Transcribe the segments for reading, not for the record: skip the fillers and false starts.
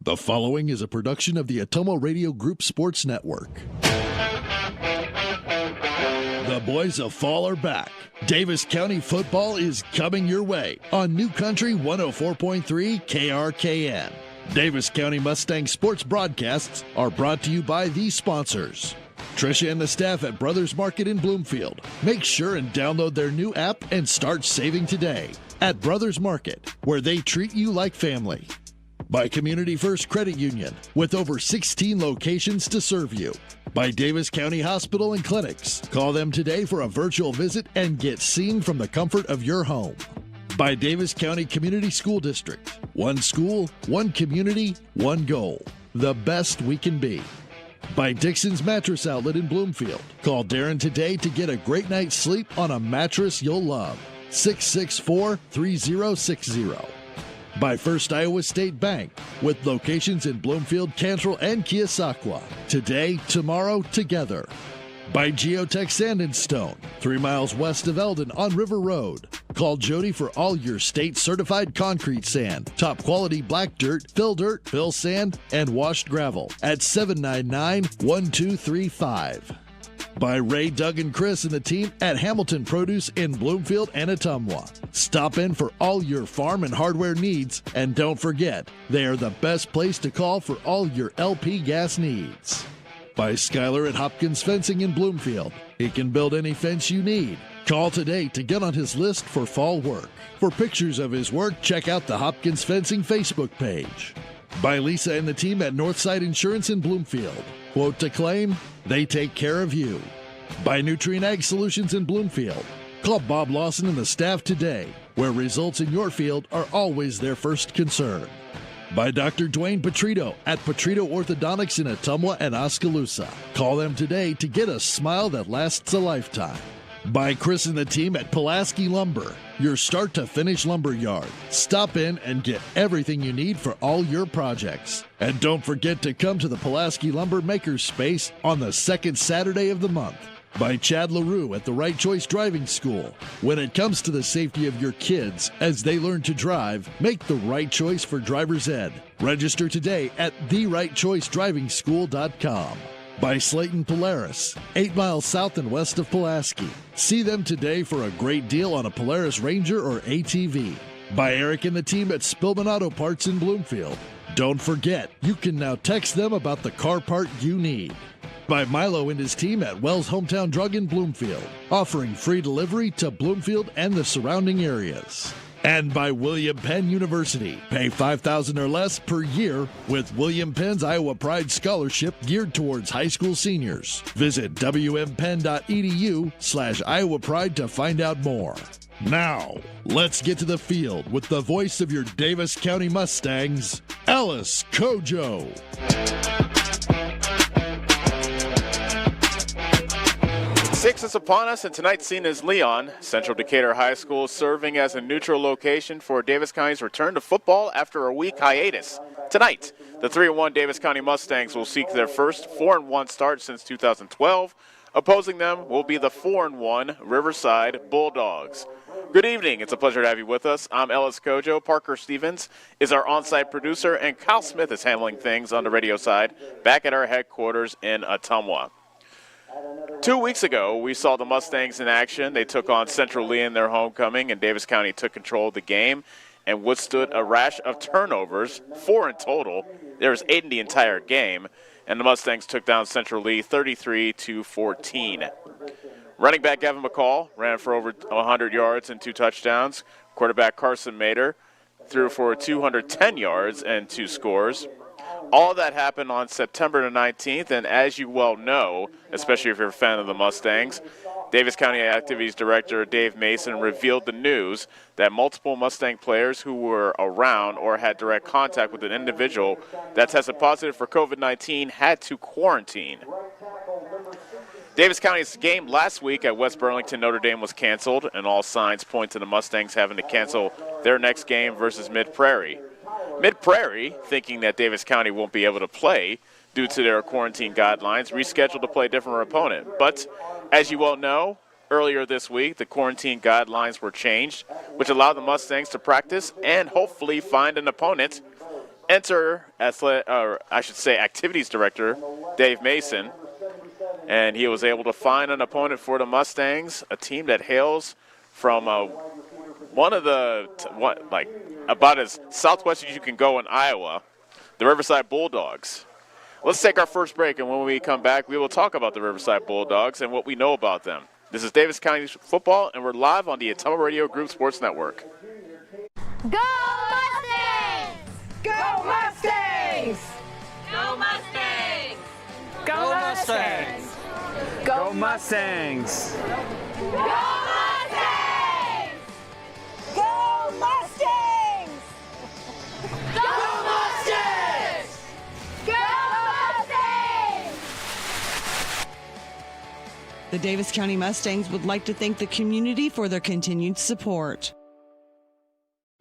The following is a production of the Ottumwa Radio Group Sports Network. The boys of fall are back. Davis County football is coming your way on New Country 104.3 KRKN. Davis County Mustang sports broadcasts are brought to you by these sponsors. Tricia and the staff at Brothers Market in Bloomfield. Make sure and download their new app and start saving today at Brothers Market, where they treat you like family. By Community First Credit Union, with over 16 locations to serve you. By Davis County Hospital and Clinics. Call them today for a virtual visit and get seen from the comfort of your home. By Davis County Community School District. One school, one community, one goal. The best we can be. By Dixon's Mattress Outlet in Bloomfield. Call Darren today to get a great night's sleep on a mattress you'll love. 664-3060. By First Iowa State Bank, with locations in Bloomfield, Cantrell, and Keosauqua. Today, tomorrow, together. By Geotech Sand and Stone, 3 miles west of Eldon on River Road. Call Jody for all your state-certified concrete sand, top-quality black dirt, fill sand, and washed gravel at 799-1235. By Ray, Doug, and Chris and the team at Hamilton Produce in Bloomfield and Ottumwa. Stop in for all your farm and hardware needs, and don't forget, they are the best place to call for all your LP gas needs. By Skyler at Hopkins Fencing in Bloomfield. He can build any fence you need. Call today to get on his list for fall work. For pictures of his work, check out the Hopkins Fencing Facebook page. By Lisa and the team at Northside Insurance in Bloomfield. Quote to claim, they take care of you. By Nutrient Ag Solutions in Bloomfield. Call Bob Lawson and the staff today, where results in your field are always their first concern. By Dr. Dwayne Petrito at Petrito Orthodontics in Ottumwa and Oskaloosa. Call them today to get a smile that lasts a lifetime. By Chris and the team at Pulaski Lumber, your start-to-finish lumber yard. Stop in and get everything you need for all your projects. And don't forget to come to the Pulaski Lumber Makers Space on the second Saturday of the month. By Chad LaRue at the Right Choice Driving School. When it comes to the safety of your kids as they learn to drive, make the right choice for driver's ed. Register today at therightchoicedrivingschool.com. By Slayton Polaris, 8 miles south and west of Pulaski. See them today for a great deal on a Polaris Ranger or ATV. By Eric and the team at Spillman Auto Parts in Bloomfield. Don't forget, you can now text them about the car part you need. By Milo and his team at Wells Hometown Drug in Bloomfield, offering free delivery to Bloomfield and the surrounding areas. And by William Penn University. Pay $5,000 or less per year with William Penn's Iowa Pride Scholarship geared towards high school seniors. Visit wmpenn.edu/Iowa Pride to find out more. Now, let's get to the field with the voice of your Davis County Mustangs, Ellis Kojo. Six is upon us, and tonight's scene is Leon. Central Decatur High School serving as a neutral location for Davis County's return to football after a week hiatus. Tonight, the 3-1 Davis County Mustangs will seek their first 4-1 start since 2012. Opposing them will be the 4-1 Riverside Bulldogs. Good evening. It's a pleasure to have you with us. I'm Ellis Kojo. Parker Stevens is our on-site producer, and Kyle Smith is handling things on the radio side back at our headquarters in Ottumwa. 2 weeks ago, we saw the Mustangs in action. They took on Central Lee in their homecoming, and Davis County took control of the game and withstood a rash of turnovers, 4 in total. There was 8 in the entire game, and the Mustangs took down Central Lee 33-14. Running back Evan McCall ran for over 100 yards and 2 touchdowns. Quarterback Carson Mader threw for 210 yards and 2 scores. All that happened on September the 19th, and as you well know, especially if you're a fan of the Mustangs, Davis County Activities Director Dave Mason revealed the news that multiple Mustang players who were around or had direct contact with an individual that tested positive for COVID-19 had to quarantine. Davis County's game last week at West Burlington Notre Dame was canceled, and all signs point to the Mustangs having to cancel their next game versus Mid-Prairie. Mid-Prairie, thinking that Davis County won't be able to play due to their quarantine guidelines, rescheduled to play a different opponent. But as you well know, earlier this week, the quarantine guidelines were changed, which allowed the Mustangs to practice and hopefully find an opponent Enter activities director Dave Mason, and he was able to find an opponent for the Mustangs, a team that hails from about as southwest as you can go in Iowa, the Riverside Bulldogs. Let's take our first break, and when we come back, we will talk about the Riverside Bulldogs and what we know about them. This is Davis County Football, and we're live on the Ottumwa Radio Group Sports Network. Go Mustangs! Go Mustangs! Go Mustangs! Go Mustangs! Go Mustangs! Go Mustangs! Go Mustangs! Go Mustangs! Go Mustangs! The Davis County Mustangs would like to thank the community for their continued support.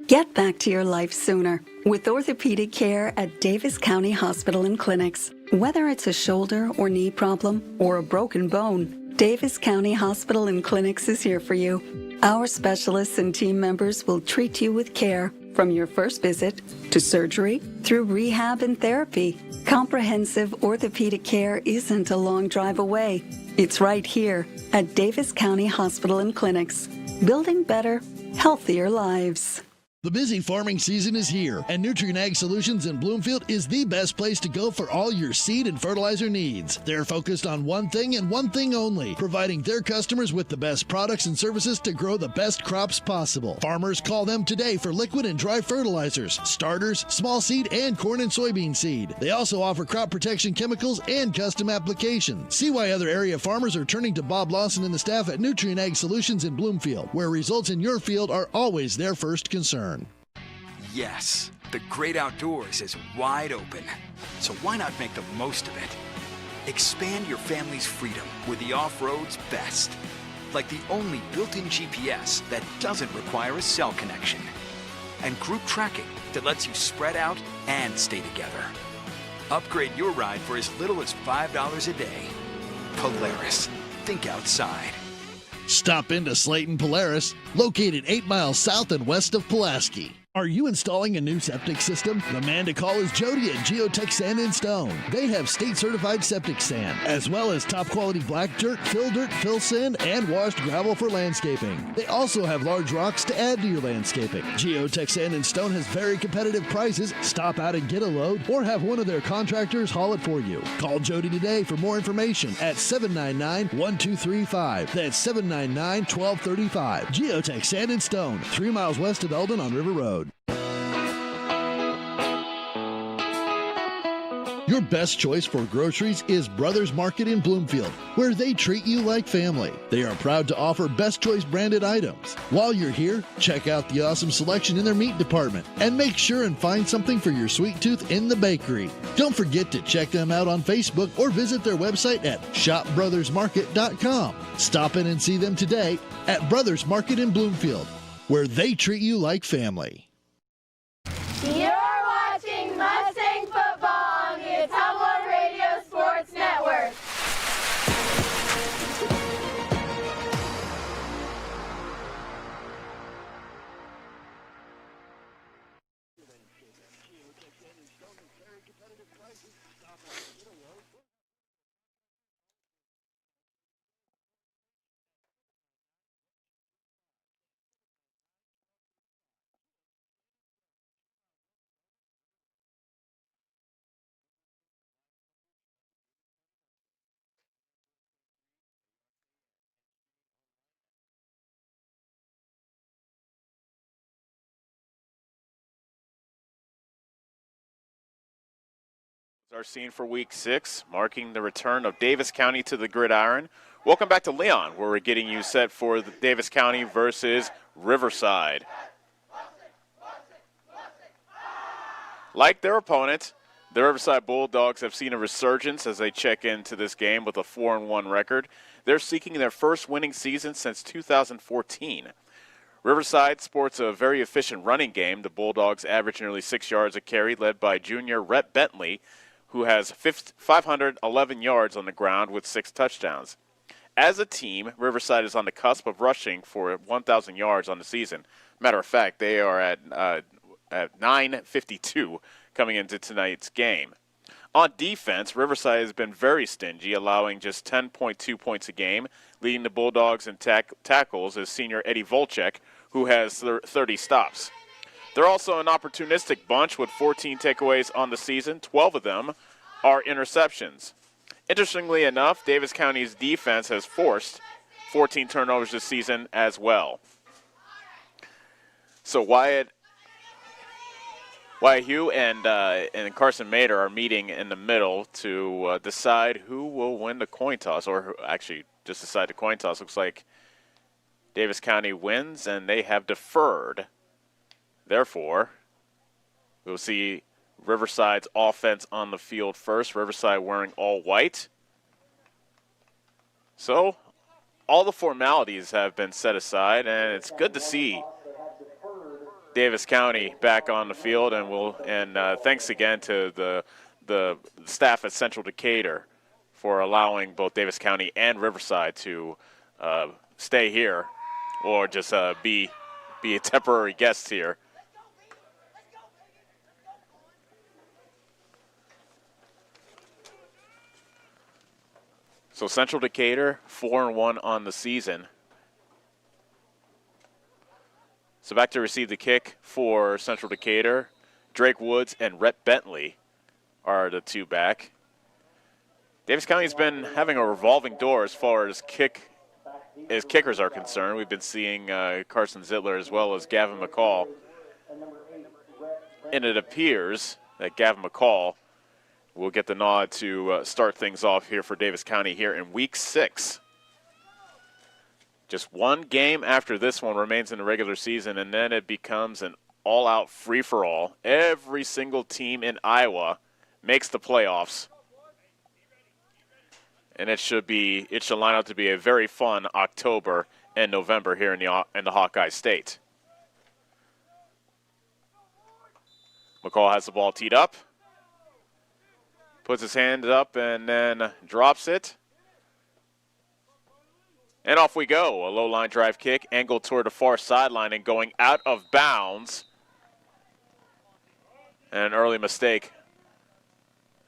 Get back to your life sooner with orthopedic care at Davis County Hospital and Clinics. Whether it's a shoulder or knee problem or a broken bone, Davis County Hospital and Clinics is here for you. Our specialists and team members will treat you with care from your first visit to surgery through rehab and therapy. Comprehensive orthopedic care isn't a long drive away. It's right here at Davis County Hospital and Clinics, building better, healthier lives. The busy farming season is here, and Nutrient Ag Solutions in Bloomfield is the best place to go for all your seed and fertilizer needs. They're focused on one thing and one thing only, providing their customers with the best products and services to grow the best crops possible. Farmers call them today for liquid and dry fertilizers, starters, small seed, and corn and soybean seed. They also offer crop protection chemicals and custom applications. See why other area farmers are turning to Bob Lawson and the staff at Nutrient Ag Solutions in Bloomfield, where results in your field are always their first concern. Yes, the great outdoors is wide open, so why not make the most of it? Expand your family's freedom with the off-road's best, like the only built-in GPS that doesn't require a cell connection, and group tracking that lets you spread out and stay together. Upgrade your ride for as little as $5 a day. Polaris, think outside. Stop into Slayton Polaris, located 8 miles south and west of Pulaski. Are you installing a new septic system? The man to call is Jody at Geotech Sand and Stone. They have state-certified septic sand, as well as top-quality black dirt, fill sand, and washed gravel for landscaping. They also have large rocks to add to your landscaping. Geotech Sand and Stone has very competitive prices. Stop out and get a load, or have one of their contractors haul it for you. Call Jody today for more information at 799-1235. That's 799-1235. Geotech Sand and Stone, 3 miles west of Eldon on River Road. Your best choice for groceries is Brothers Market in Bloomfield, where they treat you like family. They are proud to offer Best Choice branded items. While you're here, check out the awesome selection in their meat department and make sure and find something for your sweet tooth in the bakery. Don't forget to check them out on Facebook or visit their website at shopbrothersmarket.com. Stop in and see them today at Brothers Market in Bloomfield, where they treat you like family. You're watching Mustang football on the Ottumwa Radio Sports Network. Our scene for week 6, marking the return of Davis County to the gridiron. Welcome back to Leon, where we're getting you set for the Davis County versus Riverside. Like their opponent, the Riverside Bulldogs have seen a resurgence as they check into this game with a 4-1 record. They're seeking their first winning season since 2014. Riverside sports a very efficient running game. The Bulldogs average nearly 6 yards a carry, led by junior Rhett Bentley, who has 511 yards on the ground with 6 touchdowns. As a team, Riverside is on the cusp of rushing for 1,000 yards on the season. Matter of fact, they are at 952 coming into tonight's game. On defense, Riverside has been very stingy, allowing just 10.2 points a game. Leading the Bulldogs in tackles is senior Eddie Volchek, who has 30 stops. They're also an opportunistic bunch with 14 takeaways on the season. 12 of them are interceptions. Interestingly enough, Davis County's defense has forced 14 turnovers this season as well. So Wyatt Hugh and Carson Mader are meeting in the middle to decide who will win the coin toss, or actually just decide the coin toss. Looks like Davis County wins, and they have deferred. Therefore, we'll see Riverside's offense on the field first. Riverside wearing all white. So all the formalities have been set aside, and it's good to see Davis County back on the field. And thanks again to the staff at Central Decatur for allowing both Davis County and Riverside to stay here, or just be a temporary guest here. So Central Decatur 4-1 on the season. So back to receive the kick for Central Decatur. Drake Woods and Rhett Bentley are the two back. Davis County's been having a revolving door as far as kickers are concerned. We've been seeing Carson Zittler as well as Gavin McCall. And it appears that Gavin McCall will get the nod to start things off here for Davis County here in Week 6. Just one game after this one remains in the regular season, and then it becomes an all-out free-for-all. Every single team in Iowa makes the playoffs. And it should line up to be a very fun October and November here in the Hawkeye State. McCall has the ball teed up. Puts his hand up and then drops it. And off we go. A low line drive kick, angled toward the far sideline and going out of bounds. And an early mistake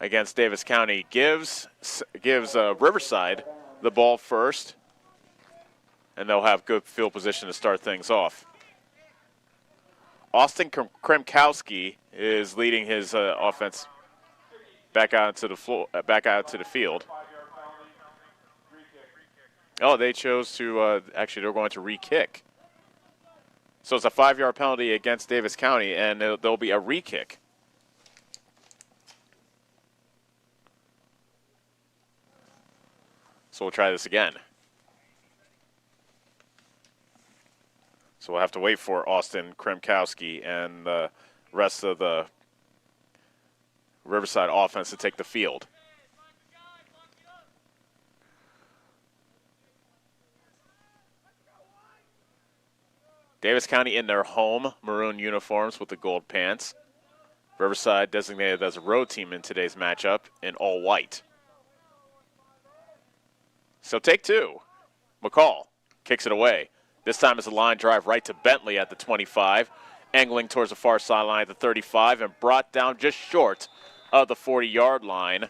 against Davis County gives Riverside the ball first. And they'll have good field position to start things off. Austin Kremkowski is leading his offense back out to the field. Oh, they chose to, actually they're going to re-kick. So it's a 5-yard penalty against Davis County, and there'll be a re-kick. So we'll try this again. So we'll have to wait for Austin Kremkowski and the rest of the Riverside offense to take the field. Davis County in their home maroon uniforms with the gold pants. Riverside designated as a road team in today's matchup in all white. So take two. McCall kicks it away. This time it's a line drive right to Bentley at the 25, angling towards the far sideline at the 35, and brought down just short of the 40-yard line.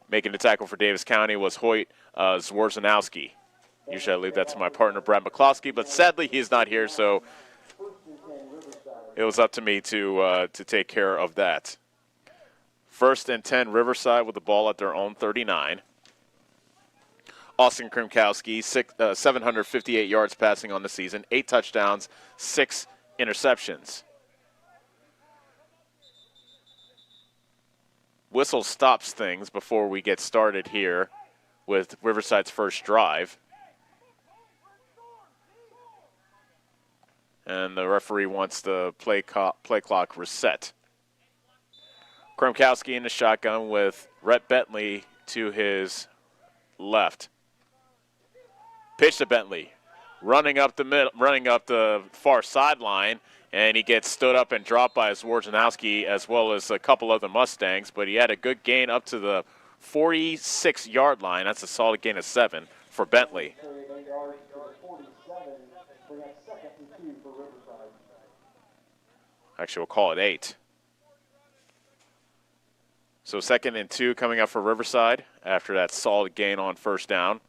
Making the tackle for Davis County was Hoyt Zworzanowski. Usually I leave that to my partner, Brad McCloskey, but sadly he's not here, so it was up to me to take care of that. 1st and 10, Riverside with the ball at their own 39. Austin Kremkowski, 758 yards passing on the season, 8 touchdowns, 6 interceptions. Whistle stops things before we get started here with Riverside's first drive. And the referee wants the play clock reset. Kremkowski in the shotgun with Rhett Bentley to his left. Pitch to Bentley, running up the far sideline, and he gets stood up and dropped by Zworzanowski as well as a couple other Mustangs, but he had a good gain up to the 46-yard line. That's a solid gain of 7 for Bentley. Actually, we'll call it 8. So 2nd and 2 coming up for Riverside after that solid gain on first down.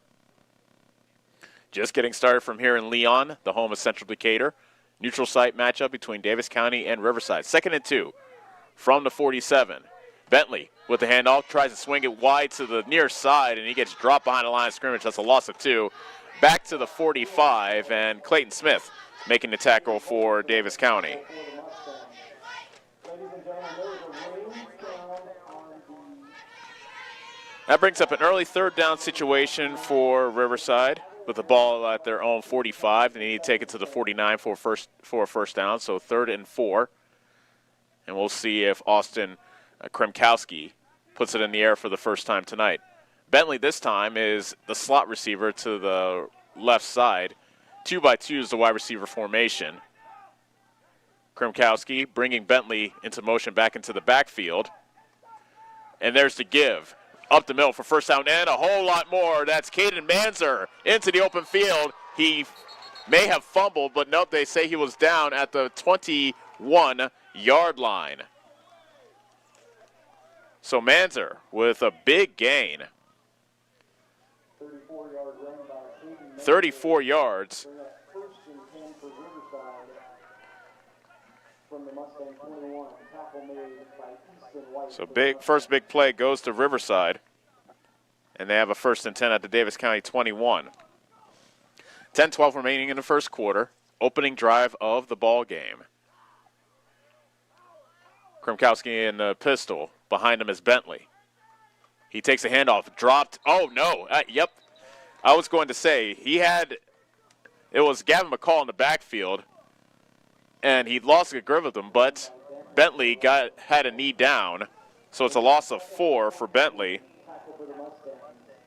Just getting started from here in Leon, the home of Central Decatur. Neutral site matchup between Davis County and Riverside. 2nd and 2 from the 47. Bentley with the handoff, tries to swing it wide to the near side, and he gets dropped behind the line of scrimmage. That's a loss of 2. Back to the 45, and Clayton Smith making the tackle for Davis County. That brings up an early 3rd down situation for Riverside with the ball at their own 45. They need to take it to the 49 for a first down, so 3rd and 4. And we'll see if Austin Kremkowski puts it in the air for the first time tonight. Bentley this time is the slot receiver to the left side. 2x2 is the wide receiver formation. Kremkowski bringing Bentley into motion back into the backfield. And there's the give. Up the middle for first down and a whole lot more. That's Caden Manzer into the open field. He may have fumbled, but nope, they say he was down at the 21-yard line. So Manzer with a big gain. 34 yards. So first big play goes to Riverside. And they have a 1st and 10 at the Davis County 21. 10-12 remaining in the first quarter. Opening drive of the ball game. Kremkowski in the pistol. Behind him is Bentley. He takes a handoff. Dropped. Oh, no. Yep. I was going to say, it was Gavin McCall in the backfield. And he lost a grip of them, but Bentley had a knee down. So it's a loss of 4 for Bentley.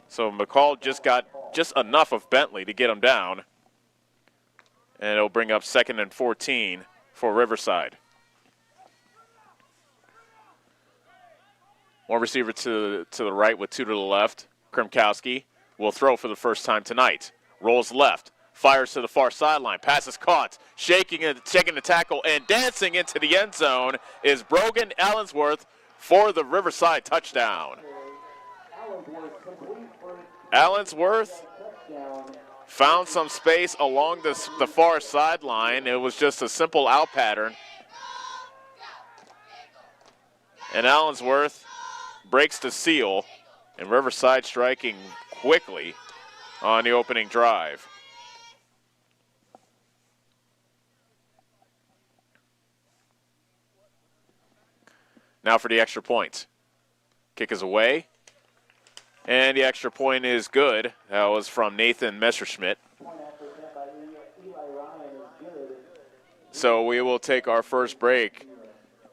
So McCall just got just enough of Bentley to get him down. And it'll bring up 2nd and 14 for Riverside. One receiver to the right with 2 to the left. Kremkowski will throw for the first time tonight. Rolls left. Fires to the far sideline. Pass is caught. Shaking the tackle and dancing into the end zone is Brogan Allensworth for the Riverside touchdown. Allensworth found some space along the far sideline. It was just a simple out pattern. And Allensworth breaks the seal, and Riverside striking quickly on the opening drive. Now for the extra point. Kick is away. And the extra point is good. That was from Nathan Messerschmidt. So we will take our first break.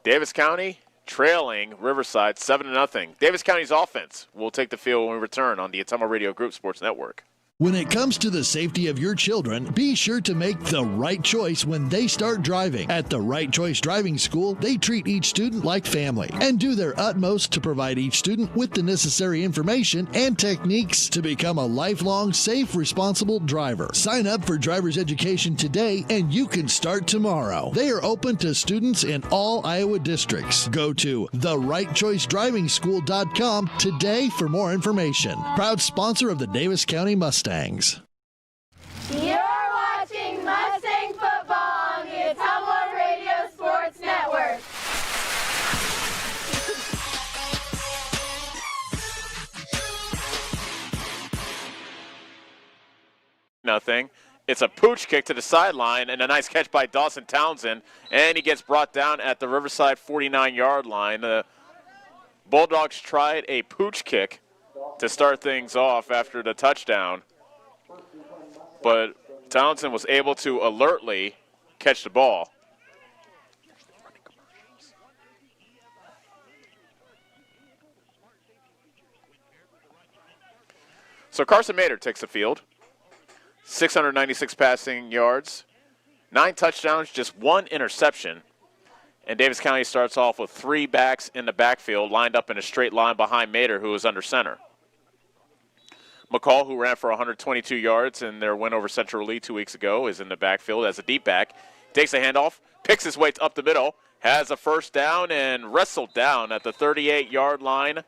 Davis County trailing Riverside 7-0. Davis County's offense will take the field when we return on the Ottumwa Radio Group Sports Network. When it comes to the safety of your children, be sure to make the right choice when they start driving. At the Right Choice Driving School, they treat each student like family and do their utmost to provide each student with the necessary information and techniques to become a lifelong, safe, responsible driver. Sign up for driver's education today and you can start tomorrow. They are open to students in all Iowa districts. Go to therightchoicedrivingschool.com today for more information. Proud sponsor of the Davis County Mustangs. You're watching Mustang football on the Ottumwa Radio Sports Network. Nothing. It's a pooch kick to the sideline and a nice catch by Dawson Townsend, and he gets brought down at the Riverside 49-yard line. The Bulldogs tried a pooch kick to start things off after the touchdown, but Townsend was able to alertly catch the ball. So Carson Mader takes the field. 696 passing yards, 9 touchdowns, just 1 interception. And Davis County starts off with 3 backs in the backfield lined up in a straight line behind Mader, who is under center. McCall, who ran for 122 yards in their win over Central Lee 2 weeks ago, is in the backfield as a deep back. Takes a handoff, picks his way up the middle, has a first down and wrestled down at the 38-yard line.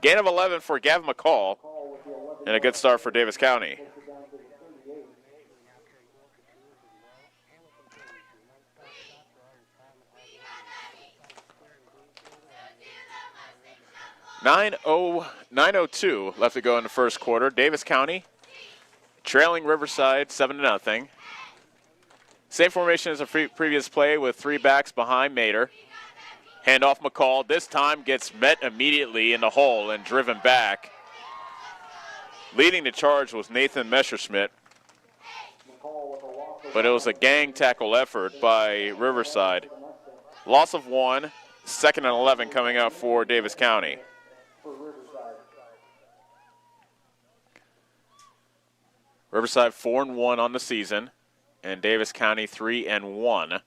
Gain of 11 for Gavin McCall, and a good start for Davis County. .902 left to go in the first quarter. Davis County trailing Riverside 7-0. Same formation as the previous play with 3 backs behind Mater. Handoff McCall. This time gets met immediately in the hole and driven back. Leading the charge was Nathan Messerschmidt. But it was a gang tackle effort by Riverside. Loss of 1. 2nd and 11 coming up for Davis County. Riverside 4-1 on the season, and Davis County 3-1.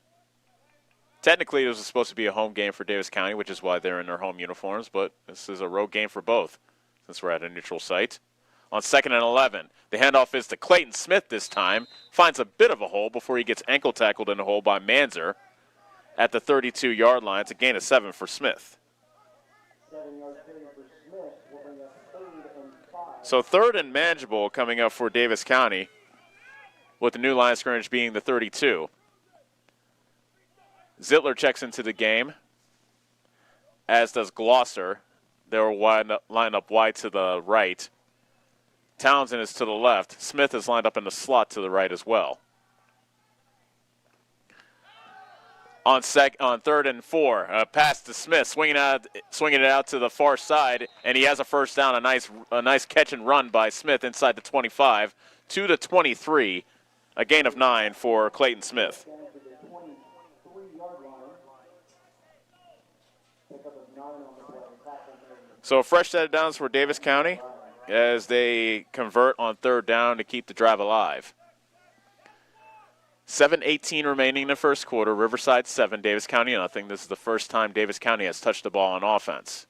Technically, it was supposed to be a home game for Davis County, which is why they're in their home uniforms, but this is a road game for both, since we're at a neutral site. On 2nd and 11, the handoff is to Clayton Smith this time. Finds a bit of a hole before he gets ankle tackled in the hole by Manzer at the 32-yard line. It's a gain of 7 for Smith. So 3rd and manageable coming up for Davis County, with the new line of scrimmage being the 32. Zittler checks into the game, as does Gloucester. They'll line up wide to the right. Townsend is to the left. Smith is lined up in the slot to the right as well. On 3rd and 4, pass to Smith, swinging it out to the far side, and he has a first down. A nice catch and run by Smith inside the 25 to the 23. A gain of 9 for Clayton Smith. So a fresh set of downs for Davis County as they convert on 3rd down to keep the drive alive. 7:18 remaining in the first quarter. Riverside 7, Davis County nothing. This is the first time Davis County has touched the ball on offense.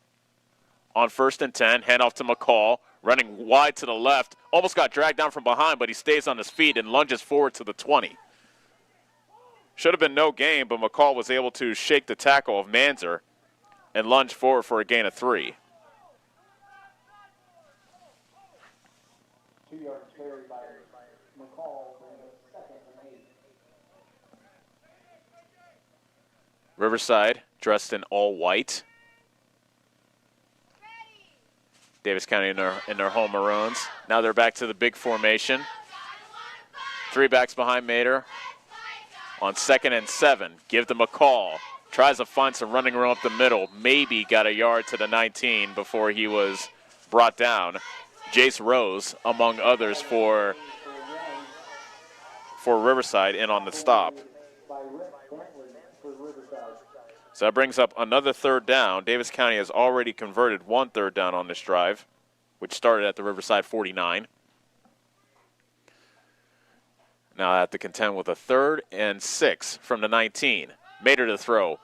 On 1st and 10, handoff to McCall, running wide to the left. Almost got dragged down from behind, but he stays on his feet and lunges forward to the 20. Should have been no gain, but McCall was able to shake the tackle of Manzer and lunge forward for a gain of 3. 2-yard carry by McCall. Riverside dressed in all white. Davis County in their home maroons. Now they're back to the big formation. 3 backs behind Mater. On 2nd and 7, give to McCall. Tries to find some running room up the middle. Maybe got a yard to the 19 before he was brought down. Jace Rose, among others, for Riverside in on the stop. So that brings up another 3rd down. Davis County has already converted 1 3rd down on this drive, which started at the Riverside 49. Now I have to contend with a 3rd and 6 from the 19. Mater to throw.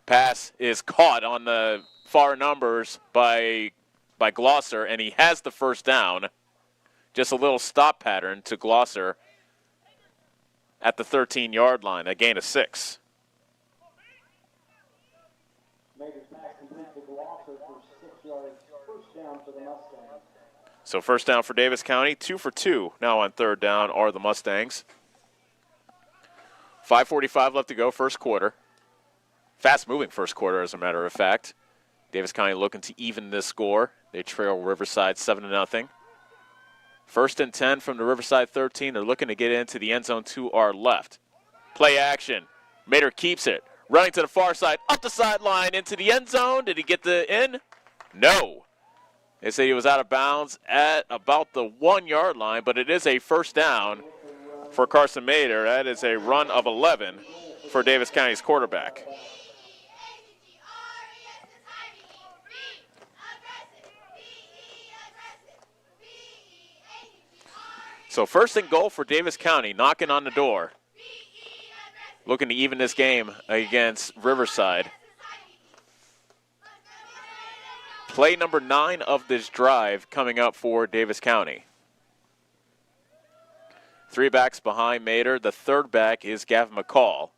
Pass is caught on the far numbers by Gloucester, and he has the first down. Just a little stop pattern to Gloucester at the 13-yard line, a gain of 6. So first down for Davis County, 2 for 2 now on 3rd down are the Mustangs. 5:45 left to go, first quarter. Fast-moving first quarter, as a matter of fact. Davis County looking to even this score. They trail Riverside 7-0. 1st and 10 from the Riverside 13. They're looking to get into the end zone to our left. Play action. Mater keeps it. Running to the far side, up the sideline, into the end zone. Did he get the in? No. They say he was out of bounds at about the 1-yard line, but it is a first down for Carson Mater. That is a run of 11 for Davis County's quarterback. So 1st and goal for Davis County, knocking on the door. Looking to even this game against Riverside. Play number 9 of this drive coming up for Davis County. 3 backs behind Mater. The third back is Gavin McCall,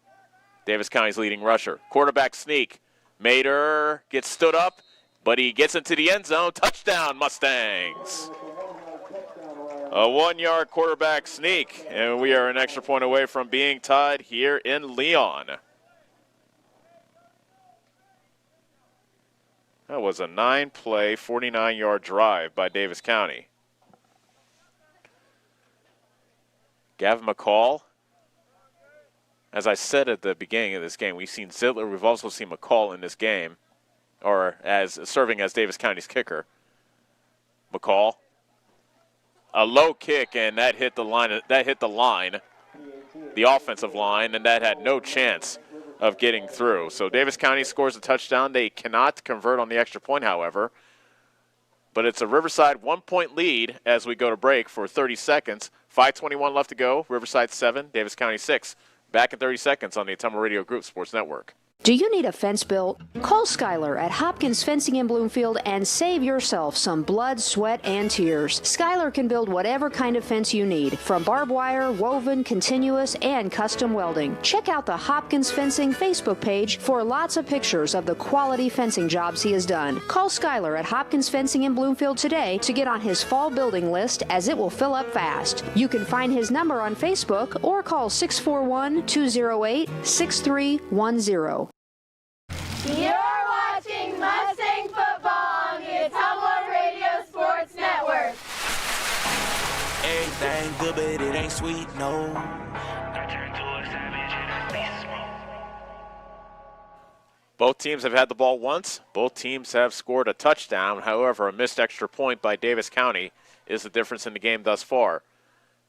Davis County's leading rusher. Quarterback sneak. Mater gets stood up, but he gets into the end zone. Touchdown, Mustangs. A 1-yard quarterback sneak, and we are an extra point away from being tied here in Leon. That was a 9-play, 49-yard drive by Davis County. Gavin McCall, as I said at the beginning of this game, we've seen Zidler, we've also seen McCall in this game, or as serving as Davis County's kicker. McCall, a low kick, and that hit the line. The offensive line, and that had no chance of getting through. So Davis County scores a touchdown. They cannot convert on the extra point, however. But it's a Riverside 1-point lead as we go to break for 30 seconds. 5:21 left to go. Riverside 7, Davis County 6. Back in 30 seconds on the Ottumwa Radio Group Sports Network. Do you need a fence built? Call Skylar at Hopkins Fencing in Bloomfield and save yourself some blood, sweat, and tears. Skylar can build whatever kind of fence you need, from barbed wire, woven, continuous, and custom welding. Check out the Hopkins Fencing Facebook page for lots of pictures of the quality fencing jobs he has done. Call Skylar at Hopkins Fencing in Bloomfield today to get on his fall building list, as it will fill up fast. You can find his number on Facebook or call 641-208-6310. You're watching Mustang football on the Ottumwa Radio Sports Network. Everything good, but it ain't sweet, no. Both teams have had the ball once. Both teams have scored a touchdown. However, a missed extra point by Davis County is the difference in the game thus far.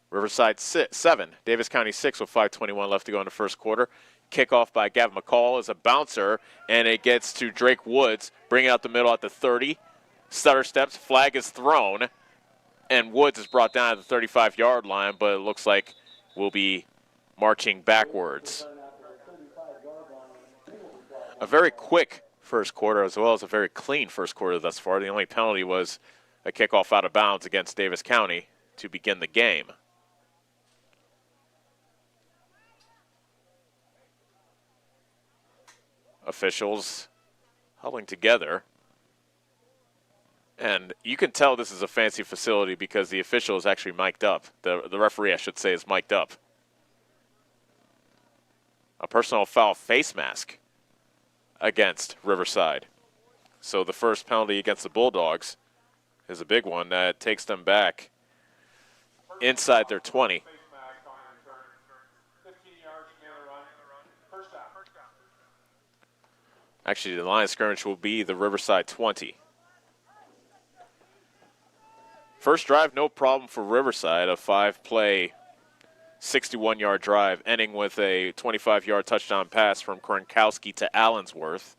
Riverside 7, Davis County 6 with 5:21 left to go in the first quarter. Kickoff by Gavin McCall is a bouncer, and it gets to Drake Woods, bringing out the middle at the 30. Stutter steps, flag is thrown, and Woods is brought down at the 35-yard line, but it looks like we'll be marching backwards. A very quick first quarter, as well as a very clean first quarter thus far. The only penalty was a kickoff out of bounds against Davis County to begin the game. Officials huddling together. And you can tell this is a fancy facility because the official is actually mic'd up. The referee, I should say, is mic'd up. A personal foul face mask against Riverside. So the first penalty against the Bulldogs is a big one that takes them back inside their 20. Actually, the line of scrimmage will be the Riverside 20. First drive, no problem for Riverside. A 5-play, 61-yard drive, ending with a 25-yard touchdown pass from Kronkowski to Allensworth.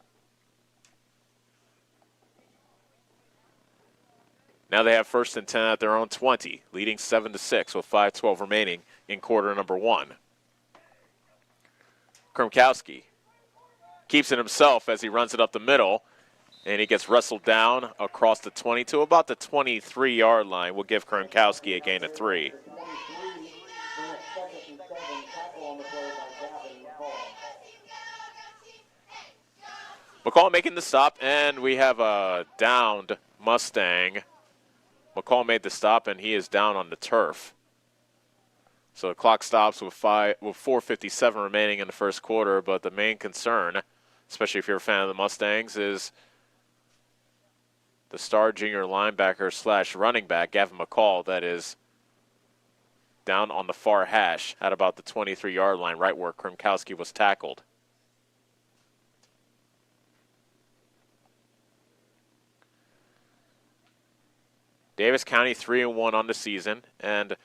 Now they have first and 10 at their own 20, leading 7-6 with 5:12 remaining in quarter number 1. Kronkowski keeps it himself as he runs it up the middle, and he gets wrestled down across the 20 to about the 23-yard line. We'll give Kronkowski a gain of 3. McCall making the stop, and we have a downed Mustang. McCall made the stop, and he is down on the turf. So the clock stops with 4:57 remaining in the first quarter, but the main concern, especially if you're a fan of the Mustangs, is the star junior linebacker / running back, Gavin McCall, that is down on the far hash at about the 23-yard line, right where Kronkowski was tackled. Davis County 3-1 on the season, and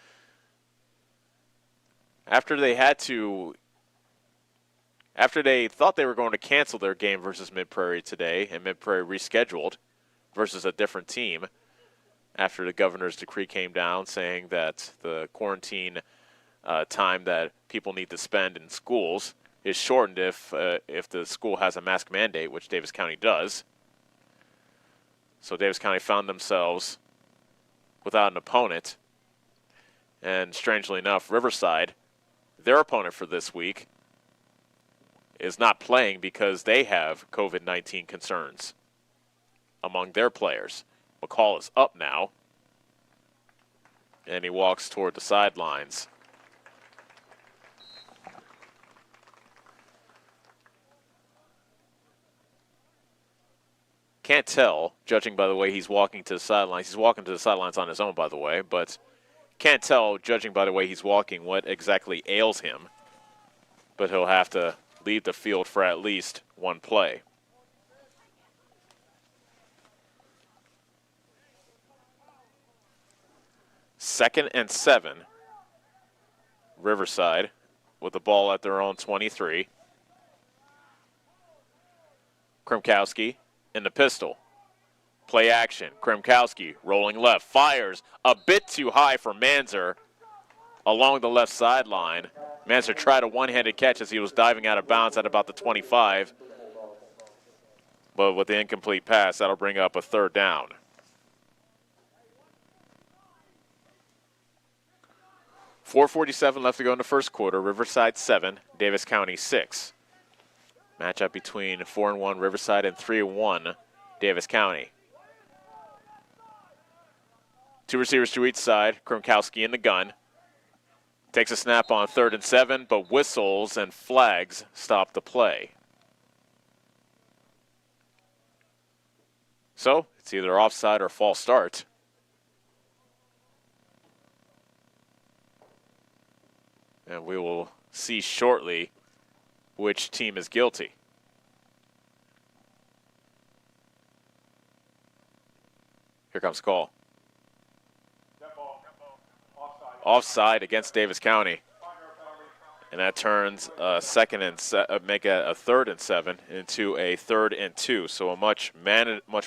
after they thought they were going to cancel their game versus Mid-Prairie today, and Mid-Prairie rescheduled versus a different team after the governor's decree came down saying that the quarantine time that people need to spend in schools is shortened if the school has a mask mandate, which Davis County does. So Davis County found themselves without an opponent, And strangely enough, Riverside, their opponent for this week, is not playing because they have COVID-19 concerns among their players. McCall is up now, and he walks toward the sidelines. Can't tell, judging by the way he's walking to the sidelines. He's walking to the sidelines on his own, by the way, but can't tell, judging by the way he's walking, what exactly ails him. But he'll have to leave the field for at least one play. Second and 7. Riverside with the ball at their own 23. Kremkowski in the pistol. Play action. Kremkowski rolling left. Fires a bit too high for Manzer along the left sideline. Manzer tried a one-handed catch as he was diving out of bounds at about the 25. But with the incomplete pass, that'll bring up a third down. .447 left to go in the first quarter. Riverside 7, Davis County 6. Matchup between 4-1 Riverside and 3-1 Davis County. Two receivers to each side. Kremkowski in the gun. Takes a snap on 3rd and 7, but whistles and flags stop the play. So it's either offside or false start. And we will see shortly which team is guilty. Here comes the call. Offside against Davis County. And that turns make a 3rd and 7 into a 3rd and 2. So a much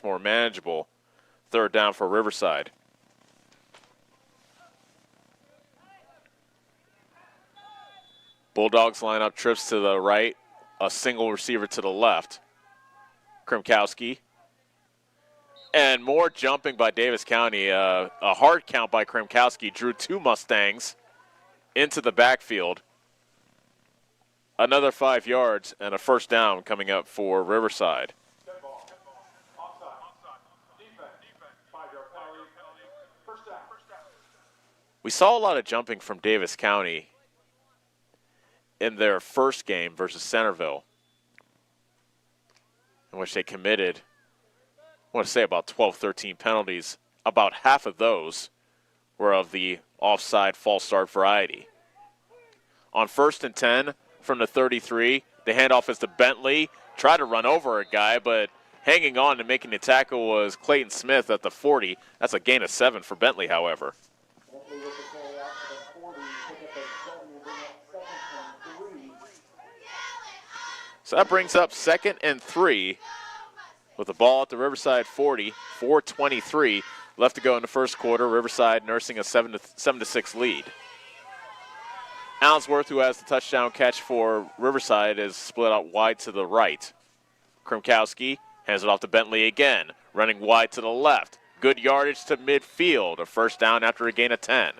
more manageable third down for Riverside. Bulldogs line up trips to the right, a single receiver to the left. Kremkowski. And more jumping by Davis County. A hard count by Kremkowski drew 2 Mustangs into the backfield. Another 5 yards and a first down coming up for Riverside. We saw a lot of jumping from Davis County in their first game versus Centerville, in which they committed, I want to say, about 12, 13 penalties. About half of those were of the offside false start variety. On 1st and 10 from the 33, the handoff is to Bentley. Tried to run over a guy, but hanging on and making the tackle was Clayton Smith at the 40. That's a gain of 7 for Bentley, however. So that brings up 2nd and 3 with the ball at the Riverside 40, 4:23 left to go in the first quarter. Riverside nursing a 7-6 lead. Allensworth, who has the touchdown catch for Riverside, is split out wide to the right. Kremkowski hands it off to Bentley again, running wide to the left. Good yardage to midfield, a first down after a gain of 10.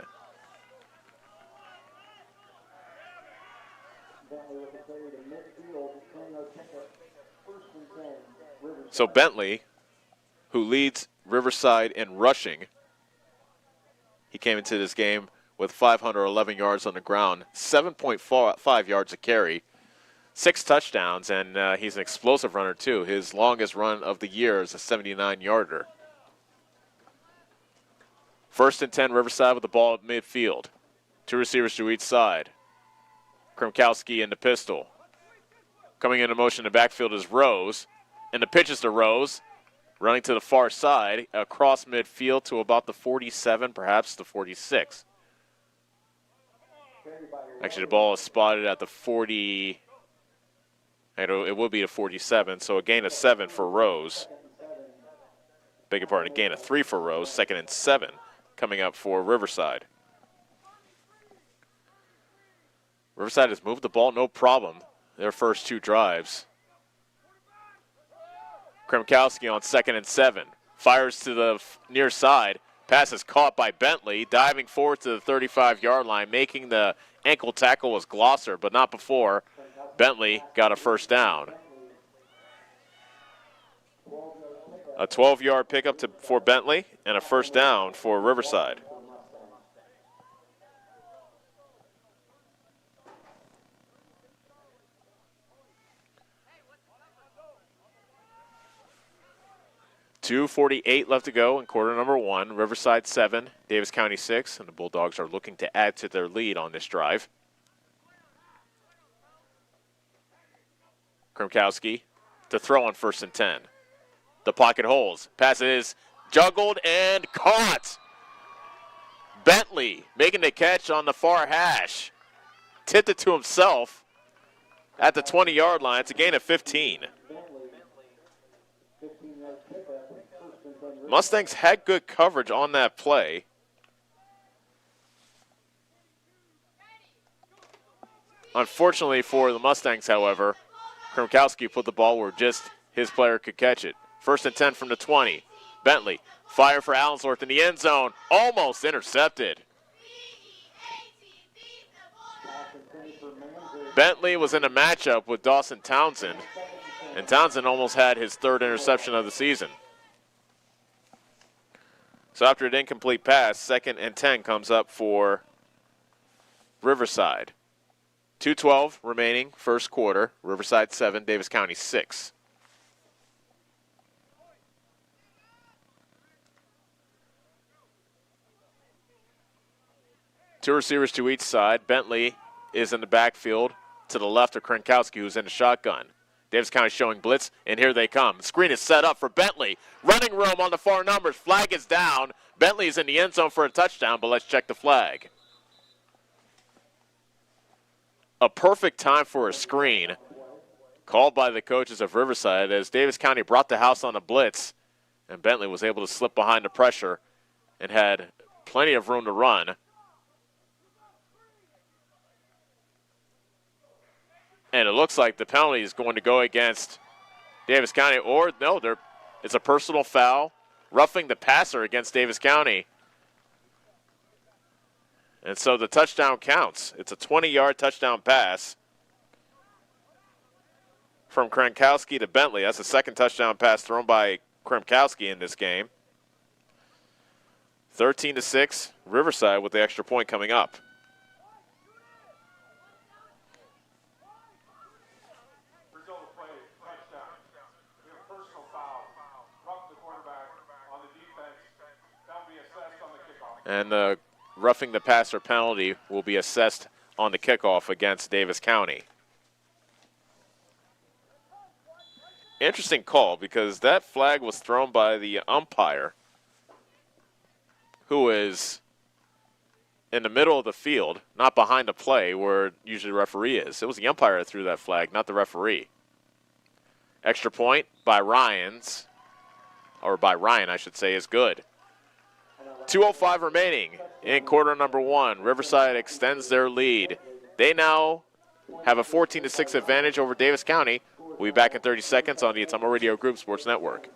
So Bentley, who leads Riverside in rushing, he came into this game with 511 yards on the ground, 7.5 yards a carry, 6 touchdowns, and he's an explosive runner too. His longest run of the year is a 79-yarder. 1st and 10, Riverside with the ball at midfield. 2 receivers to each side. Kremkowski in the pistol. Coming into motion in the backfield is Rose. And the pitch is to Rose, running to the far side, across midfield to about the 47, perhaps the 46. Actually, the ball is spotted at the 40. It will be the 47, so a gain of 7 for Rose. Beg your pardon, a gain of 3 for Rose, 2nd and 7 coming up for Riverside. Riverside has moved the ball, no problem, their first 2 drives. Kremkowski on 2nd and 7. Fires to the near side. Pass is caught by Bentley, diving forward to the 35-yard line. Making the ankle tackle was Glosser, but not before Bentley got a first down. A 12-yard pickup for Bentley and a first down for Riverside. .248 left to go in quarter number 1. Riverside 7, Davis County 6, and the Bulldogs are looking to add to their lead on this drive. Kromkowski to throw on 1st and 10. The pocket holds. Pass is juggled and caught. Bentley making the catch on the far hash. Tipped it to himself at the 20-yard line. It's a gain of 15. Mustangs had good coverage on that play. Unfortunately for the Mustangs, however, Kromkowski put the ball where just his player could catch it. 1st and 10 from the 20. Bentley, fire for Allensworth in the end zone. Almost intercepted. Bentley was in a matchup with Dawson Townsend, and Townsend almost had his 3rd interception of the season. So after an incomplete pass, 2nd and 10 comes up for Riverside. 2:12 remaining, first quarter. Riverside 7, Davis County 6. Two receivers to each side. Bentley is in the backfield to the left of Kromkowski, who's in the shotgun. Davis County showing blitz, and here they come. Screen is set up for Bentley. Running room on the far numbers. Flag is down. Bentley is in the end zone for a touchdown, but let's check the flag. A perfect time for a screen called by the coaches of Riverside as Davis County brought the house on a blitz, and Bentley was able to slip behind the pressure and had plenty of room to run. And it looks like the penalty is going to go against Davis County, or no, it's a personal foul, roughing the passer against Davis County. And so the touchdown counts. It's a 20-yard touchdown pass from Kromkowski to Bentley. That's the 2nd touchdown pass thrown by Kromkowski in this game. 13-6, Riverside with the extra point coming up. And the roughing the passer penalty will be assessed on the kickoff against Davis County. Interesting call because that flag was thrown by the umpire, who is in the middle of the field, not behind the play where usually the referee is. It was the umpire that threw that flag, not the referee. Extra point by Ryan, I should say, is good. 2:05 remaining in quarter number 1. Riverside extends their lead. They now have a 14-6 advantage over Davis County. We'll be back in 30 seconds on the Ottumwa Radio Group Sports Network.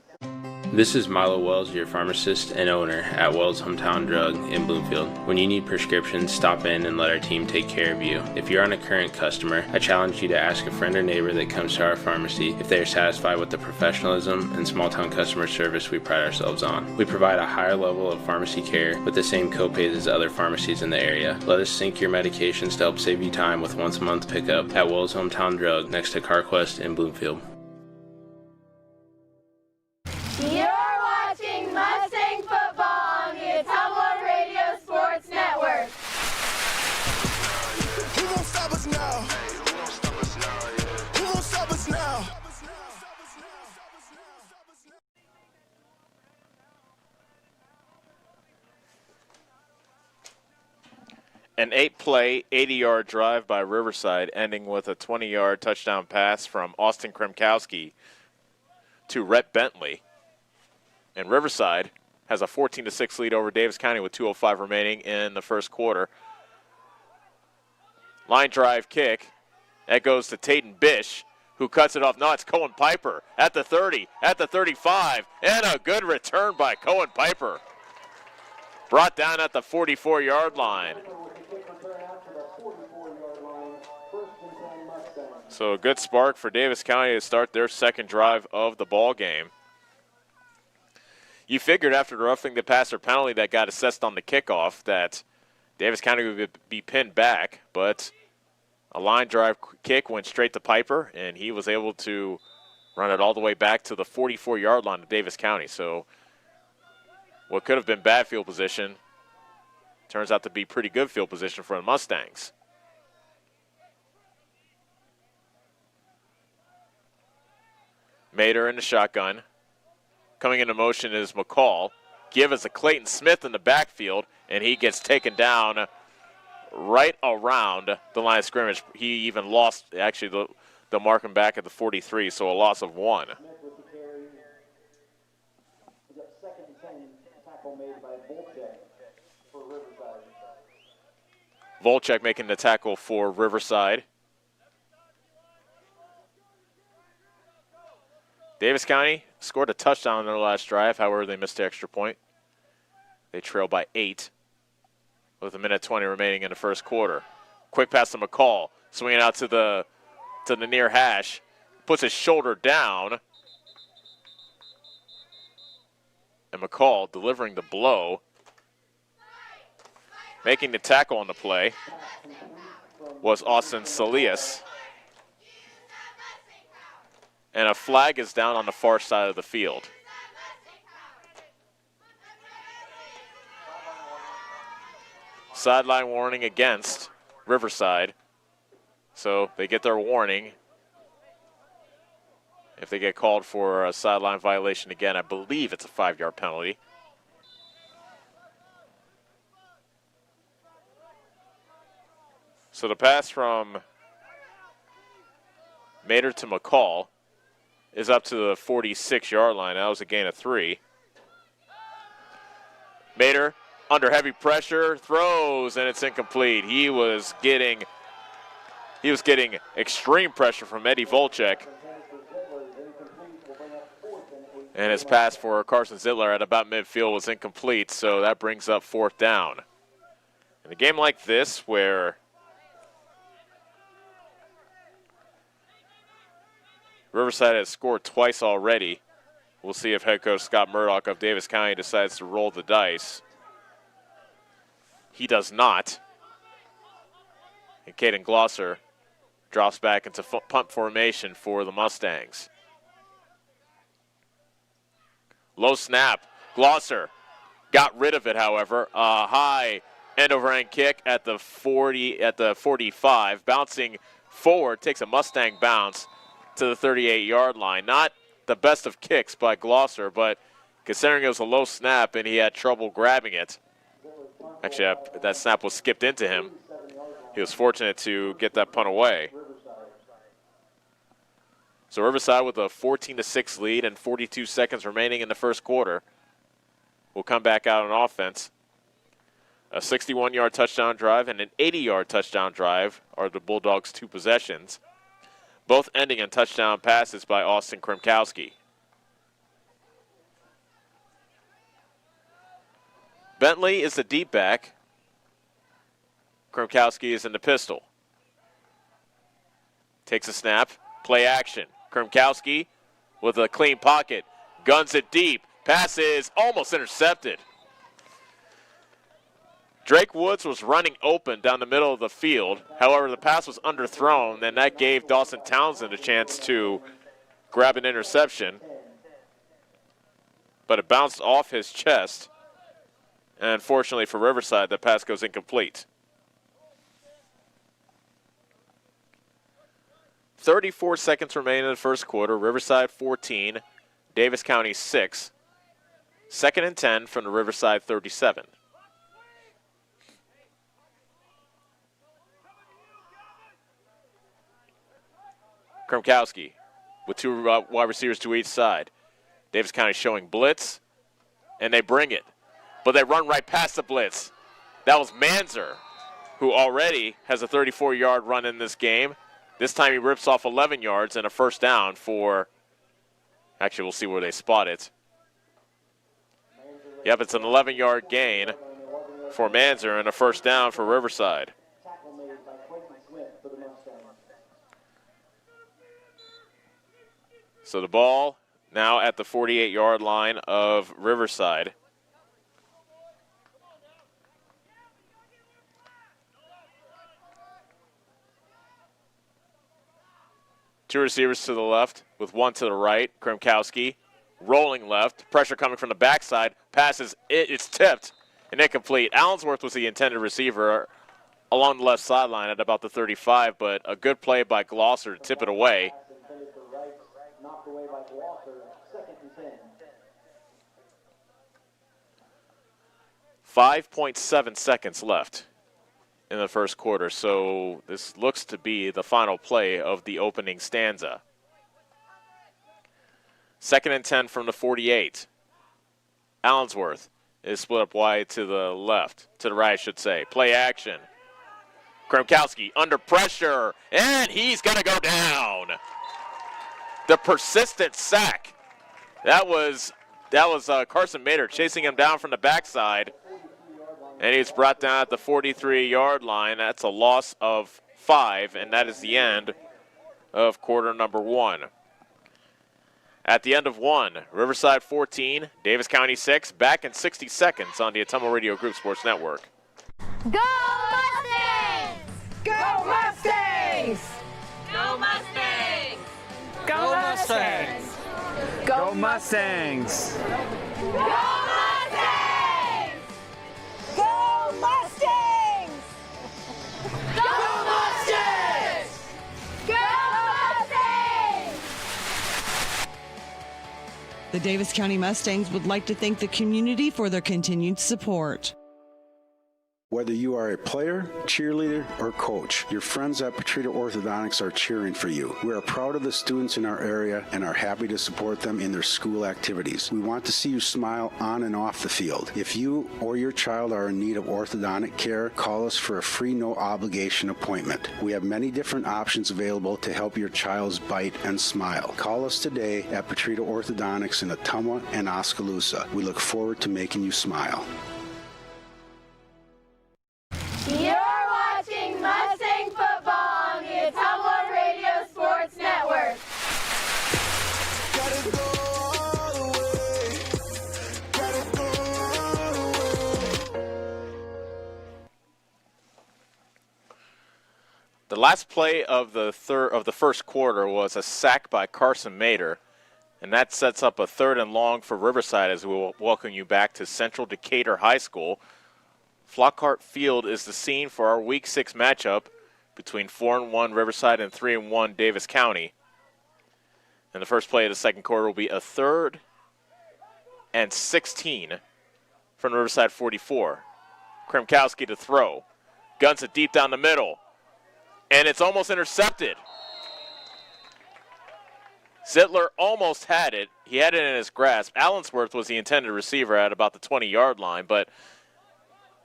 This is Milo Wells, your pharmacist and owner at Wells Hometown Drug in Bloomfield. When you need prescriptions, stop in and let our team take care of you. If you're on a current customer, I challenge you to ask a friend or neighbor that comes to our pharmacy if they are satisfied with the professionalism and small-town customer service we pride ourselves on. We provide a higher level of pharmacy care with the same copays as other pharmacies in the area. Let us sync your medications to help save you time with once-a-month pickup at Wells Hometown Drug next to CarQuest in Bloomfield. You're watching Mustang football on the Ottumwa Radio Sports Network. Who won't stop us now? Who won't stop us now? Who won't stop us now? An 8-play, 80-yard drive by Riverside, ending with a 20-yard touchdown pass from Austin Kromkowski to Rhett Bentley. And Riverside has a 14-6 lead over Davis County with 2:05 remaining in the first quarter. Line drive kick. That goes to Tayton Bish, who cuts it off. No, it's Cohen Piper at the 30, at the 35, and a good return by Cohen Piper. Brought down at the 44-yard line. So a good spark for Davis County to start their second drive of the ball game. You figured after the roughing the passer penalty that got assessed on the kickoff that Davis County would be pinned back, but a line drive kick went straight to Piper, and he was able to run it all the way back to the 44-yard line of Davis County. So what could have been bad field position turns out to be pretty good field position for the Mustangs. Mater in the shotgun. Coming into motion is McCall. Give us a Clayton Smith in the backfield, and he gets taken down right around the line of scrimmage. He even lost, actually, the marking back at the 43, so a loss of 1. Volchek making the tackle for Riverside. Davis County scored a touchdown in their last drive. However, they missed the extra point. They trail by 8 with 1:20 remaining in the first quarter. Quick pass to McCall, swinging out to the near hash. Puts his shoulder down. And McCall delivering the blow. Making the tackle on the play was Austin Salias. And a flag is down on the far side of the field. Sideline warning against Riverside. So they get their warning. If they get called for a sideline violation again, I believe it's a 5-yard penalty. So the pass from Mater to McCall is up to the 46-yard line. That was a gain of 3. Mater under heavy pressure, throws, and it's incomplete. He was getting extreme pressure from Eddie Volchek. And his pass for Carson Zitler at about midfield was incomplete, so that brings up 4th down. In a game like this where Riverside has scored twice already, we'll see if head coach Scott Murdoch of Davis County decides to roll the dice. He does not. And Caden Glosser drops back into punt formation for the Mustangs. Low snap. Glosser got rid of it, however. A high end-over-end kick at the 45. Bouncing forward, takes a Mustang bounce to the 38-yard line. Not the best of kicks by Glosser, but considering it was a low snap and he had trouble grabbing it. Actually, that snap was skipped into him. He was fortunate to get that punt away. So Riverside with a 14-6 lead and 42 seconds remaining in the first quarter will come back out on offense. A 61-yard touchdown drive and an 80-yard touchdown drive are the Bulldogs' 2 possessions, both ending in touchdown passes by Austin Krimkowski. Bentley is the deep back. Krimkowski is in the pistol. Takes a snap, play action. Krimkowski with a clean pocket, guns it deep. Pass is almost intercepted. Drake Woods was running open down the middle of the field. However, the pass was underthrown, and that gave Dawson Townsend a chance to grab an interception. But it bounced off his chest. And unfortunately for Riverside, the pass goes incomplete. 34 seconds remain in the first quarter. Riverside 14, Davis County 6. 2nd and 10 from the Riverside 37. Krimkowski with 2 wide receivers to each side. Davis County showing blitz, and they bring it. But they run right past the blitz. That was Manzer, who already has a 34-yard run in this game. This time he rips off 11 yards and a first down for, actually we'll see where they spot it. Yep, it's an 11-yard gain for Manzer and a first down for Riverside. Tackle made by Clayton Smith for the Mustangs. So the ball now at the 48-yard line of Riverside. Two receivers to the left with one to the right. Kremkowski rolling left. Pressure coming from the backside. Passes, it's tipped and incomplete. Allensworth was the intended receiver along the left sideline at about the 35, but a good play by Glosser to tip it away. Knocked away by Glosser, 2nd and 10. 5.7 seconds left in the first quarter, so this looks to be the final play of the opening stanza. 2nd and 10 from the 48. Allensworth is split up wide to the left, to the right, I should say. Play action. Kremkowski under pressure, and he's going to go down. The persistent sack. That was Carson Mader chasing him down from the backside. And he's brought down at the 43-yard line. That's a loss of 5, and that is the end of quarter number 1. At the end of 1, Riverside 14, Davis County 6, back in 60 seconds on the Ottumwa Radio Group Sports Network. Go Mustangs! Go Mustangs! Go Mustangs! Go Mustangs! Go Mustangs! Go Mustangs! Go Mustangs! Go Mustangs! Go Mustangs! The Davis County Mustangs would like to thank the community for their continued support. Whether you are a player, cheerleader, or coach, your friends at Petrita Orthodontics are cheering for you. We are proud of the students in our area and are happy to support them in their school activities. We want to see you smile on and off the field. If you or your child are in need of orthodontic care, call us for a free no-obligation appointment. We have many different options available to help your child's bite and smile. Call us today at Petrita Orthodontics in Ottumwa and Oskaloosa. We look forward to making you smile. You're watching Mustang football on the Ottumwa Radio Sports Network. Gotta go all the way. Gotta go all the way. The last play of the first quarter was a sack by Carson Mader, and that sets up a 3rd and long for Riverside as we will welcome you back to Central Decatur High School. Flockhart Field is the scene for our Week 6 matchup between 4-1 Riverside and 3-1 Davis County. And the first play of the second quarter will be a 3rd and 16 from Riverside 44. Kremkowski to throw. Guns it deep down the middle. And it's almost intercepted. Zittler almost had it. He had it in his grasp. Allensworth was the intended receiver at about the 20-yard line, but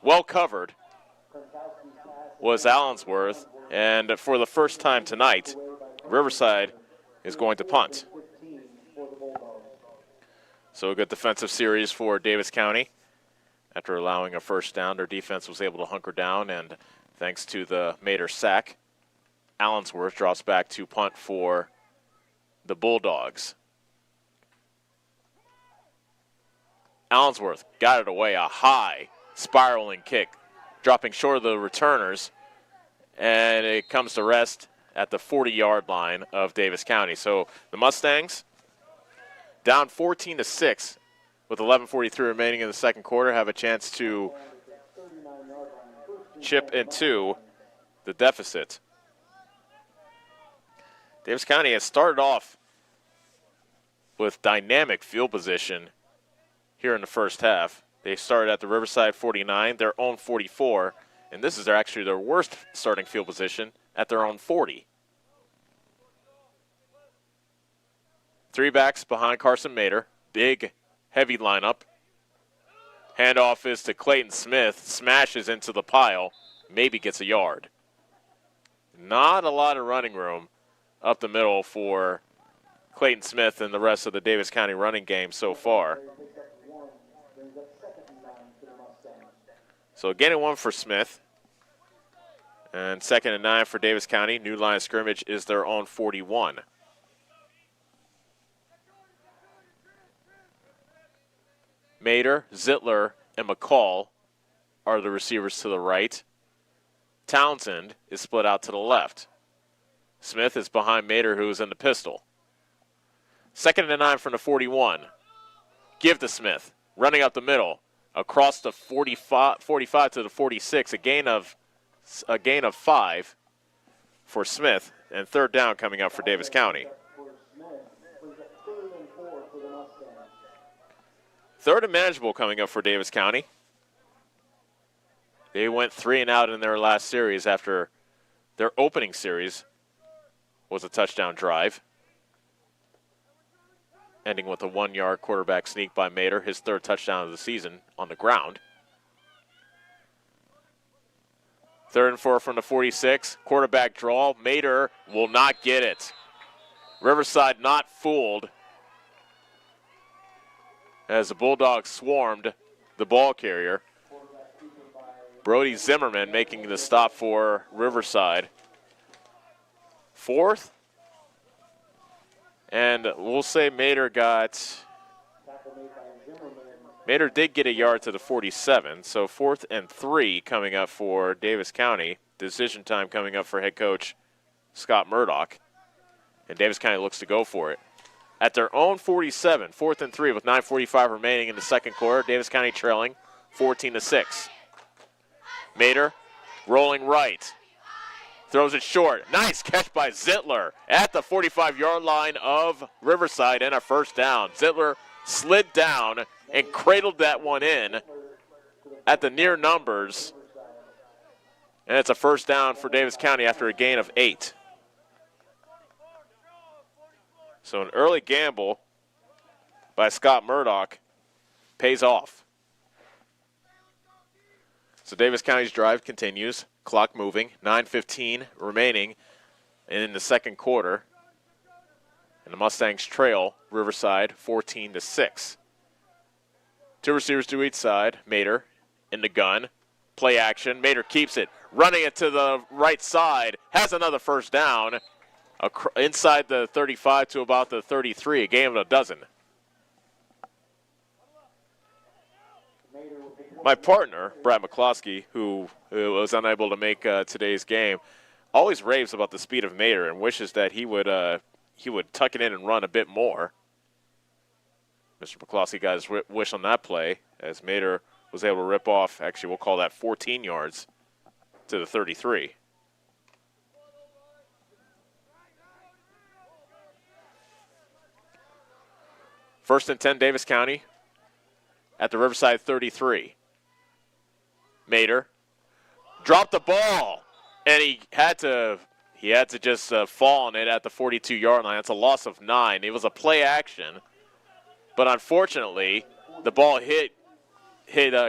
well covered was Allensworth, and for the first time tonight, Riverside is going to punt. So a good defensive series for Davis County. After allowing a first down, their defense was able to hunker down, and thanks to the Mader sack, Allensworth drops back to punt for the Bulldogs. Allensworth got it away, a high spiraling kick, dropping short of the returners, and it comes to rest at the 40-yard line of Davis County. So the Mustangs, down 14-6 with 11:43 remaining in the second quarter, have a chance to chip into the deficit. Davis County has started off with dynamic field position here in the first half. They started at the Riverside 49, their own 44, and this is actually their worst starting field position at their own 40. 3 backs behind Carson Mader, big, heavy lineup. Handoff is to Clayton Smith, smashes into the pile, maybe gets a yard. Not a lot of running room up the middle for Clayton Smith and the rest of the Davis County running game so far. So gain of 1 for Smith. And 2nd and 9 for Davis County. New line of scrimmage is their own 41. Mater, Zittler, and McCall are the receivers to the right. Townsend is split out to the left. Smith is behind Mater, who is in the pistol. 2nd and 9 from the 41. Give to Smith. Running up the middle. Across the 45 to the 46. A gain of 5 for Smith. And 3rd down coming up for Davis County. 3rd and manageable coming up for Davis County. They went 3 and out in their last series after their opening series was a touchdown drive, ending with a 1-yard quarterback sneak by Mater, his 3rd touchdown of the season on the ground. 3rd and 4 from the 46. Quarterback draw. Mater will not get it. Riverside not fooled as the Bulldogs swarmed the ball carrier. Brody Zimmerman making the stop for Riverside. 4th. And we'll say Mater did get a yard to the 47. So 4th and 3 coming up for Davis County. Decision time coming up for head coach Scott Murdoch. And Davis County looks to go for it. At their own 47, 4th and 3 with 9:45 remaining in the second quarter. Davis County trailing 14-6. Mater rolling right. Throws it short. Nice catch by Zittler at the 45-yard line of Riverside and a 1st down. Zittler slid down and cradled that one in at the near numbers. And it's a 1st down for Davis County after a gain of 8. So an early gamble by Scott Murdoch pays off. So Davis County's drive continues. Clock moving. 9:15 remaining in the second quarter. And the Mustangs trail Riverside 14-6. 2 receivers to each side. Mater in the gun. Play action. Mater keeps it. Running it to the right side. Has another 1st down. Inside the 35 to about the 33. A game of a dozen. My partner, Brad McCloskey, who was unable to make today's game, always raves about the speed of Mater and wishes that he would tuck it in and run a bit more. Mr. McCloskey got his wish on that play as Mater was able to rip off, actually we'll call that 14 yards to the 33. First and 10, Davis County at the Riverside 33. Mater dropped the ball, and he had to just fall on it at the 42-yard line. That's a loss of 9. It was a play action, but unfortunately, the ball hit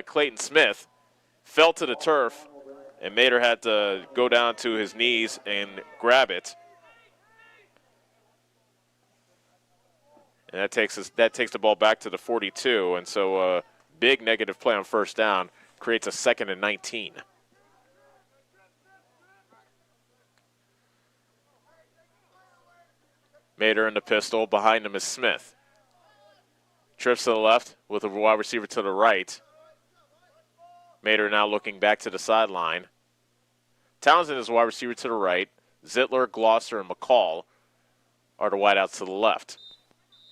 Clayton Smith, fell to the turf, and Mater had to go down to his knees and grab it. And that takes the ball back to the 42, and so big negative play on 1st down creates a 2nd and 19. Mater in the pistol. Behind him is Smith. Trips to the left with a wide receiver to the right. Mater now looking back to the sideline. Townsend is wide receiver to the right. Zittler, Glosser, and McCall are the wideouts to the left.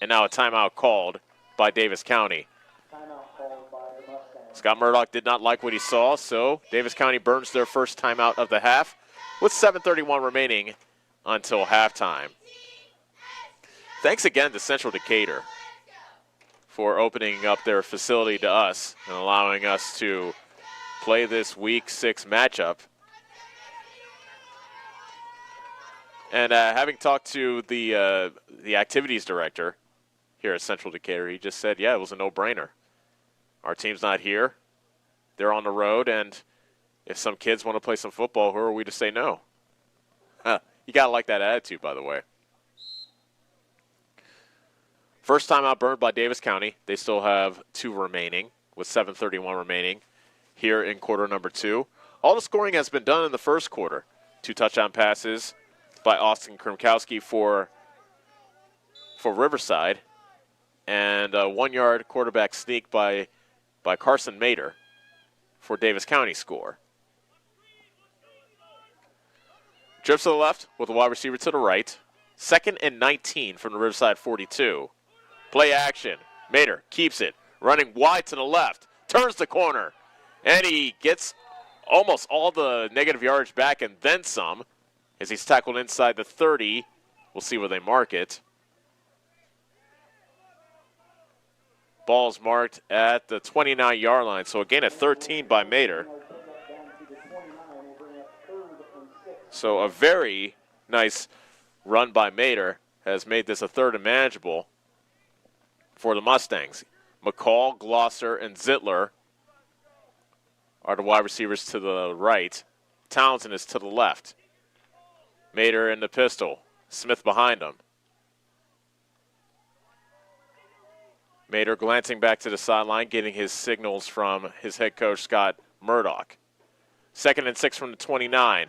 And now a timeout called by Davis County. Scott Murdoch did not like what he saw, so Davis County burns their first timeout of the half with 7:31 remaining until halftime. Thanks again to Central Decatur for opening up their facility to us and allowing us to play this Week 6 matchup. And having talked to the activities director here at Central Decatur, he just said, yeah, it was a no-brainer. Our team's not here. They're on the road, and if some kids want to play some football, who are we to say no? You got to like that attitude, by the way. First timeout burned by Davis County. They still have 2 remaining with 7:31 remaining here in quarter number 2. All the scoring has been done in the first quarter. 2 touchdown passes by Austin Krimkowski for Riverside, and a 1-yard quarterback sneak by Carson Mater for Davis County score. Trips to the left with a wide receiver to the right. 2nd and 19 from the Riverside 42. Play action. Mater keeps it, running wide to the left, turns the corner, and he gets almost all the negative yardage back and then some as he's tackled inside the 30. We'll see where they mark it. Ball's marked at the 29-yard line, so a gain of 13 by Mater. So a very nice run by Mater has made this a 3rd and manageable for the Mustangs. McCall, Glosser, and Zittler are the wide receivers to the right. Townsend is to the left. Mater in the pistol. Smith behind him. Mater glancing back to the sideline, getting his signals from his head coach, Scott Murdoch. 2nd and 6 from the 29.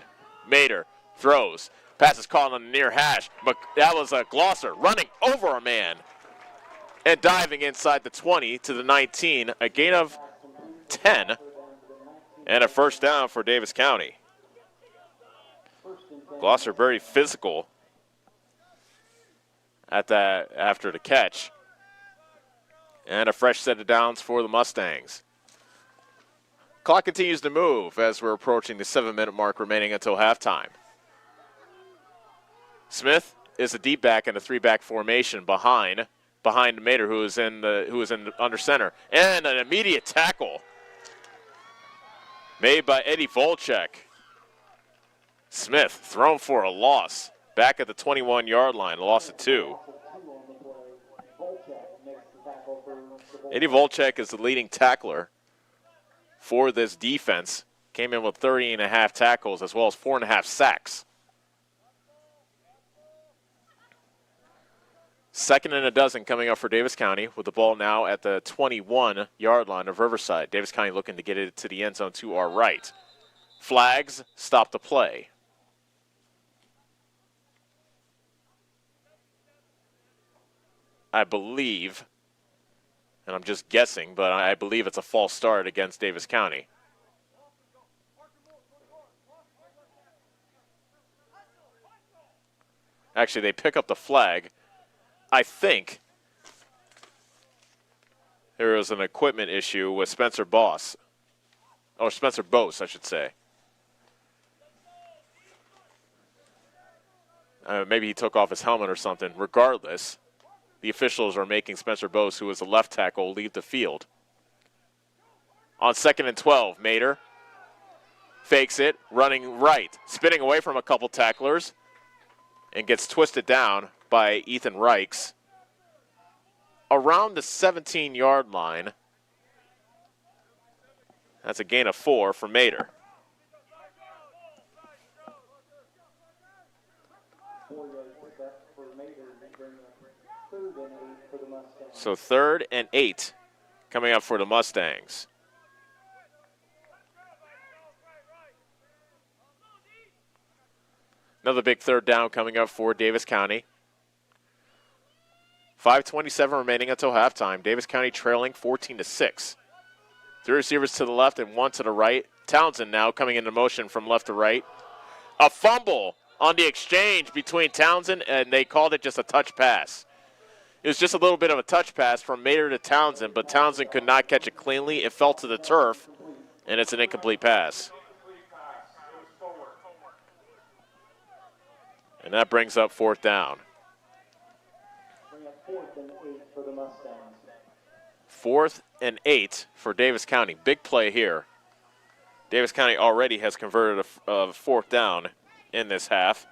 Mater throws. Pass is caught on the near hash. But that was a Glosser running over a man and diving inside the 20 to the 19. A gain of 10 and a first down for Davis County. Glosser very physical at that after the catch. And a fresh set of downs for the Mustangs. Clock continues to move as we're approaching the 7-minute mark remaining until halftime. Smith is a deep back in a 3-back formation behind Mater, who is in under center, and an immediate tackle made by Eddie Volchek. Smith thrown for a loss back at the 21-yard line, a loss of 2. Eddie Volchek is the leading tackler for this defense. Came in with 30.5 tackles as well as 4.5 sacks. 2nd and a dozen coming up for Davis County with the ball now at the 21-yard line of Riverside. Davis County looking to get it to the end zone to our right. Flags stop the play. I believe, and I'm just guessing, but I believe it's a false start against Davis County. Actually, they pick up the flag. I think there was an equipment issue with Spencer Bose, I should say. Maybe he took off his helmet or something. Regardless, the officials are making Spencer Bose, who is a left tackle, leave the field. On 2nd and 12, Mater fakes it, running right, spinning away from a couple tacklers, and gets twisted down by Ethan Reichs around the 17-yard line. That's a gain of 4 for Mater. So 3rd and 8 coming up for the Mustangs. Another big 3rd down coming up for Davis County. 5:27 remaining until halftime. Davis County trailing 14-6. 3 receivers to the left and 1 to the right. Townsend now coming into motion from left to right. A fumble on the exchange between Townsend, and they called it just a touch pass. It was just a little bit of a touch pass from Mater to Townsend, but Townsend could not catch it cleanly. It fell to the turf, and it's an incomplete pass. And that brings up 4th down. 4th and 8 for Davis County. Big play here. Davis County already has converted a 4th down in this half.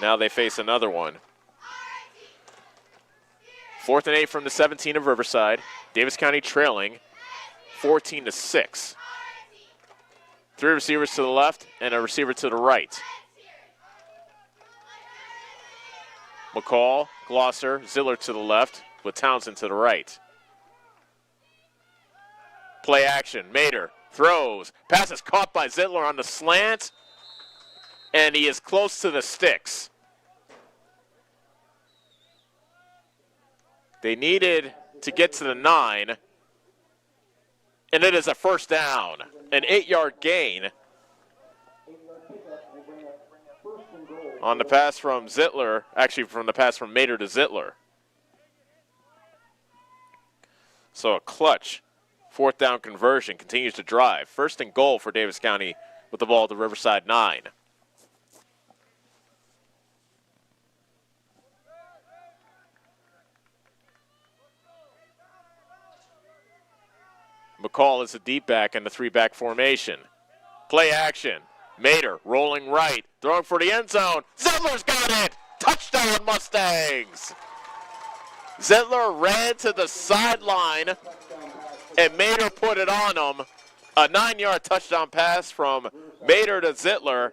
Now they face another one. 4th and 8 from the 17 of Riverside. Davis County trailing 14-6. 3 receivers to the left and a receiver to the right. McCall, Glosser, Ziller to the left with Townsend to the right. Play action. Mater throws. Pass is caught by Zittler on the slant, and he is close to the sticks. They needed to get to the 9, and it is a first down, an 8-yard gain on the pass from Zittler, actually from the pass from Mater to Zittler. So a clutch 4th down conversion continues to drive. 1st and goal for Davis County with the ball at the Riverside 9. McCall is a deep back in the 3-back formation. Play action. Mater rolling right, throwing for the end zone. Zittler's got it! Touchdown Mustangs! Zittler ran to the sideline, and Mater put it on him. A 9-yard touchdown pass from Mater to Zittler.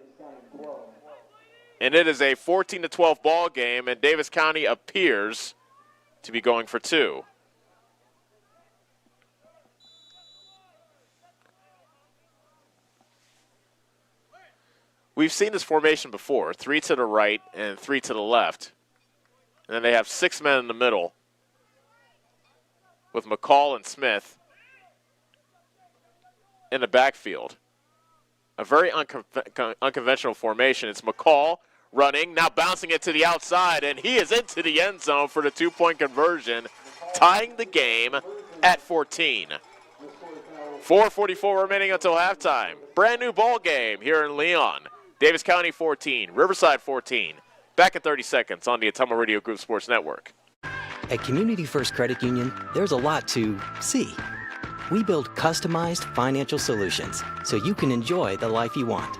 And it is a 14-12 ball game, and Davis County appears to be going for 2. We've seen this formation before, 3 to the right and 3 to the left. And then they have 6 men in the middle with McCall and Smith in the backfield. A very unconventional formation. It's McCall running, now bouncing it to the outside, and he is into the end zone for the 2-point conversion, tying the game at 14. 4:44 remaining until halftime. Brand new ball game here in Leon. Davis County 14, Riverside 14. Back in 30 seconds on the Ottumwa Radio Group Sports Network. At Community First Credit Union, there's a lot to see. We build customized financial solutions so you can enjoy the life you want.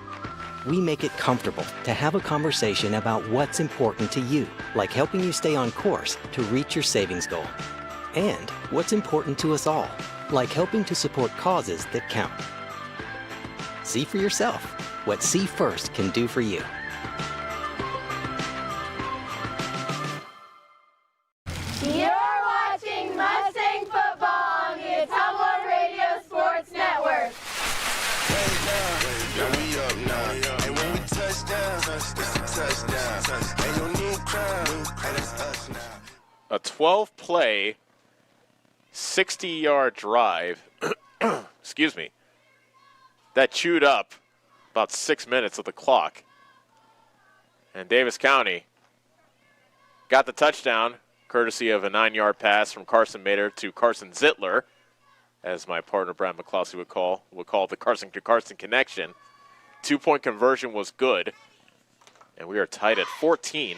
We make it comfortable to have a conversation about what's important to you, like helping you stay on course to reach your savings goal. And what's important to us all, like helping to support causes that count. See for yourself what See First can do for you. You're watching Mustang football on the Ottumwa Radio Sports Network. A 12-play, 60-yard drive, excuse me, that chewed up about 6 minutes of the clock. And Davis County got the touchdown, courtesy of a 9-yard pass from Carson Mater to Carson Zittler, as my partner Brad McCloskey would call the Carson to Carson connection. 2-point conversion was good, and we are tied at 14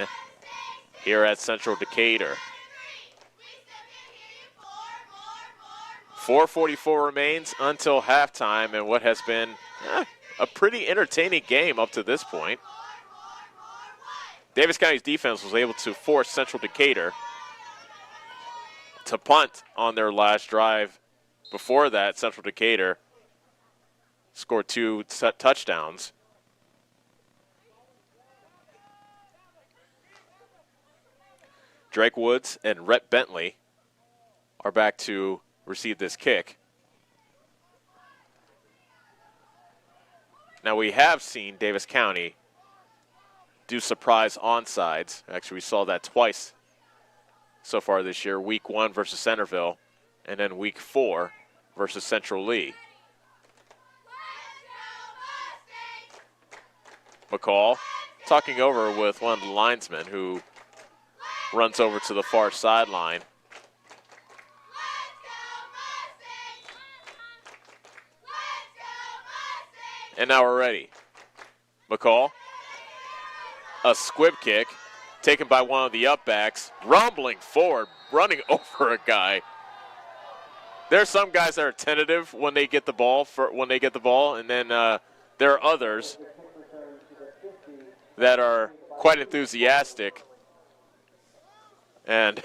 here at Central Decatur. 4:44 remains until halftime, and what has been a pretty entertaining game up to this point. Davis County's defense was able to force Central Decatur to punt on their last drive. Before that, Central Decatur scored 2 touchdowns. Drake Woods and Rhett Bentley are back to receive this kick. Now, we have seen Davis County do surprise onside. Actually, we saw that twice so far this year. Week 1 versus Centerville, and then week 4 versus Central Lee. McCall talking over with one of the linesmen who runs over to the far sideline. And now we're ready. McCall, a squib kick taken by one of the upbacks, rumbling forward, running over a guy. There's some guys that are tentative when they get the ball, and then there are others that are quite enthusiastic. And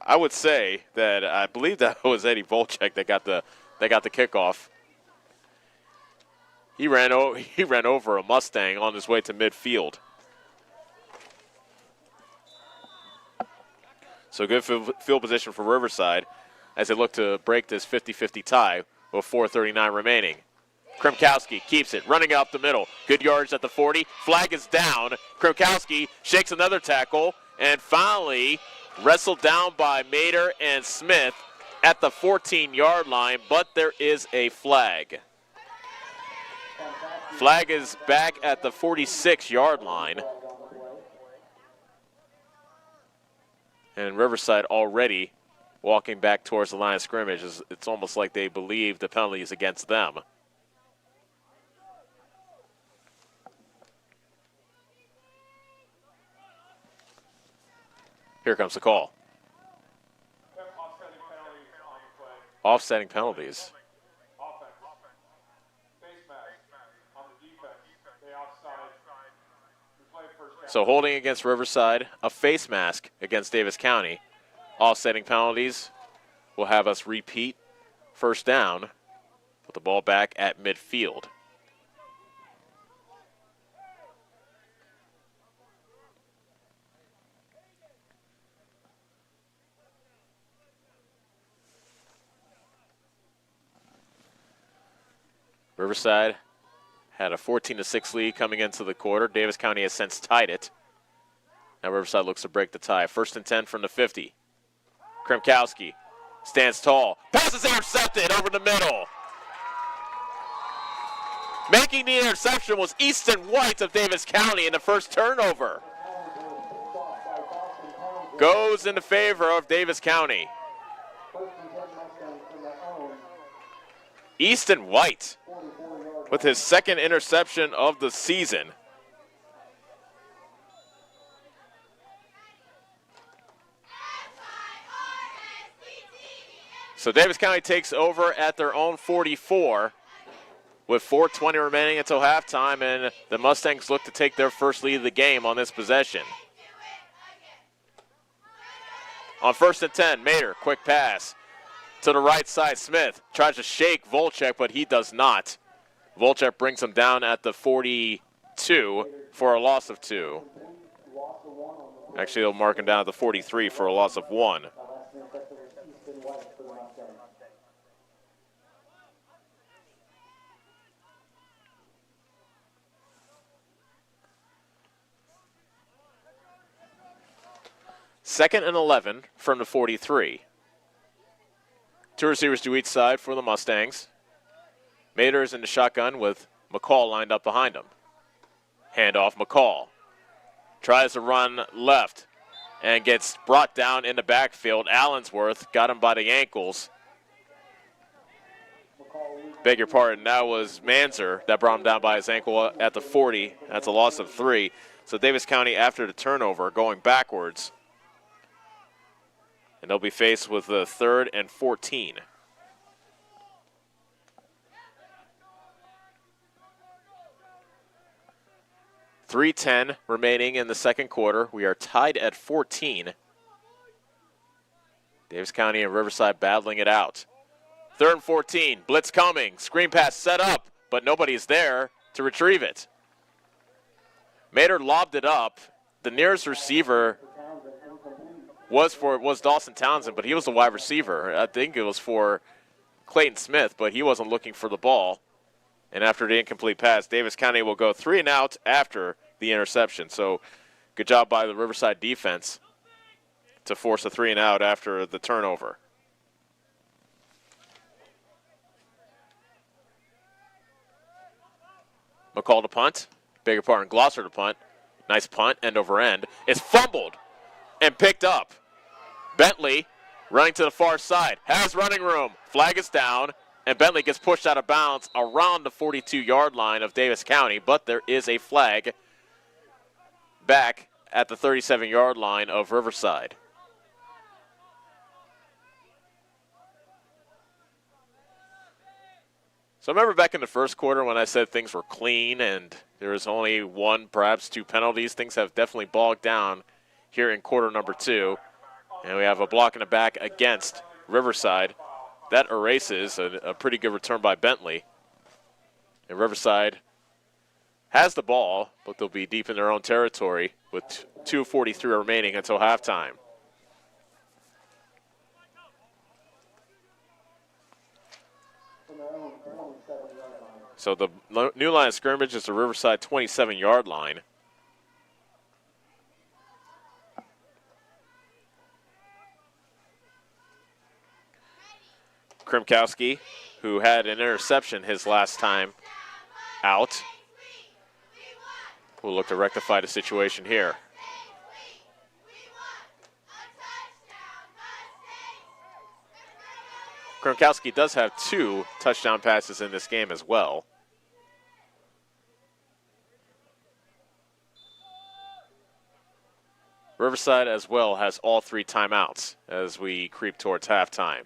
I would say that I believe that was Eddie Volchek that got the kickoff. He ran over a Mustang on his way to midfield. So good field position for Riverside. as they look to break this 50-50 tie with 4:39 remaining. Krimkowski keeps it, running up the middle. Good yards at the 40. Flag is down. Krimkowski shakes another tackle and finally wrestled down by Mater and Smith at the 14-yard line, but there is a flag. Flag is back at the 46-yard line. And Riverside already walking back towards the line of scrimmage. It's almost like they believe the penalty is against them. Here comes the call. Offsetting penalties. So holding against Riverside, a face mask against Davis County. Offsetting penalties will have us repeat first down. Put the ball back at midfield. Riverside had a 14-6 lead coming into the quarter. Davis County has since tied it. Now Riverside looks to break the tie. 1st and 10 from the 50. Krimkowski stands tall. Pass is intercepted over the middle. Making the interception was Easton White of Davis County in the first turnover. Goes in the favor of Davis County. Easton White with his second interception of the season. So Davis County takes over at their own 44 with 4:20 remaining until halftime, and the Mustangs look to take their first lead of the game on this possession. On 1st and 10, Mater, quick pass to the right side. Smith tries to shake Volchek, but he does not. Volchek brings him down at the 42 for a loss of 2. Actually, they'll mark him down at the 43 for a loss of 1. Second and 11 from the 43. 2 receivers to each side for the Mustangs. Mater is in the shotgun with McCall lined up behind him. Handoff, McCall. Tries to run left and gets brought down in the backfield. Allensworth got him by the ankles. Beg your pardon, that was Manzer that brought him down by his ankle at the 40. That's a loss of 3. So Davis County, after the turnover, going backwards. And they'll be faced with the 3rd and 14. .310 remaining in the second quarter. We are tied at 14. Davis County and Riverside battling it out. 3rd and 14. Blitz coming. Screen pass set up, but nobody's there to retrieve it. Mater lobbed it up. The nearest receiver was Dawson Townsend, but he was the wide receiver. I think it was for Clayton Smith, but he wasn't looking for the ball. And after the incomplete pass, Davis County will go 3 and out after the interception. So good job by the Riverside defense to force a 3 and out after the turnover. McCall to punt. Beg your pardon, Glosser to punt. Nice punt, end over end. It's fumbled and picked up. Bentley running to the far side. Has running room. Flag is down. And Bentley gets pushed out of bounds around the 42-yard line of Davis County, but there is a flag back at the 37-yard line of Riverside. So I remember back in the first quarter when I said things were clean and there was only 1, perhaps 2 penalties. Things have definitely bogged down here in quarter number 2. And we have a block in the back against Riverside. That erases a pretty good return by Bentley. And Riverside has the ball, but they'll be deep in their own territory with 2:43 remaining until halftime. So the new line of scrimmage is the Riverside 27-yard line. Krimkowski, who had an interception his last time out, will look to rectify the situation here. Krimkowski does have 2 touchdown passes in this game as well. Riverside as well has all 3 timeouts as we creep towards halftime.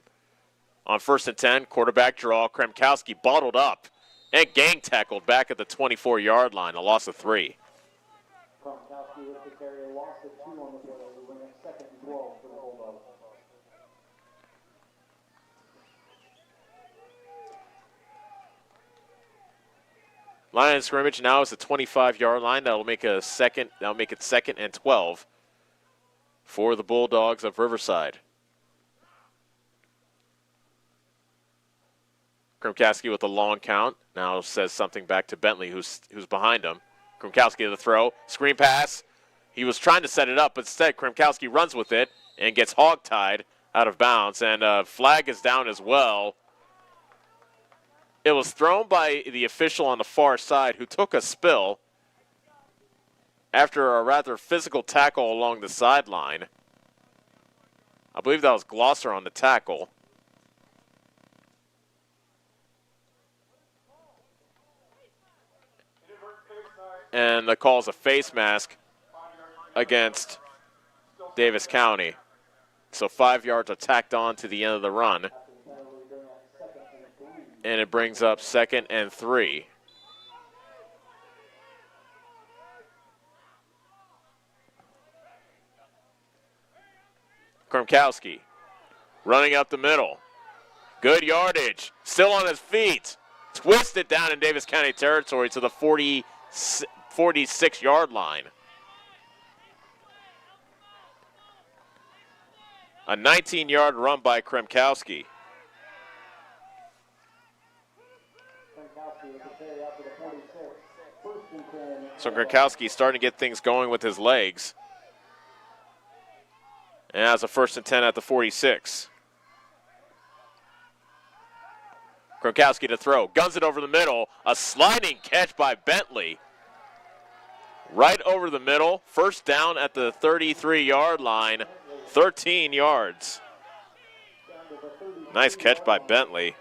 On 1st and 10, quarterback draw, Krimkowski bottled up and gang tackled back at the 24-yard line, a loss of 3. Krimkowski with the carry, a loss of 2 on the play. We bring up 2nd and 12 for the Bulldogs. Line of scrimmage now is the 25-yard line. That'll make it 2nd and 12 for the Bulldogs of Riverside. Krimkowski with a long count. Now says something back to Bentley, who's behind him. Krimkowski to the throw. Screen pass. He was trying to set it up, but instead Krimkowski runs with it and gets hog-tied out of bounds. And flag is down as well. It was thrown by the official on the far side who took a spill after a rather physical tackle along the sideline. I believe that was Glosser on the tackle. And the call is a face mask against Davis County. So 5 yards are tacked on to the end of the run. And it brings up 2nd and 3. Krimkowski running up the middle. Good yardage. Still on his feet. Twisted down in Davis County territory to the 46-yard line. A 19-yard run by Krimkowski. So Krimkowski starting to get things going with his legs. And has a 1st and 10 at the 46. Krimkowski to throw. Guns it over the middle. A sliding catch by Bentley. Right over the middle. 1st down at the 33-yard line. 13 yards. Nice catch by Bentley.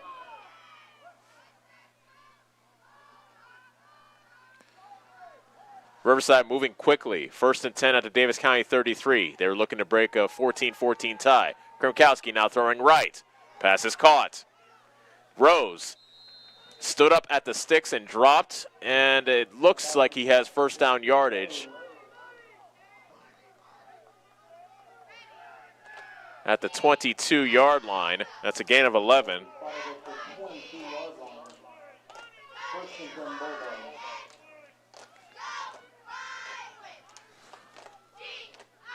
Riverside moving quickly. 1st and 10 at the Davis County 33. They were looking to break a 14-14 tie. Krimkowski now throwing right. Pass is caught. Rose stood up at the sticks and dropped, and it looks like he has 1st down yardage at the 22-yard line. That's a gain of 11.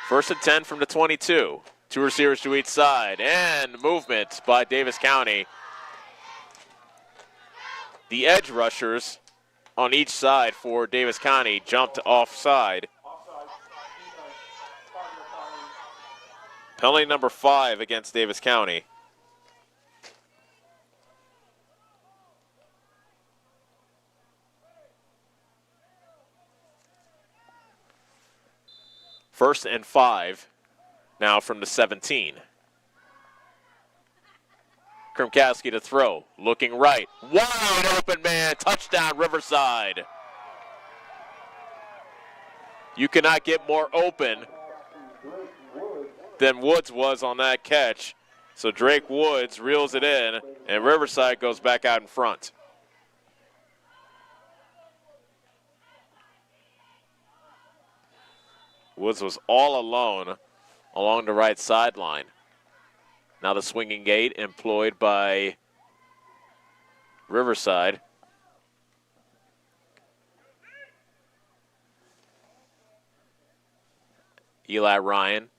First and 10 from the 22. 2 receivers to each side, and movement by Davis County. The edge rushers on each side for Davis County jumped offside. Penalty number 5 against Davis County. First and 5 now from the 17. Krimkowski to throw, looking right. Wide open man, touchdown Riverside. You cannot get more open than Woods was on that catch. So Drake Woods reels it in, and Riverside goes back out in front. Woods was all alone along the right sideline. Now the swinging gate employed by Riverside. Eli Ryan.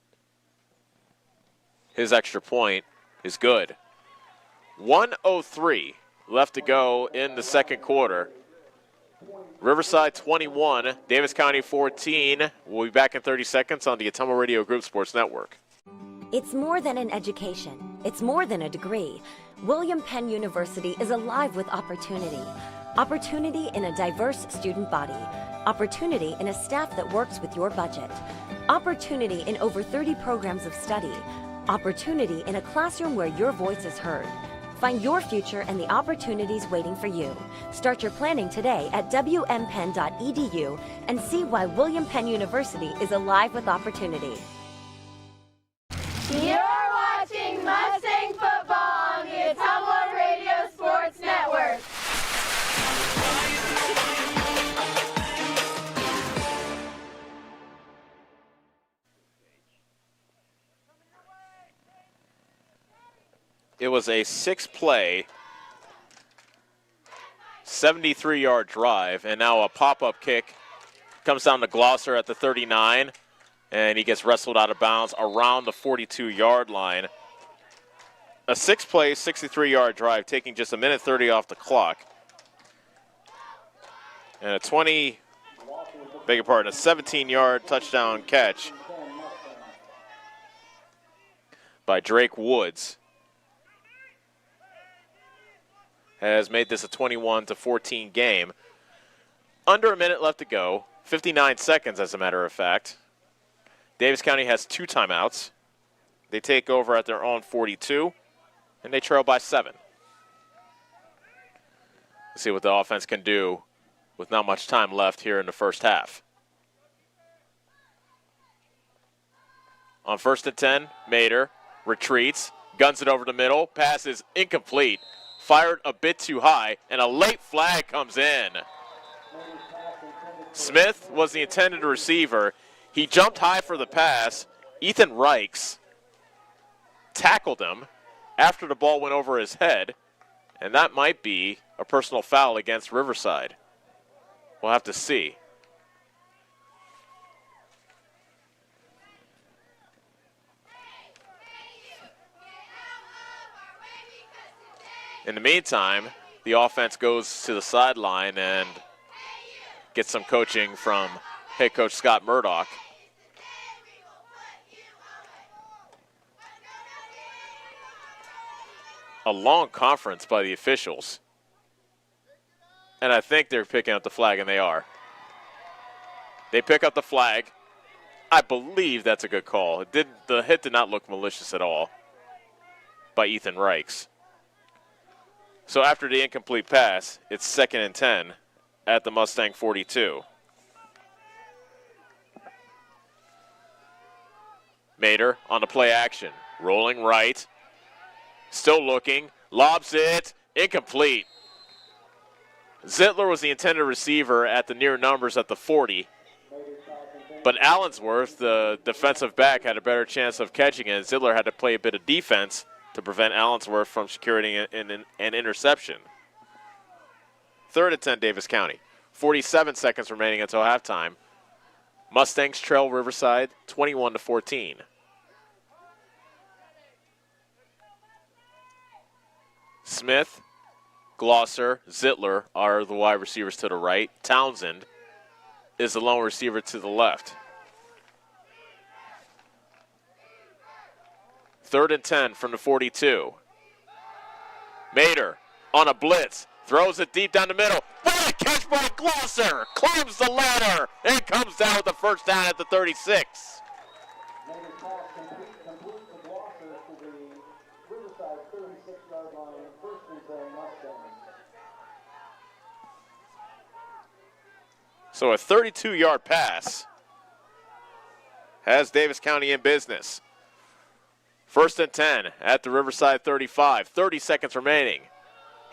His extra point is good. 1:03 left to go in the second quarter. Riverside 21, Davis County 14. We'll be back in 30 seconds on the Ottumwa Radio Group Sports Network. It's more than an education. It's more than a degree. William Penn University is alive with opportunity. Opportunity in a diverse student body. Opportunity in a staff that works with your budget. Opportunity in over 30 programs of study. Opportunity in a classroom where your voice is heard. Find your future and the opportunities waiting for you. Start your planning today at wmpenn.edu and see why William Penn University is alive with opportunity. You're watching Mustang football on the Ottumwa Radio Sports Network. It was a 6-play, 73-yard drive, and now a pop-up kick comes down to Glosser at the 39, and he gets wrestled out of bounds around the 42-yard line. A 6-play, 63-yard drive, taking just a minute 30 off the clock. And a 17-yard touchdown catch by Drake Woods has made this a 21-14 game. Under a minute left to go, 59 seconds as a matter of fact. Davis County has 2 timeouts. They take over at their own 42, and they trail by 7. Let's see what the offense can do with not much time left here in the first half. On 1st and 10, Mater retreats, guns it over the middle, pass is incomplete. Fired a bit too high, and a late flag comes in. Smith was the intended receiver. He jumped high for the pass. Ethan Reichs tackled him after the ball went over his head, and that might be a personal foul against Riverside. We'll have to see. In the meantime, the offense goes to the sideline and gets some coaching from head coach Scott Murdoch. A long conference by the officials. And I think they're picking up the flag, and they are. They pick up the flag. I believe that's a good call. The hit did not look malicious at all by Ethan Reichs. So after the incomplete pass, it's 2nd and 10 at the Mustang 42. Mater on the play action, rolling right, still looking, lobs it, incomplete. Zittler was the intended receiver at the near numbers at the 40, but Allensworth, the defensive back, had a better chance of catching it. Zittler had to play a bit of defense to prevent Allensworth from securing an interception. 3rd and 10, Davis County. 47 seconds remaining until halftime. Mustangs trail Riverside 21-14. Smith, Glosser, Zittler are the wide receivers to the right. Townsend is the lone receiver to the left. 3rd and 10 from the 42. Mater on a blitz, throws it deep down the middle. What a catch by Glosser! Climbs the ladder and comes down with the first down at the 36. So a 32-yard pass has Davis County in business. 1st and 10 at the Riverside 35. 30 seconds remaining.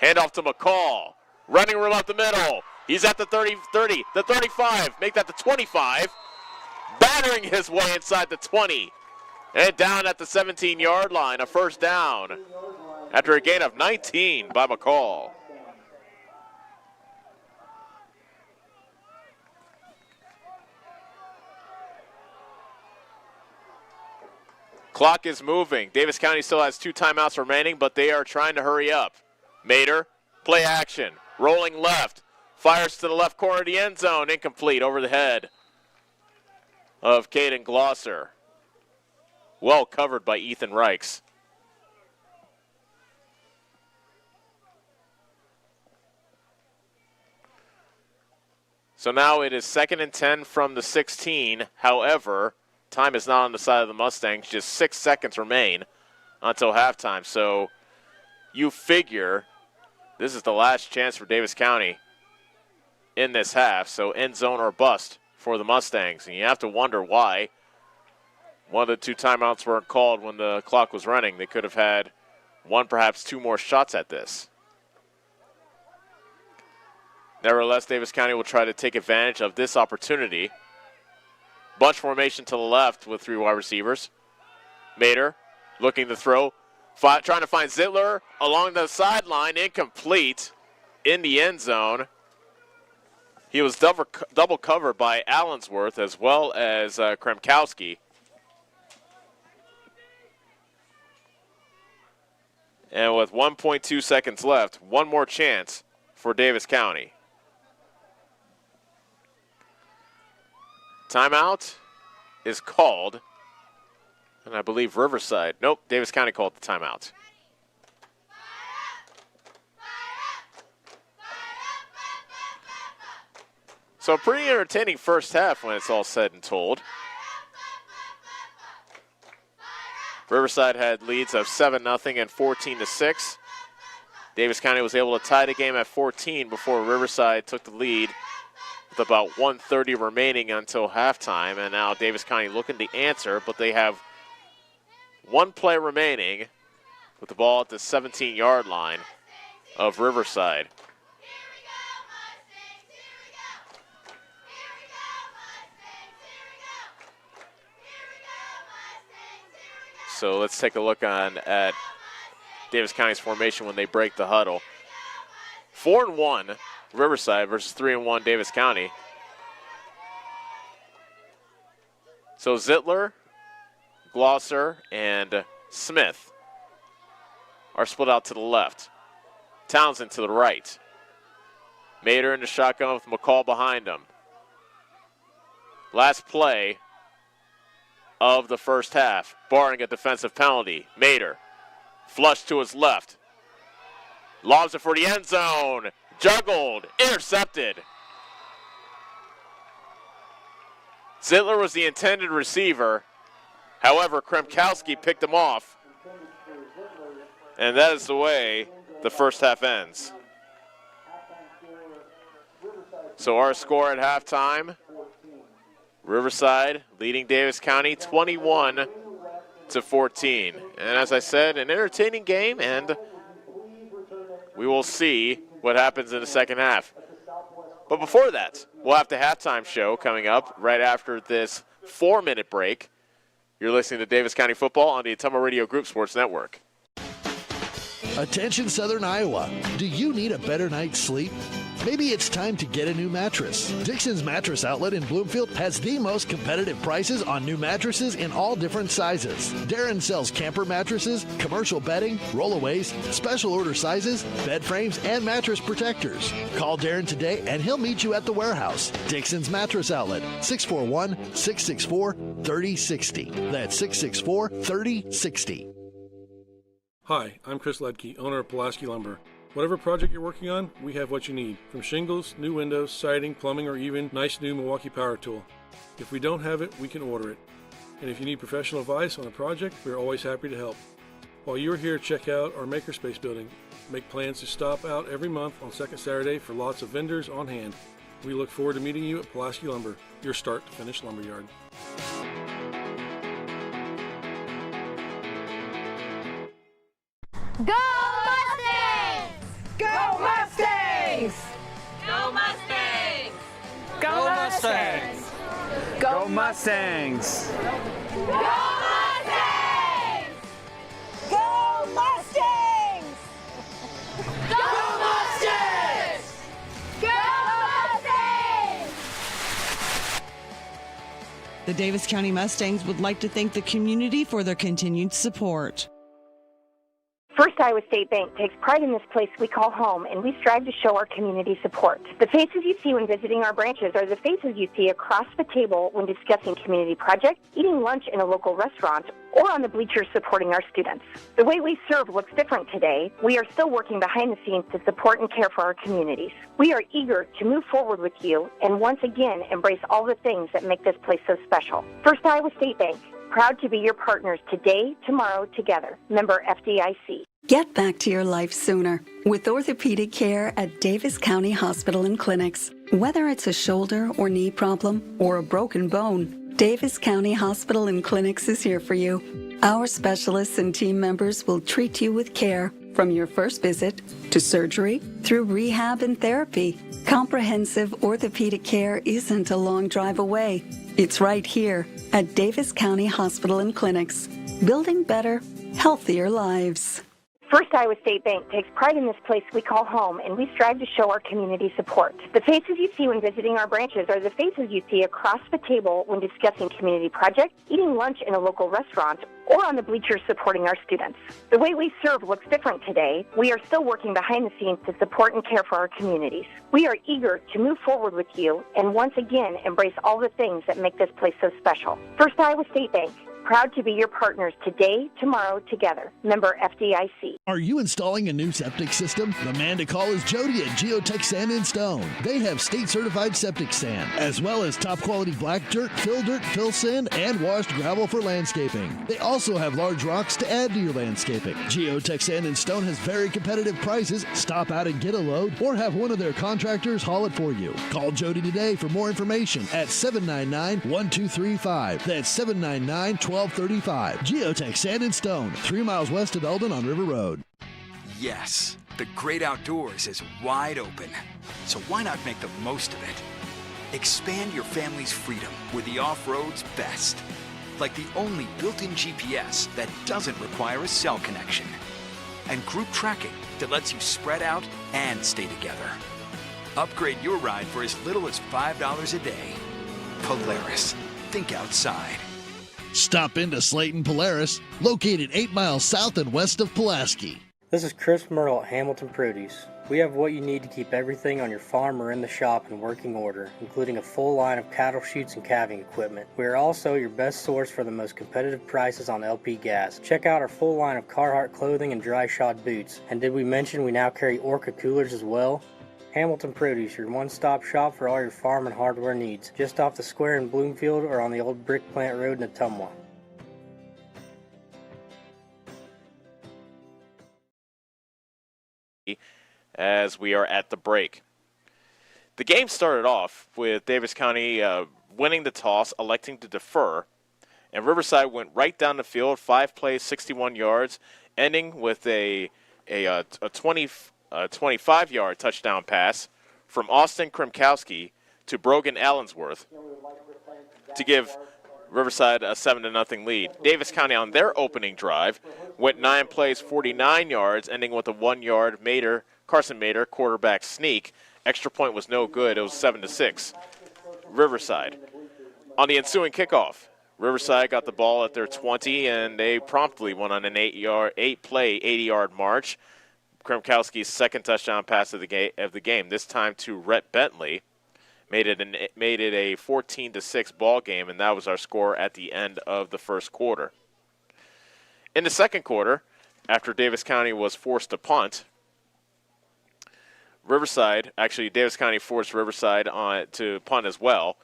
Handoff to McCall. Running room up the middle. He's at the 30, the 35. Make that the 25. Battering his way inside the 20. And down at the 17-yard line. A first down after a gain of 19 by McCall. Clock is moving. Davis County still has 2 timeouts remaining, but they are trying to hurry up. Mater Play action. Rolling left. Fires to the left corner of the end zone. Incomplete over the head of Caden Glosser. Well covered by Ethan Reichs. So now it is 2nd and 10 from the 16. However, time is not on the side of the Mustangs. Just 6 seconds remain until halftime. So you figure this is the last chance for Davis County in this half. So end zone or bust for the Mustangs. And you have to wonder why one of the 2 timeouts weren't called when the clock was running. They could have had 1, perhaps 2 more shots at this. Nevertheless, Davis County will try to take advantage of this opportunity. Bunch formation to the left with 3 wide receivers. Mater looking to throw. Trying to find Zittler along the sideline. Incomplete in the end zone. He was double covered by Allensworth as well as Kremkowski. And with 1.2 seconds left, 1 more chance for Davis County. Timeout is called, and I believe Riverside. Nope, Davis County called the timeout. So a pretty entertaining first half when it's all said and told. Riverside had leads of 7-0 and 14-6. Davis County was able to tie the game at 14 before Riverside took the lead with about 1:30 remaining until halftime. And now Davis County looking to answer, but they have 1 play remaining with the ball at the 17-yard line of Riverside. So let's take a look at Davis County's formation when they break the huddle. 4-1 Riverside versus 3-1 Davis County. So Zittler, Glosser, and Smith are split out to the left. Townsend to the right. Mater in the shotgun with McCall behind him. Last play of the first half, barring a defensive penalty. Mater, flush to his left. Lobs it for the end zone. Juggled, intercepted. Zittler was the intended receiver. However, Kremkowski picked him off. And that is the way the first half ends. So our score at halftime, Riverside leading Davis County 21-14. And as I said, an entertaining game, and we will see what happens in the second half. But before that, we'll have the halftime show coming up right after this 4-minute break. You're listening to Davis County Football on the Ottumwa Radio Group Sports Network. Attention Southern Iowa, do you need a better night's sleep? Maybe it's time to get a new mattress. Dixon's Mattress Outlet in Bloomfield has the most competitive prices on new mattresses in all different sizes. Darren sells camper mattresses, commercial bedding, rollaways, special order sizes, bed frames, and mattress protectors. Call Darren today and he'll meet you at the warehouse. Dixon's Mattress Outlet, 641-664-3060. That's 664-3060. Hi, I'm Chris Ledke, owner of Pulaski Lumber. Whatever project you're working on, we have what you need. From shingles, new windows, siding, plumbing, or even nice new Milwaukee power tool. If we don't have it, we can order it. And if you need professional advice on a project, we're always happy to help. While you're here, check out our Makerspace building. Make plans to stop out every month on second Saturday for lots of vendors on hand. We look forward to meeting you at Pulaski Lumber, your start to finish lumberyard. Go Mustangs! Go Mustangs! Go Mustangs! Go Mustangs! Go Mustangs! Go Mustangs! Go Mustangs! Go Mustangs! Go Mustangs! The Davis County Mustangs would like to thank the community for their continued support. First First Iowa State Bank takes pride in this place we call home, and we strive to show our community support. The faces you see when visiting our branches are the faces you see across the table when discussing community projects, eating lunch in a local restaurant, or on the bleachers supporting our students. The way we serve looks different today. We are still working behind the scenes to support and care for our communities. We are eager to move forward with you and once again embrace all the things that make this place so special. First Iowa State Bank, proud to be your partners today, tomorrow, together. Member FDIC. Get back to your life sooner with orthopedic care at Davis County Hospital and Clinics. Whether it's a shoulder or knee problem or a broken bone, Davis County Hospital and Clinics is here for you. Our specialists and team members will treat you with care from your first visit to surgery through rehab and therapy. Comprehensive orthopedic care isn't a long drive away. It's right here at Davis County Hospital and Clinics, building better, healthier lives. First Iowa State Bank takes pride in this place we call home, and we strive to show our community support. The faces you see when visiting our branches are the faces you see across the table when discussing community projects, eating lunch in a local restaurant, or on the bleachers supporting our students. The way we serve looks different today. We are still working behind the scenes to support and care for our communities. We are eager to move forward with you and once again embrace all the things that make this place so special. First Iowa State Bank, proud to be your partners today, tomorrow, together. Member FDIC. Are you installing a new septic system? The man to call is Jody at Geotech Sand and Stone. They have state-certified septic sand, as well as top-quality black dirt, fill sand, and washed gravel for landscaping. They also have large rocks to add to your landscaping. Geotech Sand and Stone has very competitive prices. Stop out and get a load, or have one of their contractors haul it for you. Call Jody today for more information at 799-1235. That's 799-1235. Geotech Sand and Stone, 3 miles west of Eldon on River Road. Yes, the great outdoors is wide open. So why not make the most of it? Expand your family's freedom with the off-road's best. Like the only built-in GPS that doesn't require a cell connection. And group tracking that lets you spread out and stay together. Upgrade your ride for as little as $5 a day. Polaris. Think outside. Stop into Slayton Polaris, located 8 miles south and west of Pulaski. This is Chris Myrtle at Hamilton Produce. We have what you need to keep everything on your farm or in the shop in working order, including a full line of cattle chutes and calving equipment. We are also your best source for the most competitive prices on LP gas. Check out our full line of Carhartt clothing and dry shod boots. And did we mention we now carry Orca coolers as well? Hamilton Produce, your one-stop shop for all your farm and hardware needs. Just off the square in Bloomfield or on the old Brick Plant Road in Ottumwa. As we are at the break. The game started off with Davis County winning the toss, electing to defer, and Riverside went right down the field, 5 plays, 61 yards, ending with a 25-yard touchdown pass from Austin Krimkowski to Brogan Allensworth to give Riverside a 7-0 lead. Davis County on their opening drive went 9 plays, 49 yards, ending with a 1-yard Carson Mader quarterback sneak. Extra point was no good. It was 7-6. Riverside. On the ensuing kickoff, Riverside got the ball at their 20, and they promptly went on an 8-play, 80-yard march. Krimkowski's second touchdown pass of the game, this time to Rhett Bentley, made it a 14-6 ball game, and that was our score at the end of the first quarter. In the second quarter, after Davis County was forced to punt, Davis County forced Riverside to punt as well.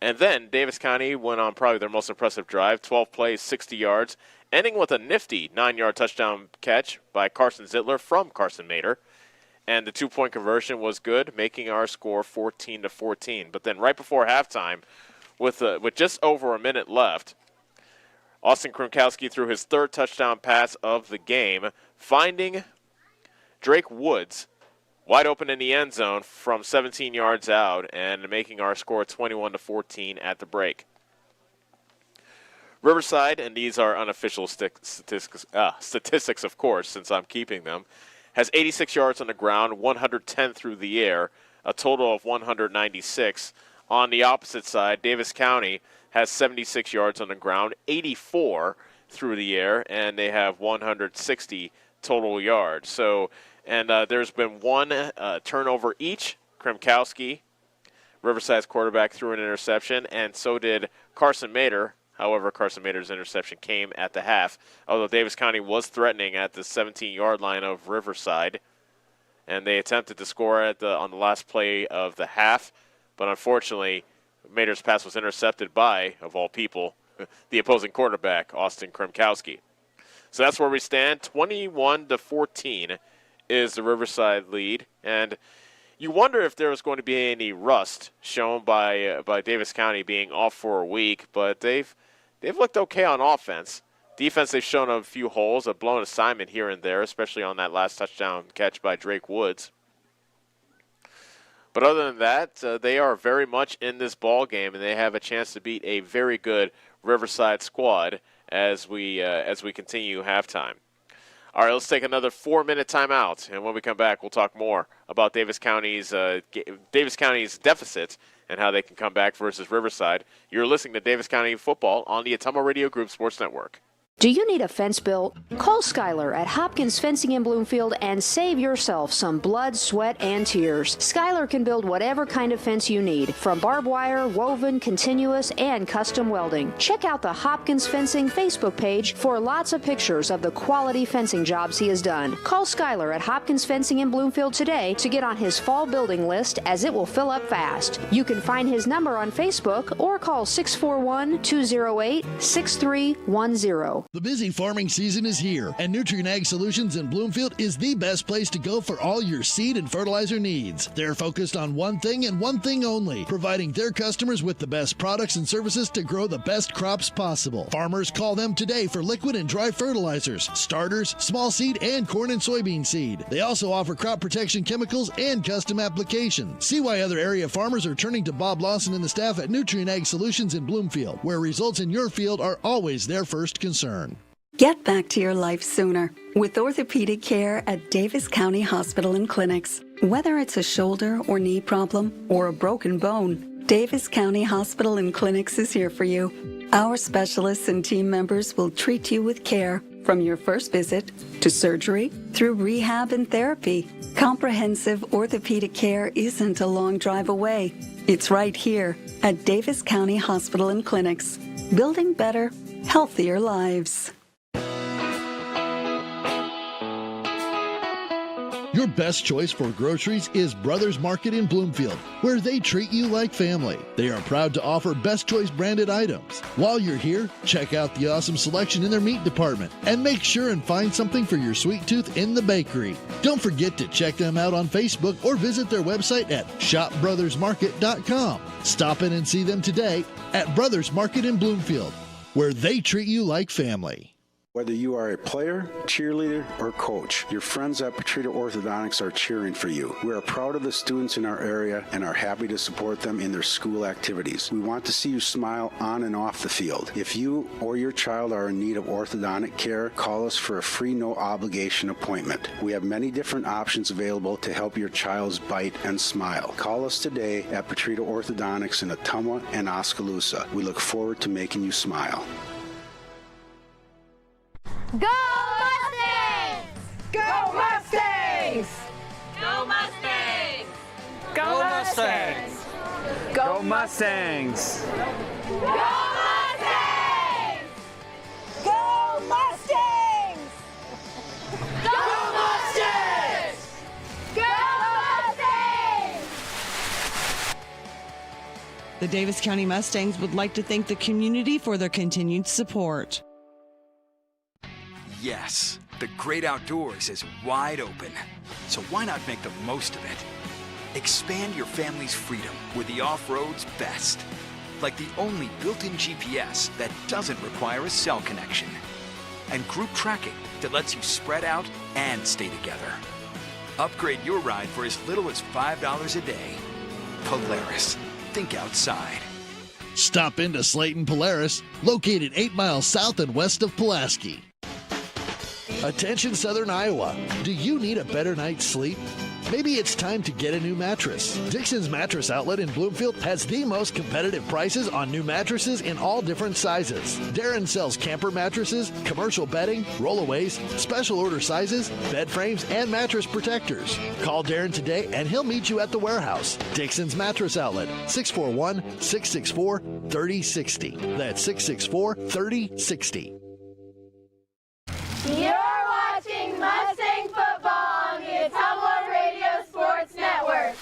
And then Davis County went on probably their most impressive drive, 12 plays, 60 yards, ending with a nifty 9-yard touchdown catch by Carson Zittler from Carson Mader. And the 2-point conversion was good, making our score 14-14. But then right before halftime, with just over a minute left, Austin Krimkowski threw his third touchdown pass of the game, finding Drake Woods wide open in the end zone from 17 yards out and making our score 21-14 at the break. Riverside, and these are unofficial statistics, of course, since I'm keeping them, has 86 yards on the ground, 110 through the air, a total of 196. On the opposite side, Davis County has 76 yards on the ground, 84 through the air, and they have 160 total yards. So, and there's been one turnover each. Kremkowski, Riverside's quarterback, threw an interception, and so did Carson Mater. However, Carson Mater's interception came at the half, although Davis County was threatening at the 17-yard line of Riverside, and they attempted to score on the last play of the half, but unfortunately, Mater's pass was intercepted by, of all people, the opposing quarterback, Austin Kremkowski. So that's where we stand. 21-14 is the Riverside lead, and you wonder if there was going to be any rust shown by Davis County being off for a week, but they've looked okay on offense. Defense, they've shown a few holes, a blown assignment here and there, especially on that last touchdown catch by Drake Woods. But other than that, they are very much in this ball game, and they have a chance to beat a very good Riverside squad as we continue halftime. All right, let's take another 4-minute timeout, and when we come back, we'll talk more about Davis County's deficit and how they can come back versus Riverside. You're listening to Davis County Football on the Ottumwa Radio Group Sports Network. Do you need a fence built? Call Skylar at Hopkins Fencing in Bloomfield and save yourself some blood, sweat, and tears. Skylar can build whatever kind of fence you need, from barbed wire, woven, continuous, and custom welding. Check out the Hopkins Fencing Facebook page for lots of pictures of the quality fencing jobs he has done. Call Skylar at Hopkins Fencing in Bloomfield today to get on his fall building list, as it will fill up fast. You can find his number on Facebook or call 641-208-6310. The busy farming season is here, and Nutrient Ag Solutions in Bloomfield is the best place to go for all your seed and fertilizer needs. They're focused on one thing and one thing only, providing their customers with the best products and services to grow the best crops possible. Farmers, call them today for liquid and dry fertilizers, starters, small seed, and corn and soybean seed. They also offer crop protection chemicals and custom applications. See why other area farmers are turning to Bob Lawson and the staff at Nutrient Ag Solutions in Bloomfield, where results in your field are always their first concern. Get back to your life sooner with orthopedic care at Davis County Hospital and Clinics. Whether it's a shoulder or knee problem or a broken bone, Davis County Hospital and Clinics is here for you. Our specialists and team members will treat you with care from your first visit to surgery through rehab and therapy. Comprehensive orthopedic care isn't a long drive away. It's right here at Davis County Hospital and Clinics, building better, healthier lives. Your best choice for groceries is Brothers Market in Bloomfield, where they treat you like family. They are proud to offer Best Choice branded items. While you're here, check out the awesome selection in their meat department and make sure and find something for your sweet tooth in the bakery. Don't forget to check them out on Facebook or visit their website at shopbrothersmarket.com. Stop in and see them today at Brothers Market in Bloomfield, where they treat you like family. Whether you are a player, cheerleader, or coach, your friends at Petrita Orthodontics are cheering for you. We are proud of the students in our area and are happy to support them in their school activities. We want to see you smile on and off the field. If you or your child are in need of orthodontic care, call us for a free, no-obligation appointment. We have many different options available to help your child's bite and smile. Call us today at Petrita Orthodontics in Ottumwa and Oskaloosa. We look forward to making you smile. Go Mustangs! Go Mustangs! Go Mustangs! Go Mustangs! Go Mustangs! Go Mustangs! Go Mustangs! Go Mustangs! Go Mustangs! The Davis County Mustangs would like to thank the community for their continued support. Yes, the great outdoors is wide open, so why not make the most of it? Expand your family's freedom with the off-road's best, like the only built-in GPS that doesn't require a cell connection, and group tracking that lets you spread out and stay together. Upgrade your ride for as little as $5 a day. Polaris, think outside. Stop into Slayton Polaris, located 8 miles south and west of Pulaski. Attention Southern Iowa, do you need a better night's sleep? Maybe it's time to get a new mattress. Dixon's Mattress Outlet in Bloomfield has the most competitive prices on new mattresses in all different sizes. Darren sells camper mattresses, commercial bedding, rollaways, special order sizes, bed frames, and mattress protectors. Call Darren today and he'll meet you at the warehouse. Dixon's Mattress Outlet, 641-664-3060. That's 664-3060. You're watching Mustang football on the Ottumwa Radio Sports Network.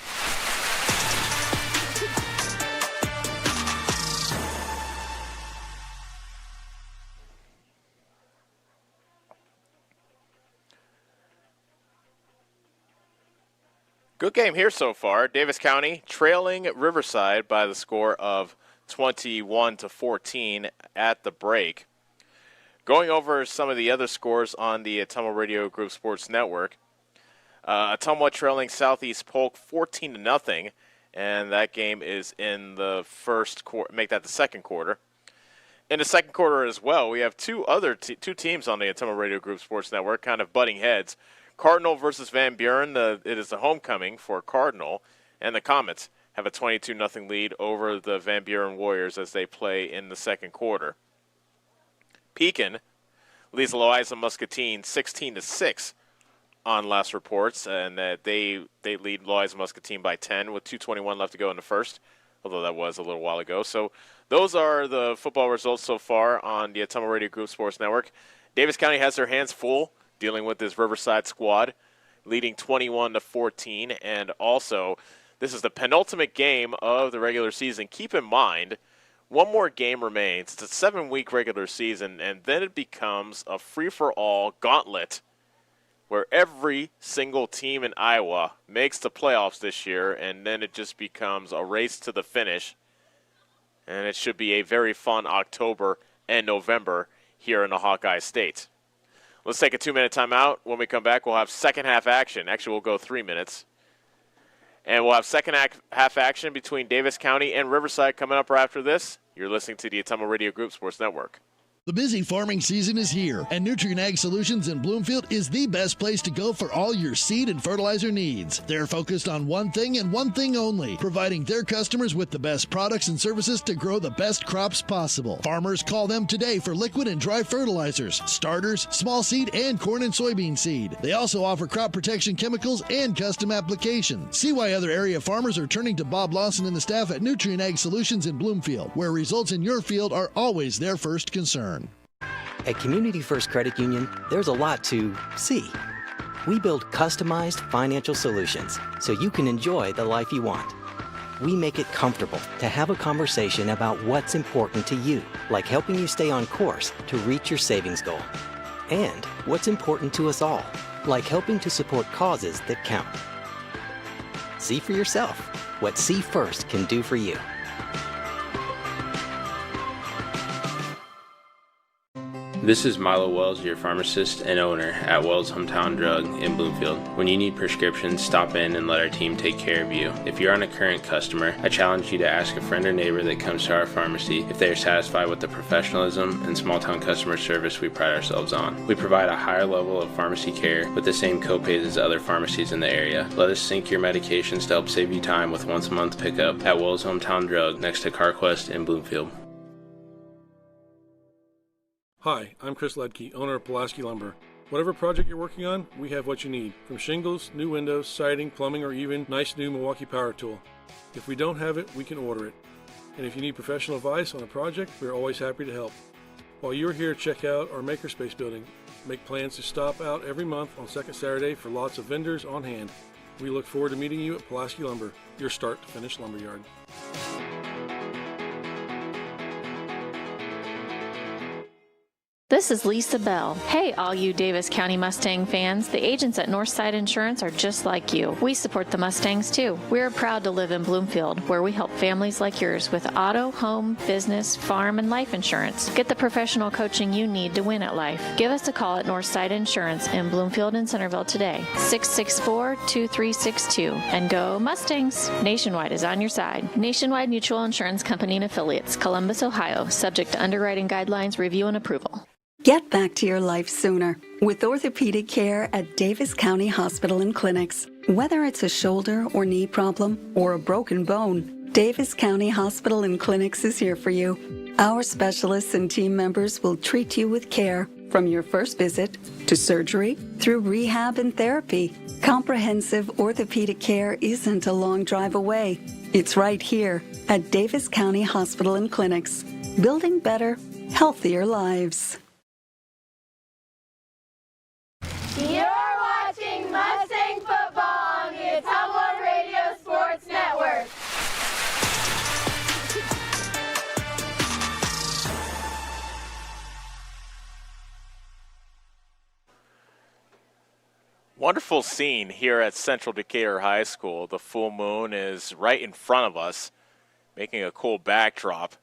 Good game here so far. Davis County trailing Riverside by the score of 21-14 at the break. Going over some of the other scores on the Ottumwa Radio Group Sports Network. Ottumwa trailing Southeast Polk 14-0, and that game is in the first quarter. Make that the second quarter. In the second quarter as well, we have two teams on the Ottumwa Radio Group Sports Network kind of butting heads. Cardinal versus Van Buren. It is the homecoming for Cardinal, and the Comets have a 22-0 lead over the Van Buren Warriors as they play in the second quarter. Pekin leads Loiza Muscatine 16-6 on last reports, and that they lead Loiza Muscatine by 10 with 2:21 left to go in the first, although that was a little while ago. So those are the football results so far on the Ottumwa Radio Group Sports Network. Davis County has their hands full dealing with this Riverside squad, leading 21-14, and also this is the penultimate game of the regular season. Keep in mind, one more game remains. It's a 7-week regular season, and then it becomes a free-for-all gauntlet where every single team in Iowa makes the playoffs this year, and then it just becomes a race to the finish. And it should be a very fun October and November here in the Hawkeye State. Let's take a 2-minute timeout. When we come back, we'll have second half action. Actually, we'll go 3 minutes. And we'll have second half action between Davis County and Riverside coming up right after this. You're listening to the Ottumwa Radio Group Sports Network. The busy farming season is here, and Nutrient Ag Solutions in Bloomfield is the best place to go for all your seed and fertilizer needs. They're focused on one thing and one thing only, providing their customers with the best products and services to grow the best crops possible. Farmers, call them today for liquid and dry fertilizers, starters, small seed, and corn and soybean seed. They also offer crop protection chemicals and custom application. See why other area farmers are turning to Bob Lawson and the staff at Nutrient Ag Solutions in Bloomfield, where results in your field are always their first concern. At Community First Credit Union, there's a lot to see. We build customized financial solutions so you can enjoy the life you want. We make it comfortable to have a conversation about what's important to you, like helping you stay on course to reach your savings goal. And what's important to us all, like helping to support causes that count. See for yourself what See First can do for you. This is Milo Wells, your pharmacist and owner at Wells Hometown Drug in Bloomfield. When you need prescriptions, stop in and let our team take care of you. If you're on a current customer, I challenge you to ask a friend or neighbor that comes to our pharmacy if they are satisfied with the professionalism and small-town customer service we pride ourselves on. We provide a higher level of pharmacy care with the same copays as other pharmacies in the area. Let us sync your medications to help save you time with once-a-month pickup at Wells Hometown Drug next to CarQuest in Bloomfield. Hi, I'm Chris Ledke, owner of Pulaski Lumber. Whatever project you're working on, we have what you need. From shingles, new windows, siding, plumbing, or even nice new Milwaukee power tool. If we don't have it, we can order it. And if you need professional advice on a project, we're always happy to help. While you're here, check out our Makerspace building. Make plans to stop out every month on second Saturday for lots of vendors on hand. We look forward to meeting you at Pulaski Lumber, your start-to-finish lumberyard. This is Lisa Bell. Hey, all you Davis County Mustang fans. The agents at Northside Insurance are just like you. We support the Mustangs too. We're proud to live in Bloomfield, where we help families like yours with auto, home, business, farm, and life insurance. Get the professional coaching you need to win at life. Give us a call at Northside Insurance in Bloomfield and Centerville today. 664-2362. And go Mustangs! Nationwide is on your side. Nationwide Mutual Insurance Company and Affiliates, Columbus, Ohio. Subject to underwriting guidelines, review, and approval. Get back to your life sooner with orthopedic care at Davis County Hospital and Clinics. Whether it's a shoulder or knee problem or a broken bone, Davis County Hospital and Clinics is here for you. Our specialists and team members will treat you with care from your first visit to surgery through rehab and therapy. Comprehensive orthopedic care isn't a long drive away. It's right here at Davis County Hospital and Clinics, building better, healthier lives. You're watching Mustang football on the Ottumwa Radio Sports Network. Wonderful scene here at Central Decatur High School. The full moon is right in front of us, making a cool backdrop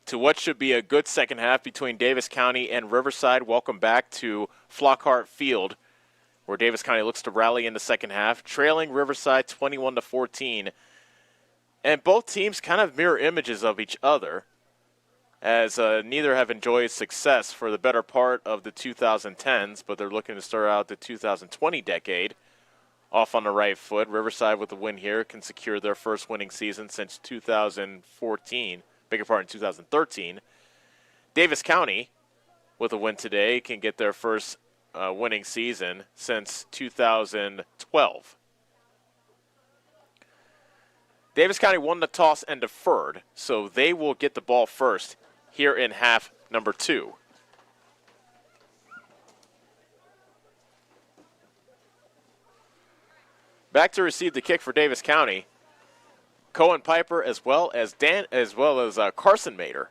to what should be a good second half between Davis County and Riverside. Welcome back to Flockhart Field, where Davis County looks to rally in the second half, trailing Riverside 21-14. And both teams kind of mirror images of each other, as neither have enjoyed success for the better part of the 2010s, but they're looking to start out the 2020 decade off on the right foot. Riverside with the win here can secure their first winning season since 2014, bigger part in 2013. Davis County with a win today can get their first winning season since 2012. Davis County won the toss and deferred, so they will get the ball first here in half number 2. Back to receive the kick for Davis County, Cohen Piper as well as Carson Mater.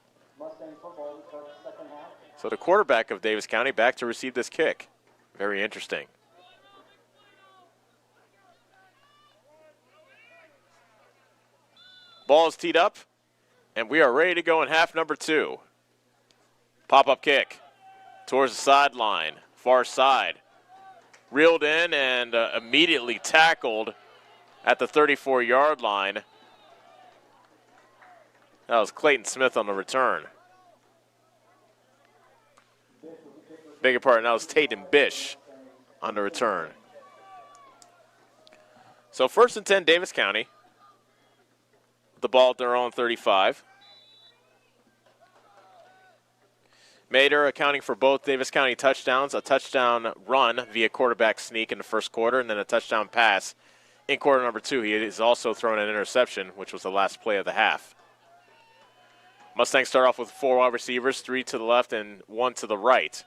So the quarterback of Davis County back to receive this kick. Very interesting. Ball is teed up, and we are ready to go in half number 2. Pop-up kick towards the sideline, far side. Reeled in and immediately tackled at the 34-yard line. That was Clayton Smith on the return. Beg your pardon, that was Tatum Bish on the return. So 1st and 10, Davis County. The ball at their own 35. Mater accounting for both Davis County touchdowns, a touchdown run via quarterback sneak in the first quarter, and then a touchdown pass in quarter number 2. He has also thrown an interception, which was the last play of the half. Mustangs start off with 4 wide receivers, 3 to the left and 1 to the right.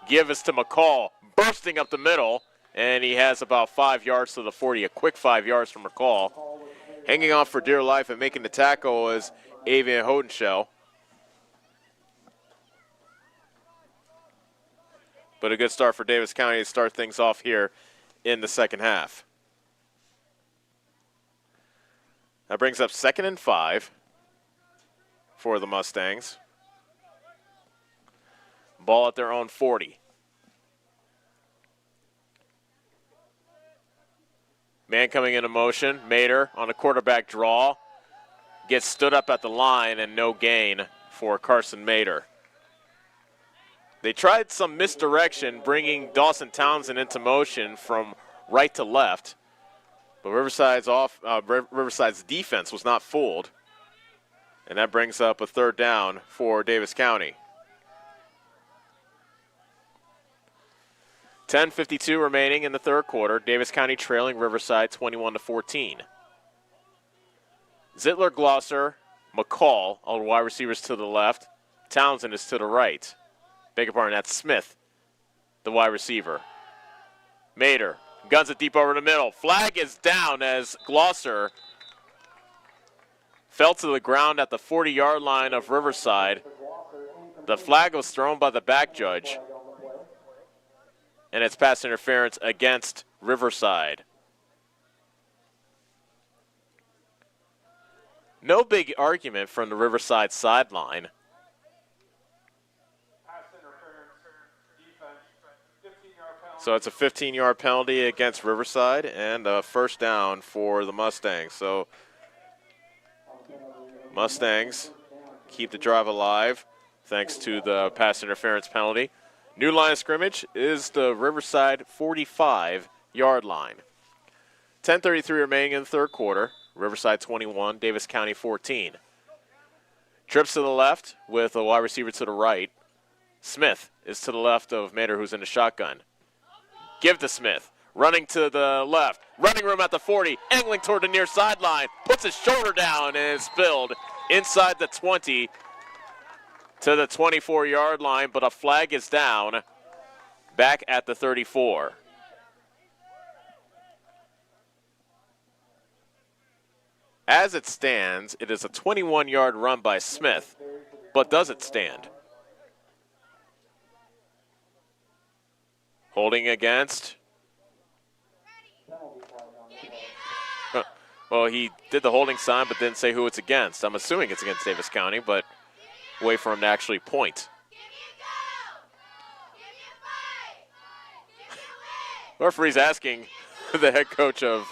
Give is to McCall, bursting up the middle, and he has about 5 yards to the 40, a quick 5 yards from McCall. Hanging on for dear life and making the tackle is Avian Hodenschel. But a good start for Davis County to start things off here in the second half. That brings up 2nd and 5 for the Mustangs. Ball at their own 40. Man coming into motion. Mater on a quarterback draw. Gets stood up at the line and no gain for Carson Mater. They tried some misdirection, bringing Dawson Townsend into motion from right to left. But Riverside's defense was not fooled. And that brings up a 3rd down for Davis County. 10:52 remaining in the 3rd quarter. Davis County trailing Riverside 21-14. Zittler, Glosser, McCall, all wide receivers to the left. Townsend is to the right. Beg your pardon, that's Smith, the wide receiver. Mater guns it deep over the middle. Flag is down as Glosser fell to the ground at the 40-yard line of Riverside. The flag was thrown by the back judge, and it's pass interference against Riverside. No big argument from the Riverside sideline. So it's a 15-yard penalty against Riverside and a 1st down for the Mustangs. So Mustangs keep the drive alive thanks to the pass interference penalty. New line of scrimmage is the Riverside 45, 6-yard line. 10:33 remaining in the third quarter. Riverside 21, Davis County 14. Trips to the left with a wide receiver to the right. Smith is to the left of Mater, who's in the shotgun. Give to Smith. Running to the left. Running room at the 40. Angling toward the near sideline. Puts his shoulder down and is spilled inside the 20 to the 24-yard line, but a flag is down back at the 34. As it stands, it is a 21-yard run by Smith, but does it stand? Holding against. Well, he did the holding sign, but didn't say who it's against. I'm assuming it's against Davis County, but wait for him to actually point. Referee's asking the head coach of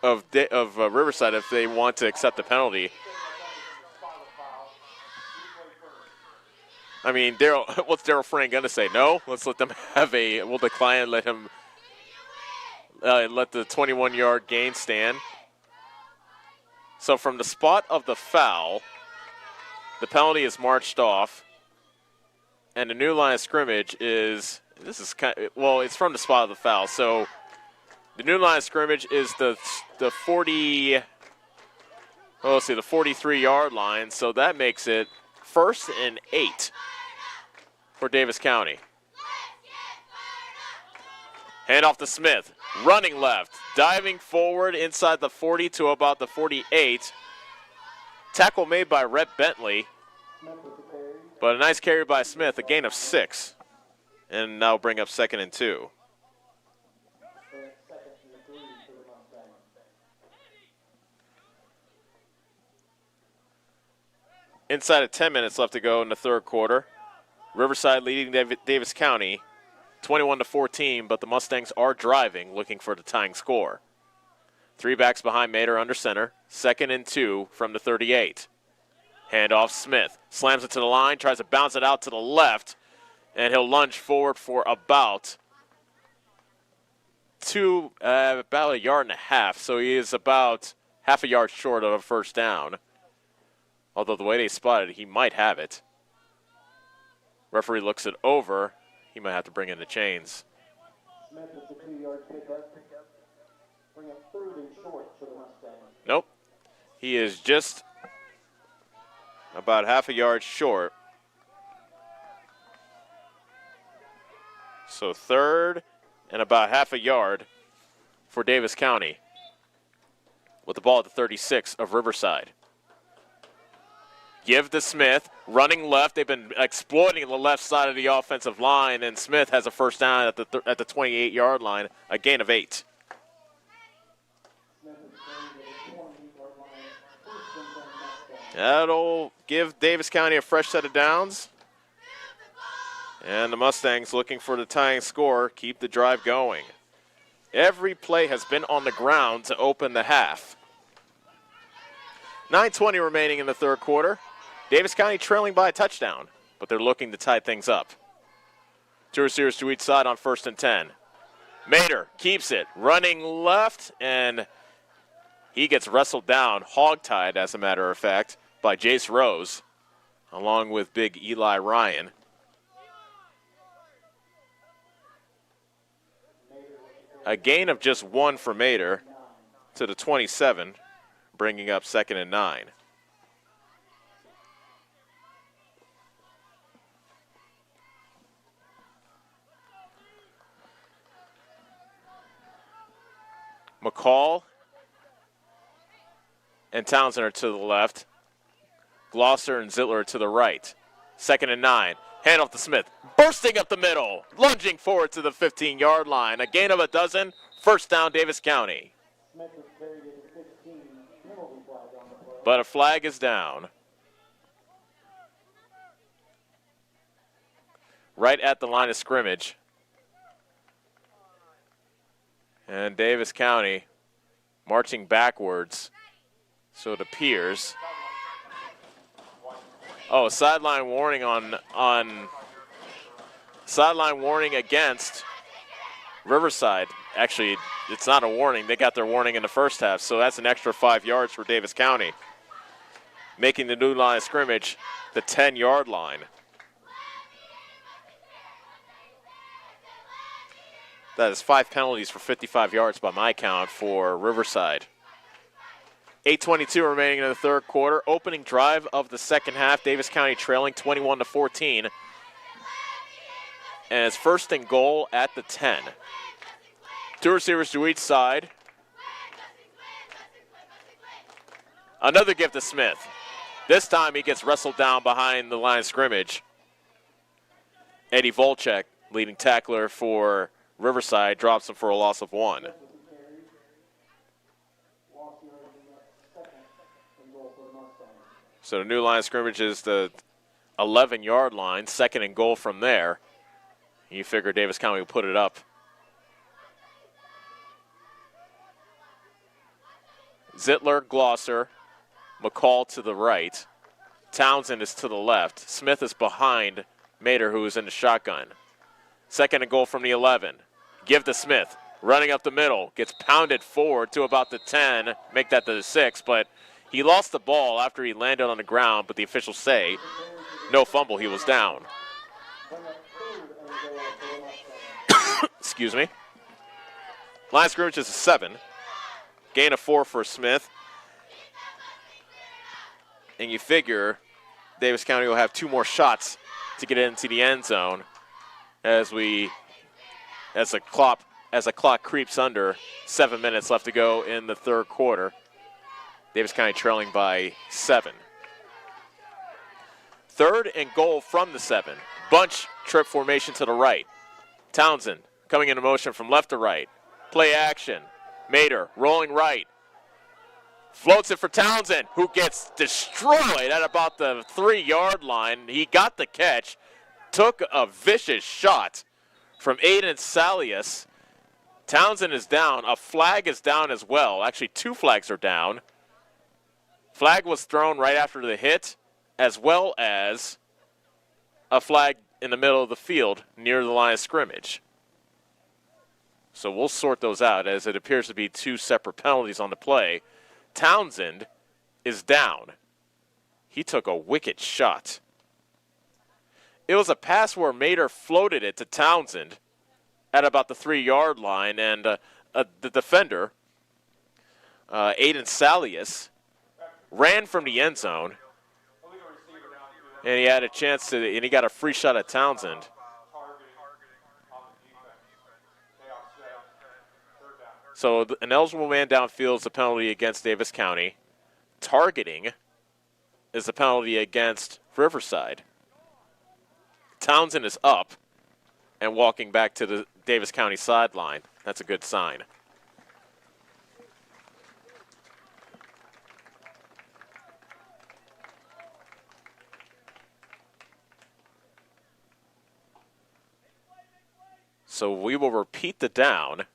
Riverside if they want to accept the penalty. I mean, what's Daryl Frank going to say? No? Let's let them have we'll decline and let him, let the 21-yard gain stand. So from the spot of the foul, the penalty is marched off, and the new line of scrimmage is, it's from the spot of the foul. So the new line of scrimmage is the 43-yard line, so that makes it 1st and 8 for Davis County. Hand off to Smith, running left, diving forward inside the 40 to about the 48. Tackle made by Rhett Bentley, but a nice carry by Smith, a gain of 6, and now bring up 2nd and 2. Inside of 10 minutes left to go in the third quarter. Riverside leading Davis County 21-14, but the Mustangs are driving, looking for the tying score. 3 backs behind Mater under center. 2nd and 2 from the 38. Handoff Smith. Slams it to the line, tries to bounce it out to the left, and he'll lunge forward for about a yard and a half. So he is about half a yard short of a first down. Although the way they spotted it, he might have it. Referee looks it over. He might have to bring in the chains. Smith with the 2-yard pickup. Bring it 3rd and short for the Mustangs. Nope. He is just about half a yard short. So 3rd and about half a yard for Davis County with the ball at the 36 of Riverside. Give to Smith, running left. They've been exploiting the left side of the offensive line, and Smith has a first down at the 28-yard line, a gain of 8. That'll give Davis County a fresh set of downs. And the Mustangs looking for the tying score, keep the drive going. Every play has been on the ground to open the half. 9:20 remaining in the third quarter. Davis County trailing by a touchdown, but they're looking to tie things up. 2 receivers to each side on 1st and 10. Mater keeps it, running left, and he gets wrestled down, hog-tied as a matter of fact, by Jace Rose, along with big Eli Ryan. A gain of just 1 for Mater to the 27, bringing up 2nd and 9. McCall and Townsend are to the left. Glosser and Zittler are to the right. 2nd and 9. Hand off to Smith. Bursting up the middle. Lunging forward to the 15-yard line. A gain of 12. First down, Davis County. But a flag is down. Right at the line of scrimmage. And Davis County marching backwards, so it appears. Oh, sideline warning on sideline warning against Riverside, actually, it's not a warning. They got their warning in the first half, so that's an extra 5 yards for Davis County, making the new line of scrimmage the 10-yard line. That is 5 penalties for 55 yards by my count for Riverside. 8:22 remaining in the third quarter. Opening drive of the second half. Davis County trailing 21-14. And it's first and goal at the 10. 2 receivers to each side. Another give to Smith. This time he gets wrestled down behind the line of scrimmage. Eddie Volchek, leading tackler for Riverside, drops him for a loss of 1. So the new line of scrimmage is the 11-yard line, second and goal from there. You figure Davis County will put it up. Zittler, Glosser, McCall to the right. Townsend is to the left. Smith is behind Mater, who is in the shotgun. Second and goal from the 11. Give to Smith. Running up the middle. Gets pounded forward to about the 10. Make that to the 6, but he lost the ball after he landed on the ground, but the officials say no fumble, he was down. Excuse me. Line of scrimmage is a 7. Gain of 4 for Smith. And you figure Davis County will have 2 more shots to get into the end zone as the clock creeps under. 7 minutes left to go in the third quarter. Davis County trailing by 7. Third and goal from the 7. Bunch trip formation to the right. Townsend coming into motion from left to right. Play action. Mater rolling right. Floats it for Townsend, who gets destroyed at about the 3-yard line. He got the catch. Took a vicious shot from Aiden Salius. Townsend is down. A flag is down as well. Actually, 2 flags are down. Flag was thrown right after the hit, as well as a flag in the middle of the field near the line of scrimmage. So we'll sort those out, as it appears to be 2 separate penalties on the play. Townsend is down. He took a wicked shot. It was a pass where Mater floated it to Townsend at about the 3-yard line, and the defender, Aiden Salius, ran from the end zone, and he had a chance to, and he got a free shot at Townsend. So an eligible man downfield is a penalty against Davis County. Targeting is a penalty against Riverside. Townsend is up and walking back to the Davis County sideline. That's a good sign. So we will repeat the down,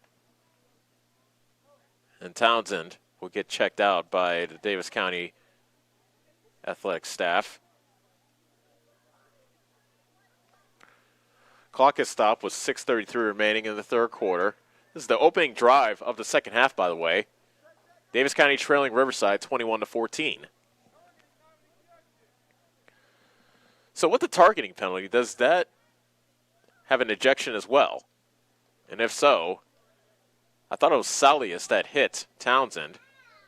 and Townsend will get checked out by the Davis County athletic staff. Clock is stopped with 6:33 remaining in the third quarter. This is the opening drive of the second half, by the way. Davis County trailing Riverside 21-14. So with the targeting penalty, does that have an ejection as well? And if so, I thought it was Salius that hit Townsend.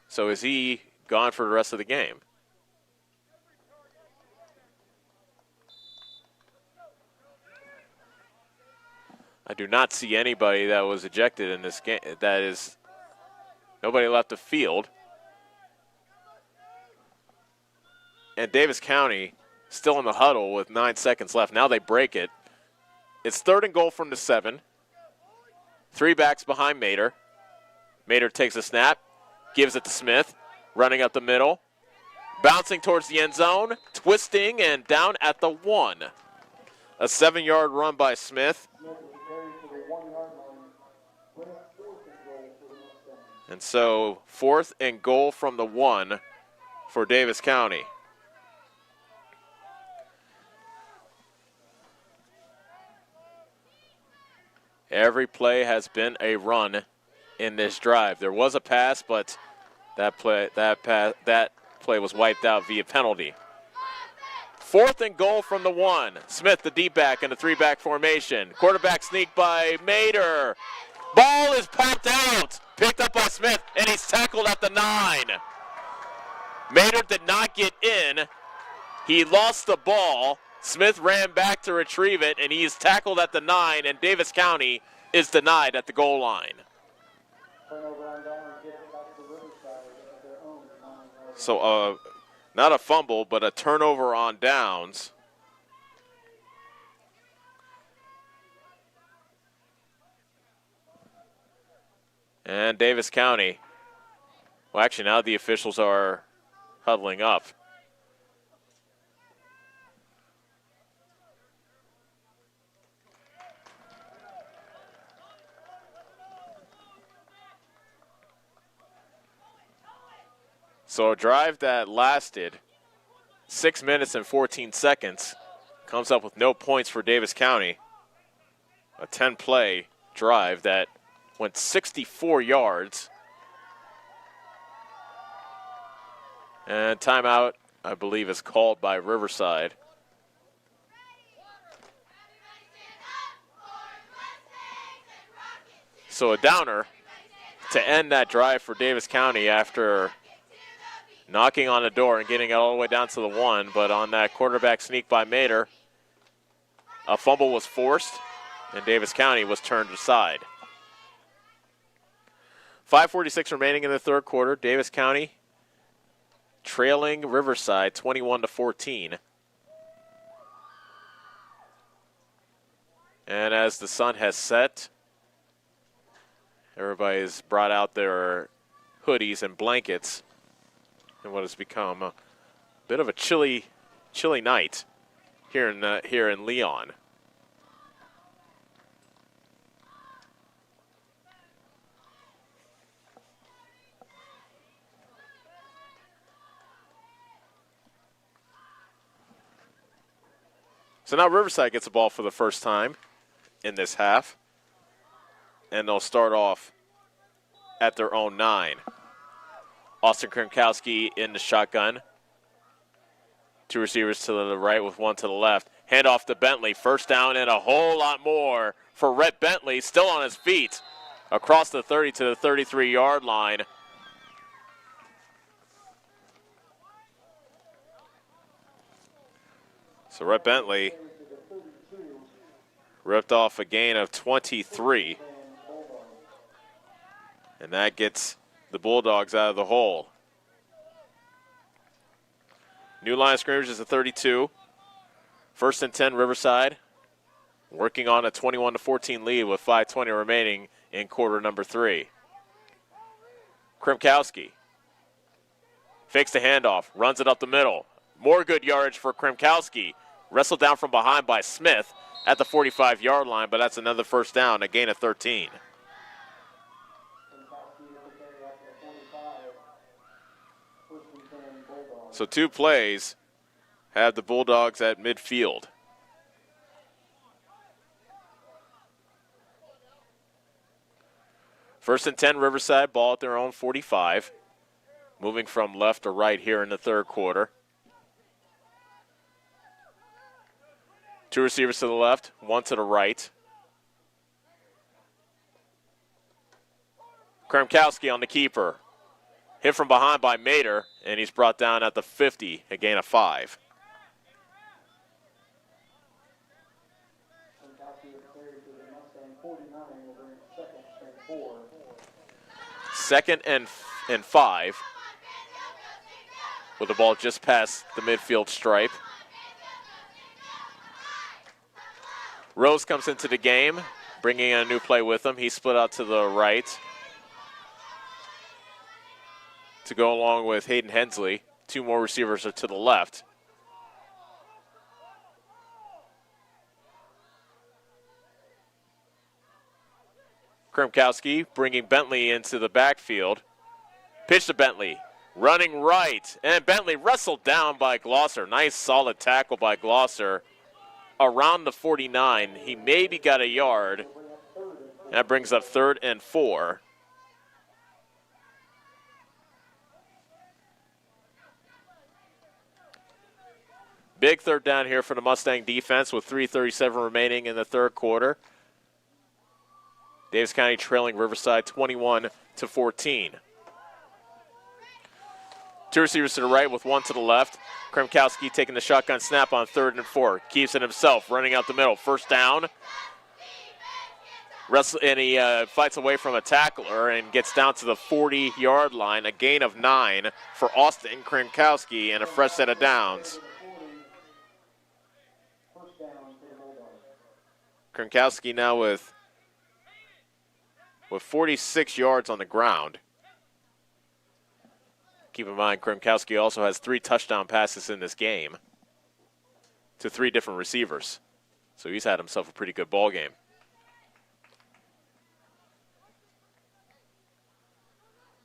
So is he gone for the rest of the game? I do not see anybody that was ejected in this game. That is, nobody left the field. And Davis County still in the huddle with 9 seconds left. Now they break it. It's third and goal from the 7. 3 backs behind Mater. Mater takes a snap, gives it to Smith, running up the middle, bouncing towards the end zone, twisting, and down at the 1. A 7-yard run by Smith. And so 4th and goal from the 1 for Davis County. Every play has been a run in this drive. There was a pass, but that play was wiped out via penalty. 4th and goal from the 1. Smith, the deep back in the 3-back formation. Quarterback sneak by Mater. Ball is popped out. Picked up by Smith, and he's tackled at the 9. Mater did not get in. He lost the ball. Smith ran back to retrieve it, and he's tackled at the 9, and Davis County is denied at the goal line. So, not a fumble, but a turnover on downs. And Davis County, well, actually now the officials are huddling up. So a drive that lasted 6 minutes and 14 seconds comes up with no points for Davis County. A 10-play drive that went 64 yards. And timeout, I believe, is called by Riverside. So a downer to end that drive for Davis County after knocking on the door and getting it all the way down to the 1, but on that quarterback sneak by Mater, a fumble was forced, and Davis County was turned aside. 5:46 remaining in the third quarter. Davis County trailing Riverside 21-14. And as the sun has set, everybody's brought out their hoodies and blankets in what has become a bit of a chilly night here in Leon. So now Riverside gets the ball for the first time in this half, and they'll start off at their own 9. Austin Kremkowski in the shotgun. 2 receivers to the right with 1 to the left. Hand off to Bentley. First down and a whole lot more for Rhett Bentley, still on his feet. Across the 30 to the 33-yard line. So Rhett Bentley ripped off a gain of 23. And that gets the Bulldogs out of the hole. New line of scrimmage is a 32. 1st and 10, Riverside. Working on a 21-14 lead with 5:20 remaining in quarter number 3. Kremkowski fakes the handoff, runs it up the middle. More good yardage for Kremkowski. Wrestled down from behind by Smith at the 45-yard line, but that's another first down, a gain of 13. So 2 plays have the Bulldogs at midfield. First and 10, Riverside, ball at their own 45. Moving from left to right here in the third quarter. 2 receivers to the left, 1 to the right. Kremkowski on the keeper. Hit from behind by Mater, and he's brought down at the 50, a gain of 5. Second and 5, with the ball just past the midfield stripe. Rose comes into the game, bringing in a new play with him. He split out to the right to go along with Hayden Hensley. 2 more receivers are to the left. Kremkowski bringing Bentley into the backfield. Pitch to Bentley, running right, and Bentley wrestled down by Glosser. Nice solid tackle by Glosser around the 49. He maybe got a yard, That brings up 3rd and 4. Big third down here for the Mustang defense with 3:37 remaining in the third quarter. Davis County trailing Riverside 21-14. 2 receivers to the right with 1 to the left. Kremkowski taking the shotgun snap on 3rd and 4. Keeps it himself, running out the middle. First down. And he fights away from a tackler and gets down to the 40-yard line. A gain of 9 for Austin Kremkowski and a fresh set of downs. Kremkowski now with 46 yards on the ground. Keep in mind, Kremkowski also has 3 touchdown passes in this game to 3 different receivers. So he's had himself a pretty good ball game.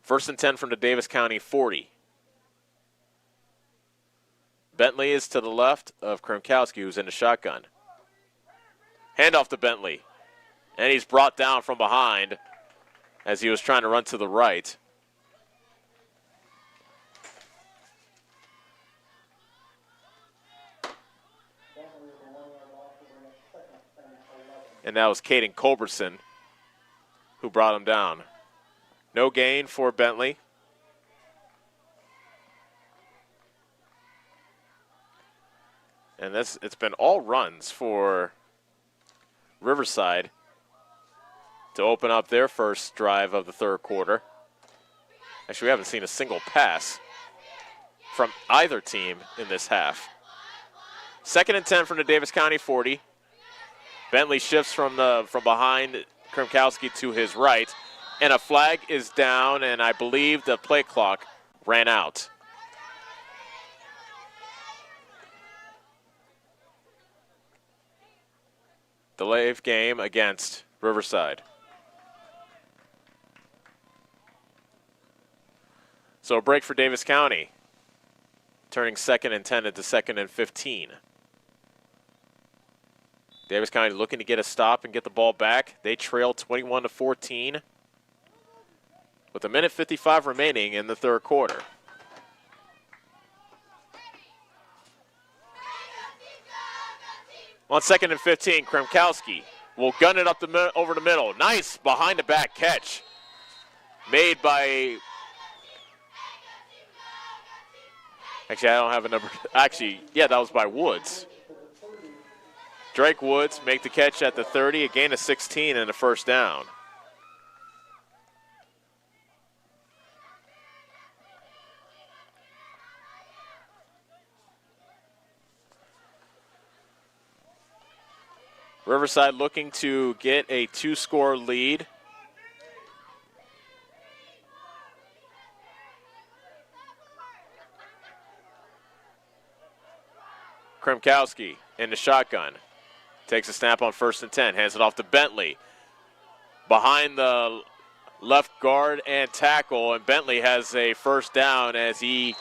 First and 10 from the Davis County 40. Bentley is to the left of Kremkowski, who's in the shotgun. Handoff to Bentley. And he's brought down from behind as he was trying to run to the right. And that was Caden Culbertson who brought him down. No gain for Bentley. And it's been all runs for Riverside to open up their first drive of the third quarter. Actually, we haven't seen a single pass from either team in this half. 2nd and 10 from the Davis County 40. Bentley shifts from behind Kremkowski to his right, and a flag is down, and I believe the play clock ran out. Delay of game against Riverside. So a break for Davis County, turning 2nd and 10 into 2nd and 15. Davis County looking to get a stop and get the ball back. They trail 21-14 with 1:55 remaining in the third quarter. On 2nd and 15, Kremkowski will gun it up over the middle. Nice behind the back catch made by, actually I don't have a number, actually yeah, that was by Woods. Drake Woods make the catch at the 30, a gain of 16 and a first down. Riverside looking to get a 2-score lead. Kremkowski in the shotgun. Takes a snap on 1st and 10, hands it off to Bentley. Behind the left guard and tackle, and Bentley has a first down as he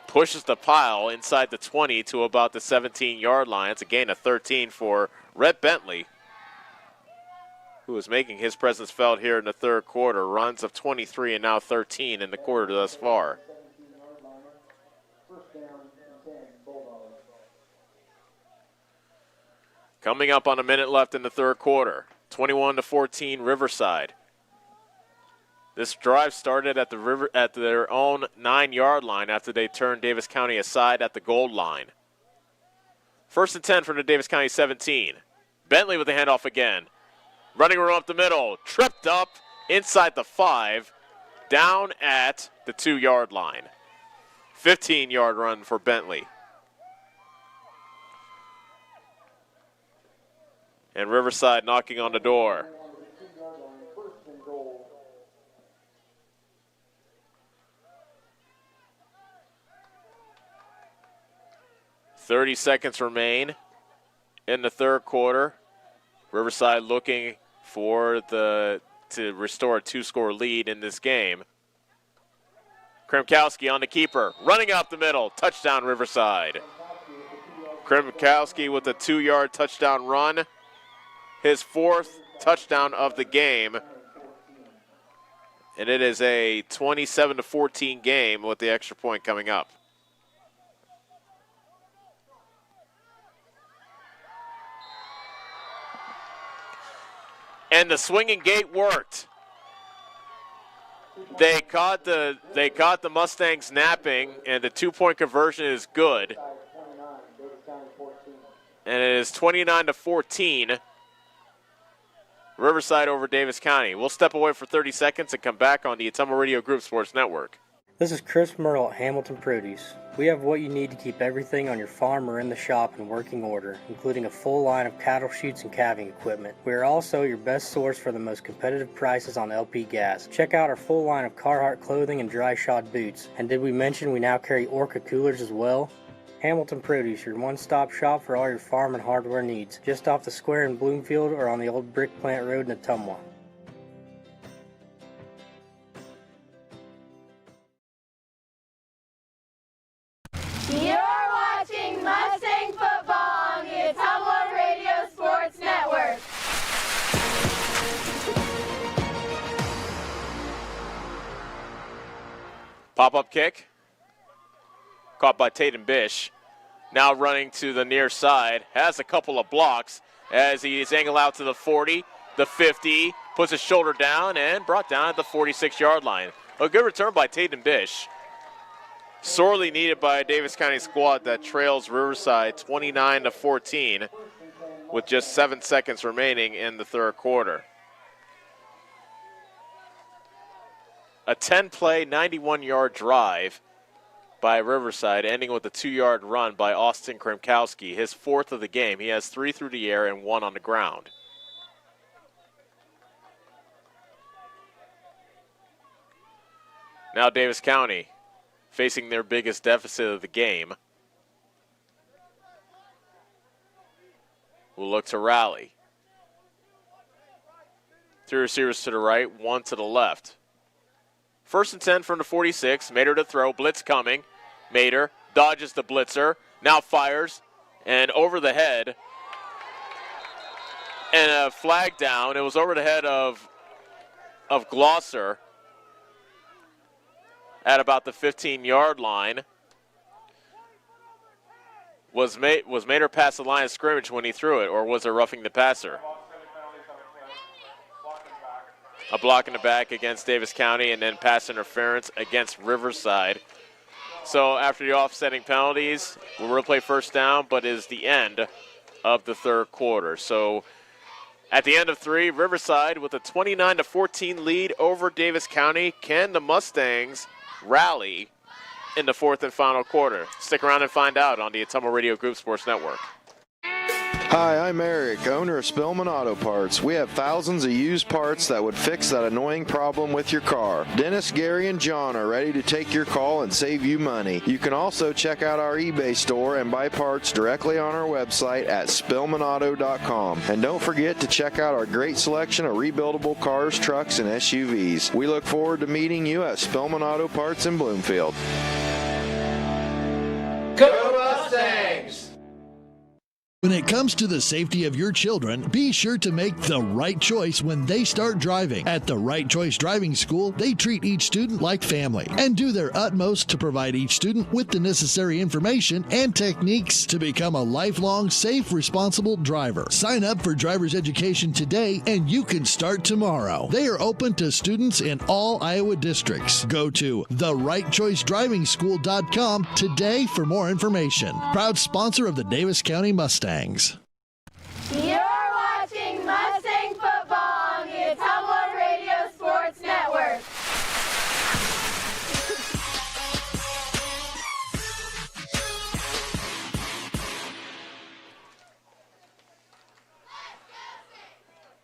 pushes the pile inside the 20 to about the 17-yard line. It's a gain of 13 for Rhett Bentley, who is making his presence felt here in the third quarter. Runs of 23 and now 13 in the quarter thus far. Coming up on a minute left in the third quarter, 21-14 Riverside. This drive started at their own 9-yard line after they turned Davis County aside at the goal line. 1st and 10 from the Davis County 17. Bentley with the handoff again. Running room up the middle, tripped up inside the 5, down at the 2-yard line. 15-yard run for Bentley. And Riverside knocking on the door. .30 seconds remain in the third quarter. Riverside looking for to restore a 2-score lead in this game. Kremkowski on the keeper, running up the middle, touchdown Riverside. Kremkowski with a 2-yard touchdown run. His 4th touchdown of the game. And it is a 27-14 game with the extra point coming up. And the swinging gate worked. They caught the Mustangs napping, and the 2-point conversion is good. And it is 29-14. Riverside over Davis County. We'll step away for 30 seconds and come back on the Ottumwa Radio Group Sports Network. This is Chris Merle at Hamilton Produce. We have what you need to keep everything on your farm or in the shop in working order, including a full line of cattle chutes and calving equipment. We are also your best source for the most competitive prices on LP gas. Check out our full line of Carhartt clothing and dry shod boots. And did we mention we now carry Orca coolers as well? Hamilton Produce, your one-stop shop for all your farm and hardware needs. Just off the square in Bloomfield or on the old Brick Plant Road in Ottumwa. You're watching Mustang football on the Ottumwa Radio Sports Network. Pop-up kick. Caught by Tatum Bish. Now running to the near side. Has a couple of blocks as he's angled out to the 40, the 50. Puts his shoulder down and brought down at the 46-yard line. A good return by Tatum Bish. Sorely needed by a Davis County squad that trails Riverside 29-14 with just 7 seconds remaining in the third quarter. A 10-play, 91-yard drive by Riverside, ending with a 2-yard run by Austin Krimkowski, his 4th of the game. He has 3 through the air and 1 on the ground. Now Davis County facing their biggest deficit of the game. Will look to rally. 3 receivers to the right, 1 to the left. 1st and 10 from the 46. Mater to throw. Blitz coming. Mater dodges the blitzer. Now fires. And over the head. And a flag down. It was over the head of Glosser at about the 15-yard line. Was Mater past the line of scrimmage when he threw it, or was it roughing the passer? A block in the back against Davis County, and then pass interference against Riverside. So after the offsetting penalties, we'll replay first down, but is the end of the third quarter. So at the end of 3, Riverside with a 29-14 lead over Davis County. Can the Mustangs rally in the 4th and final quarter? Stick around and find out on the Ottumwa Radio Group Sports Network. Hi, I'm Eric, owner of Spillman Auto Parts. We have thousands of used parts that would fix that annoying problem with your car. Dennis, Gary, and John are ready to take your call and save you money. You can also check out our eBay store and buy parts directly on our website at spillmanauto.com. And don't forget to check out our great selection of rebuildable cars, trucks, and SUVs. We look forward to meeting you at Spillman Auto Parts in Bloomfield. Go Mustangs! When it comes to the safety of your children, be sure to make the right choice when they start driving. At the Right Choice Driving School, they treat each student like family and do their utmost to provide each student with the necessary information and techniques to become a lifelong, safe, responsible driver. Sign up for driver's education today and you can start tomorrow. They are open to students in all Iowa districts. Go to therightchoicedrivingschool.com today for more information. Proud sponsor of the Davis County Mustangs. You're watching Mustang football on the Ottumwa Radio Sports Network.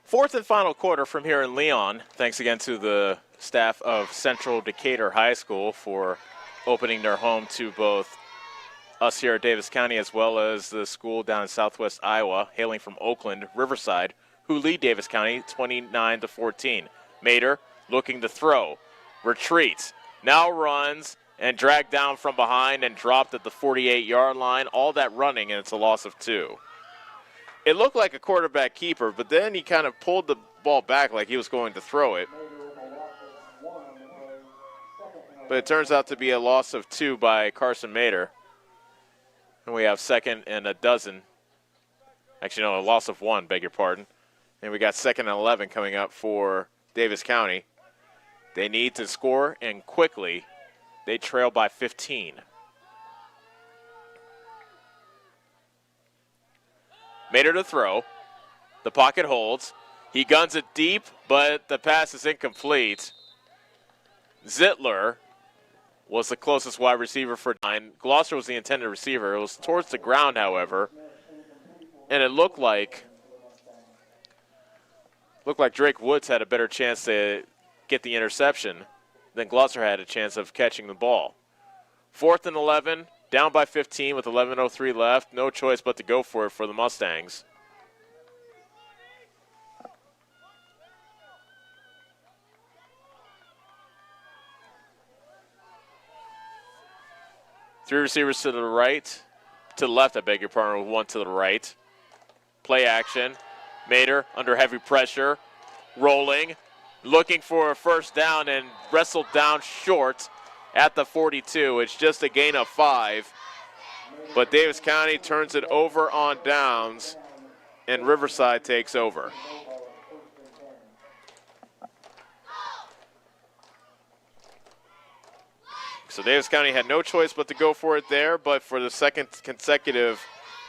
Fourth and final quarter from here in Leon. Thanks again to the staff of Central Decatur High School for opening their home to both us here at Davis County as well as the school down in southwest Iowa, hailing from Oakland, Riverside, who lead Davis County 29-14. Mater looking to throw, retreats, now runs and dragged down from behind and dropped at the 48-yard line. All that running, and it's a loss of 2. It looked like a quarterback keeper, but then he kind of pulled ball back like he was going to throw it. But it turns out to be a loss of 2 by Carson Mader. And we have 2nd and 12. Actually, no, a loss of 1, beg your pardon. And we got 2nd and 11 coming up for Davis County. They need to score, and quickly. They trail by 15. Mader to throw. The pocket holds. He guns it deep, but the pass is incomplete. Zittler was the closest wide receiver for 9. Gloucester was the intended receiver. It was towards the ground, however. And it looked like Drake Woods had a better chance to get the interception than Gloucester had a chance of catching the ball. 4th and 11, down by 15 with 11:03 left. No choice but to go for it for the Mustangs. Three receivers to the left, I beg your pardon, with 1 to the right. Play action. Mader under heavy pressure, rolling, looking for a first down and wrestled down short at the 42. It's just a gain of 5. But Davis County turns it over on downs, and Riverside takes over. So Davis County had no choice but to go for it there, but for the 2nd consecutive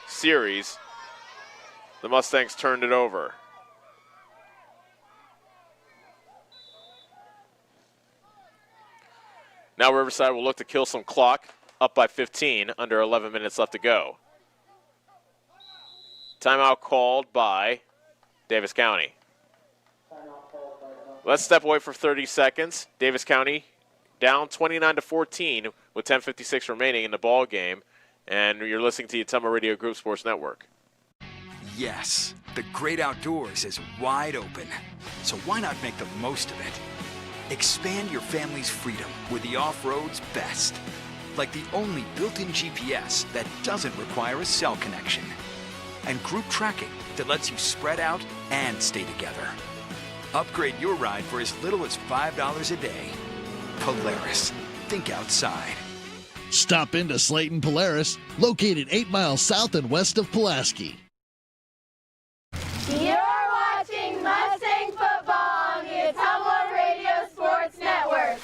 series, the Mustangs turned it over. Now Riverside will look to kill some clock, up by 15, under 11 minutes left to go. Timeout called by Davis County. Let's step away for 30 seconds. Davis County down 29-14 with 10:56 remaining in the ball game, and you're listening to Ottumwa Radio Group Sports Network. Yes, the great outdoors is wide open, so why not make the most of it? Expand your family's freedom with the off-road's best, like the only built-in GPS that doesn't require a cell connection, and group tracking that lets you spread out and stay together. Upgrade your ride for as little as $5 a day. Polaris, think outside. Stop into Slayton Polaris, located 8 miles south and west of Pulaski. You're watching Mustang football on the Ottumwa Radio Sports Network.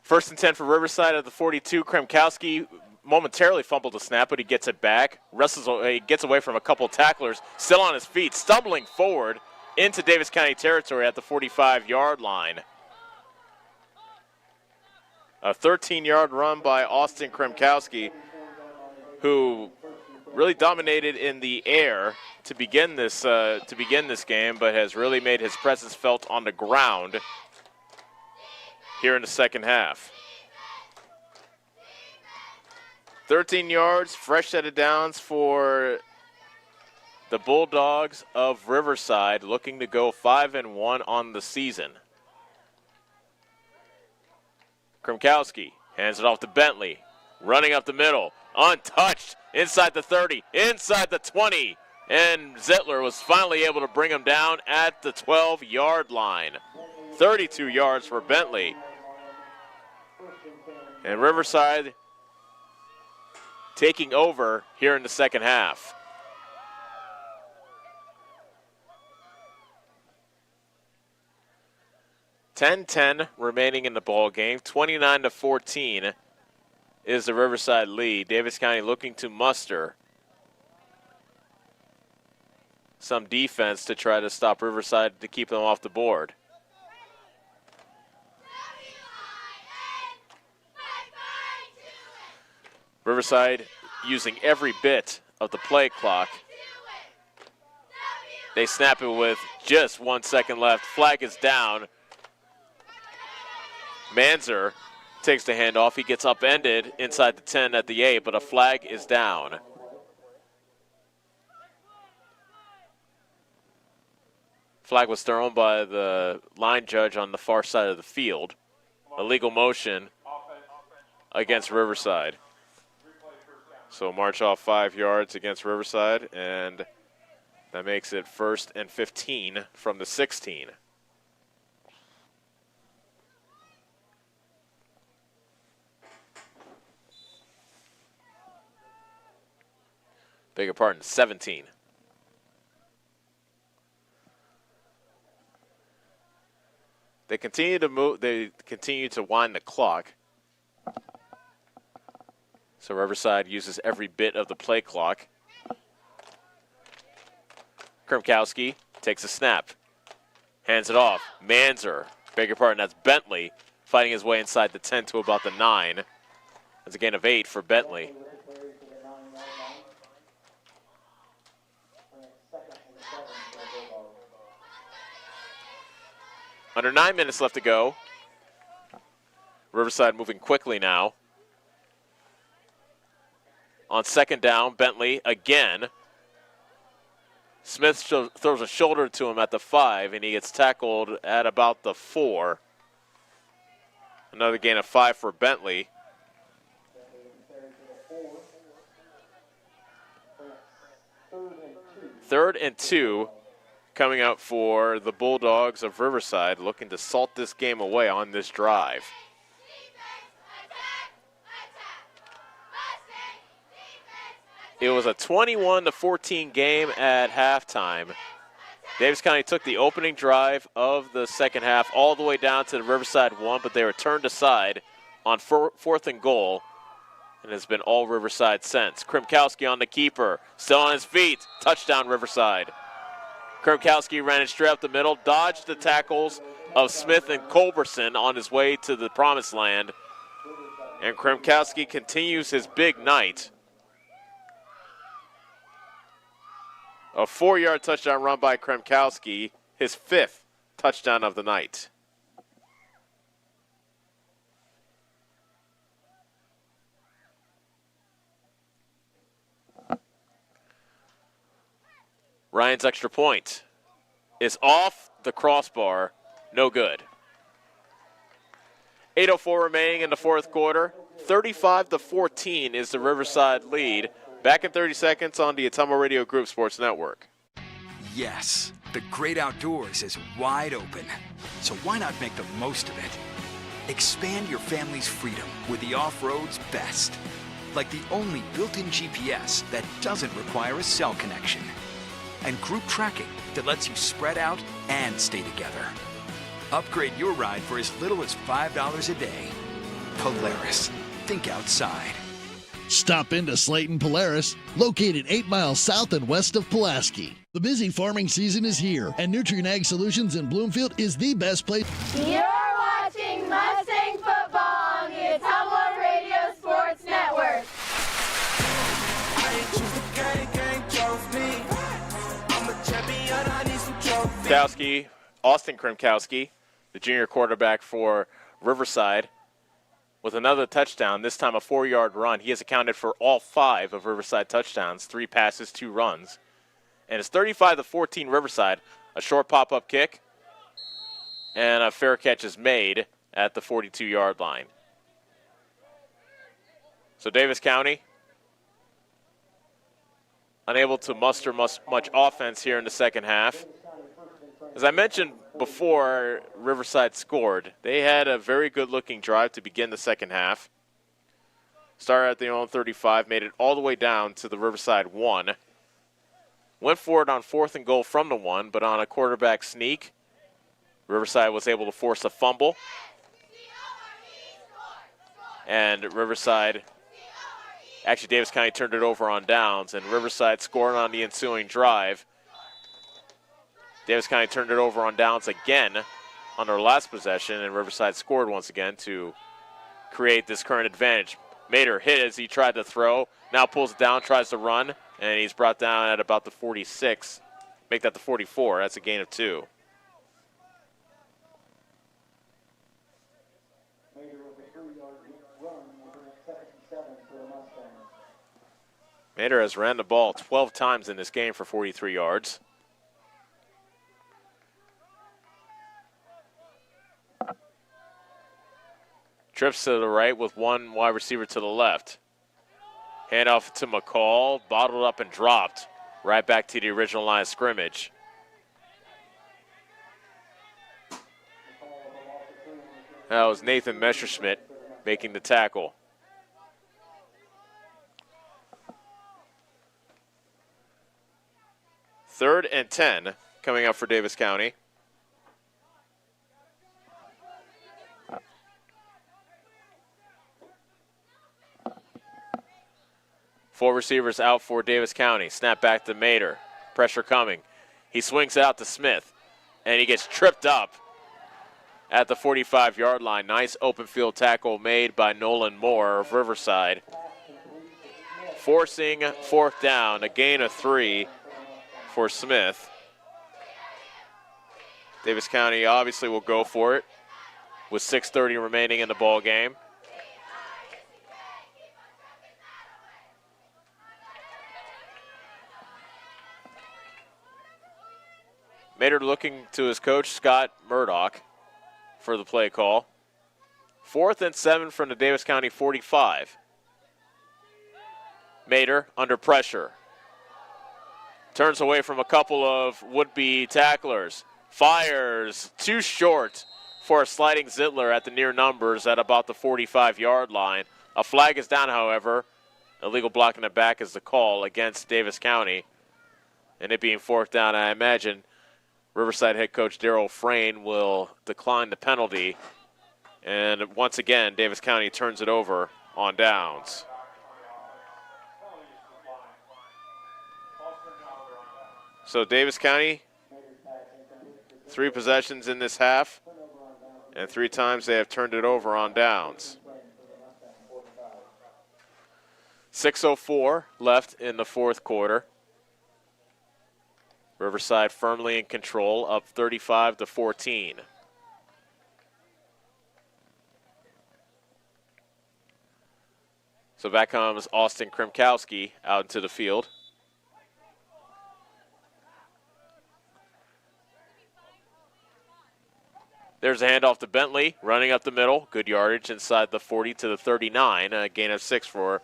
First and 10 for Riverside at the 42. Kremkowski momentarily fumbled the snap, but he gets it back. He gets away from a couple tacklers, still on his feet, stumbling forward into Davis County territory at the 45-yard line. A 13-yard run by Austin Kremkowski, who really dominated in the air to begin this game, but has really made his presence felt on the ground here in the second half. 13 yards, fresh set of downs for the Bulldogs of Riverside, looking to go 5-1 on the season. Kremkowski hands it off to Bentley, running up the middle, untouched, inside the 30, inside the 20, and Zittler was finally able to bring him down at the 12-yard line. 32 yards for Bentley. And Riverside taking over here in the second half. $10-10 remaining in the ball game. 29-14 is the Riverside lead. Davis County looking to muster some defense to try to stop Riverside to keep them off the board. Riverside using every bit of the play clock. They snap it with just 1 second left. Flag is down. Manzer takes the handoff. He gets upended inside the 10 at the 8, but a flag is down. Flag was thrown by the line judge on the far side of the field. Illegal motion against Riverside. So march off 5 yards against Riverside, and that makes it 1st and 15 from the 16. Beg your pardon, 17. They continue to move. They continue to wind the clock. So Riverside uses every bit of the play clock. Krimkowski takes a snap. Hands it off. Manzer. Beg your pardon, that's Bentley fighting his way inside the 10 to about the 9. That's a gain of 8 for Bentley. Under 9 minutes left to go. Riverside moving quickly now. On 2nd down, Bentley again. Smith throws a shoulder to him at the 5, and he gets tackled at about the 4. Another gain of 5 for Bentley. Third and 2 coming up for the Bulldogs of Riverside, looking to salt this game away on this drive. It was a 21-14 game at halftime. Davis County took the opening drive of the second half all the way down to the Riverside 1, but they were turned aside on 4th and goal, and it's been all Riverside since. Krimkowski on the keeper, still on his feet. Touchdown, Riverside. Krimkowski ran it straight up the middle, dodged the tackles of Smith and Culberson on his way to the promised land, and Krimkowski continues his big night. A 4-yard touchdown run by Krimkowski, his 5th touchdown of the night. Ryan's extra point is off the crossbar, no good. 8:04 remaining in the 4th quarter. 35-14 is the Riverside lead. Back in 30 seconds on the Ottumwa Radio Group Sports Network. Yes, the great outdoors is wide open. So why not make the most of it? Expand your family's freedom with the off-road's best. Like the only built-in GPS that doesn't require a cell connection. And group tracking that lets you spread out and stay together. Upgrade your ride for as little as $5 a day. Polaris. Think outside. Stop into Slayton Polaris, located 8 miles south and west of Pulaski. The busy farming season is here, and Nutrient Ag Solutions in Bloomfield is the best place. You're watching Mustang football on the Ottumwa Radio Sports Network. Krimkowski, Austin Krimkowski, the junior quarterback for Riverside, with another touchdown, this time a 4-yard run. He has accounted for all 5 of Riverside touchdowns, 3 passes, 2 runs. And it's 35-14 Riverside. A short pop-up kick, and a fair catch is made at the 42-yard line. So Davis County unable to muster much offense here in the second half. As I mentioned before Riverside scored, they had a very good-looking drive to begin the second half. Started at their own 35, made it all the way down to the Riverside 1. Went for it on 4th and goal from the 1, but on a quarterback sneak, Riverside was able to force a fumble. And Riverside, actually Davis County turned it over on downs, and Riverside scored on the ensuing drive. Davis County turned it over on downs again on their last possession, and Riverside scored once again to create this current advantage. Mater hit as he tried to throw, now pulls it down, tries to run, and he's brought down at about the 46. Make that the 44. That's a gain of 2. Mater has ran the ball 12 times in this game for 43 yards. Trips to the right with one wide receiver to the left. Handoff to McCall, bottled up and dropped. Right back to the original line of scrimmage. That was Nathan Messerschmidt making the tackle. Third and 10 coming up for Davis County. Four receivers out for Davis County. Snap back to Mater. Pressure coming. He swings out to Smith, and he gets tripped up at the 45-yard line. Nice open field tackle made by Nolan Moore of Riverside. Forcing fourth down, a gain of 3 for Smith. Davis County obviously will go for it with 6:30 remaining in the ball game. Mater looking to his coach, Scott Murdoch, for the play call. 4th and 7 from the Davis County 45. Mater under pressure. Turns away from a couple of would-be tacklers. Fires too short for a sliding Zittler at the near numbers at about the 45-yard line. A flag is down, however. Illegal blocking the back is the call against Davis County. And it being fourth down, I imagine Riverside head coach Darryl Frayne will decline the penalty. And once again, Davis County turns it over on downs. So Davis County, 3 possessions in this half, and 3 times they have turned it over on downs. 6:04 left in the fourth quarter. Riverside firmly in control, up 35-14. So back comes Austin Krimkowski out into the field. There's a handoff to Bentley, running up the middle. Good yardage inside the 40 to the 39. A gain of 6 for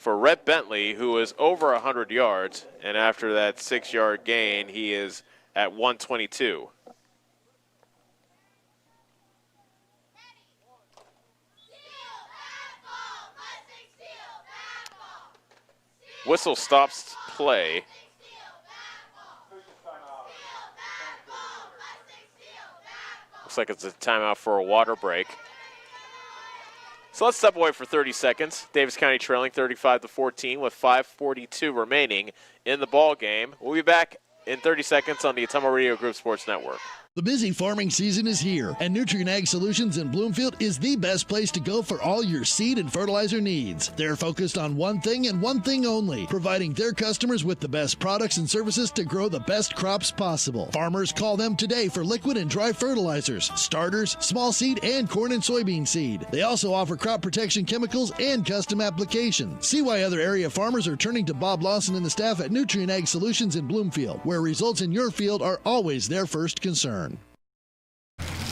Rhett Bentley, who is over 100 yards. And after that 6-yard gain, he is at 122. Whistle stops play. Looks like it's a timeout for a water break. So let's step away for 30 seconds. Davis County trailing 35-14 with 5:42 remaining in the ball game. We'll be back in 30 seconds on the Ottumwa Radio Group Sports Network. The busy farming season is here, and Nutrien Ag Solutions in Bloomfield is the best place to go for all your seed and fertilizer needs. They're focused on one thing and one thing only, providing their customers with the best products and services to grow the best crops possible. Farmers call them today for liquid and dry fertilizers, starters, small seed, and corn and soybean seed. They also offer crop protection chemicals and custom applications. See why other area farmers are turning to Bob Lawson and the staff at Nutrien Ag Solutions in Bloomfield, where results in your field are always their first concern.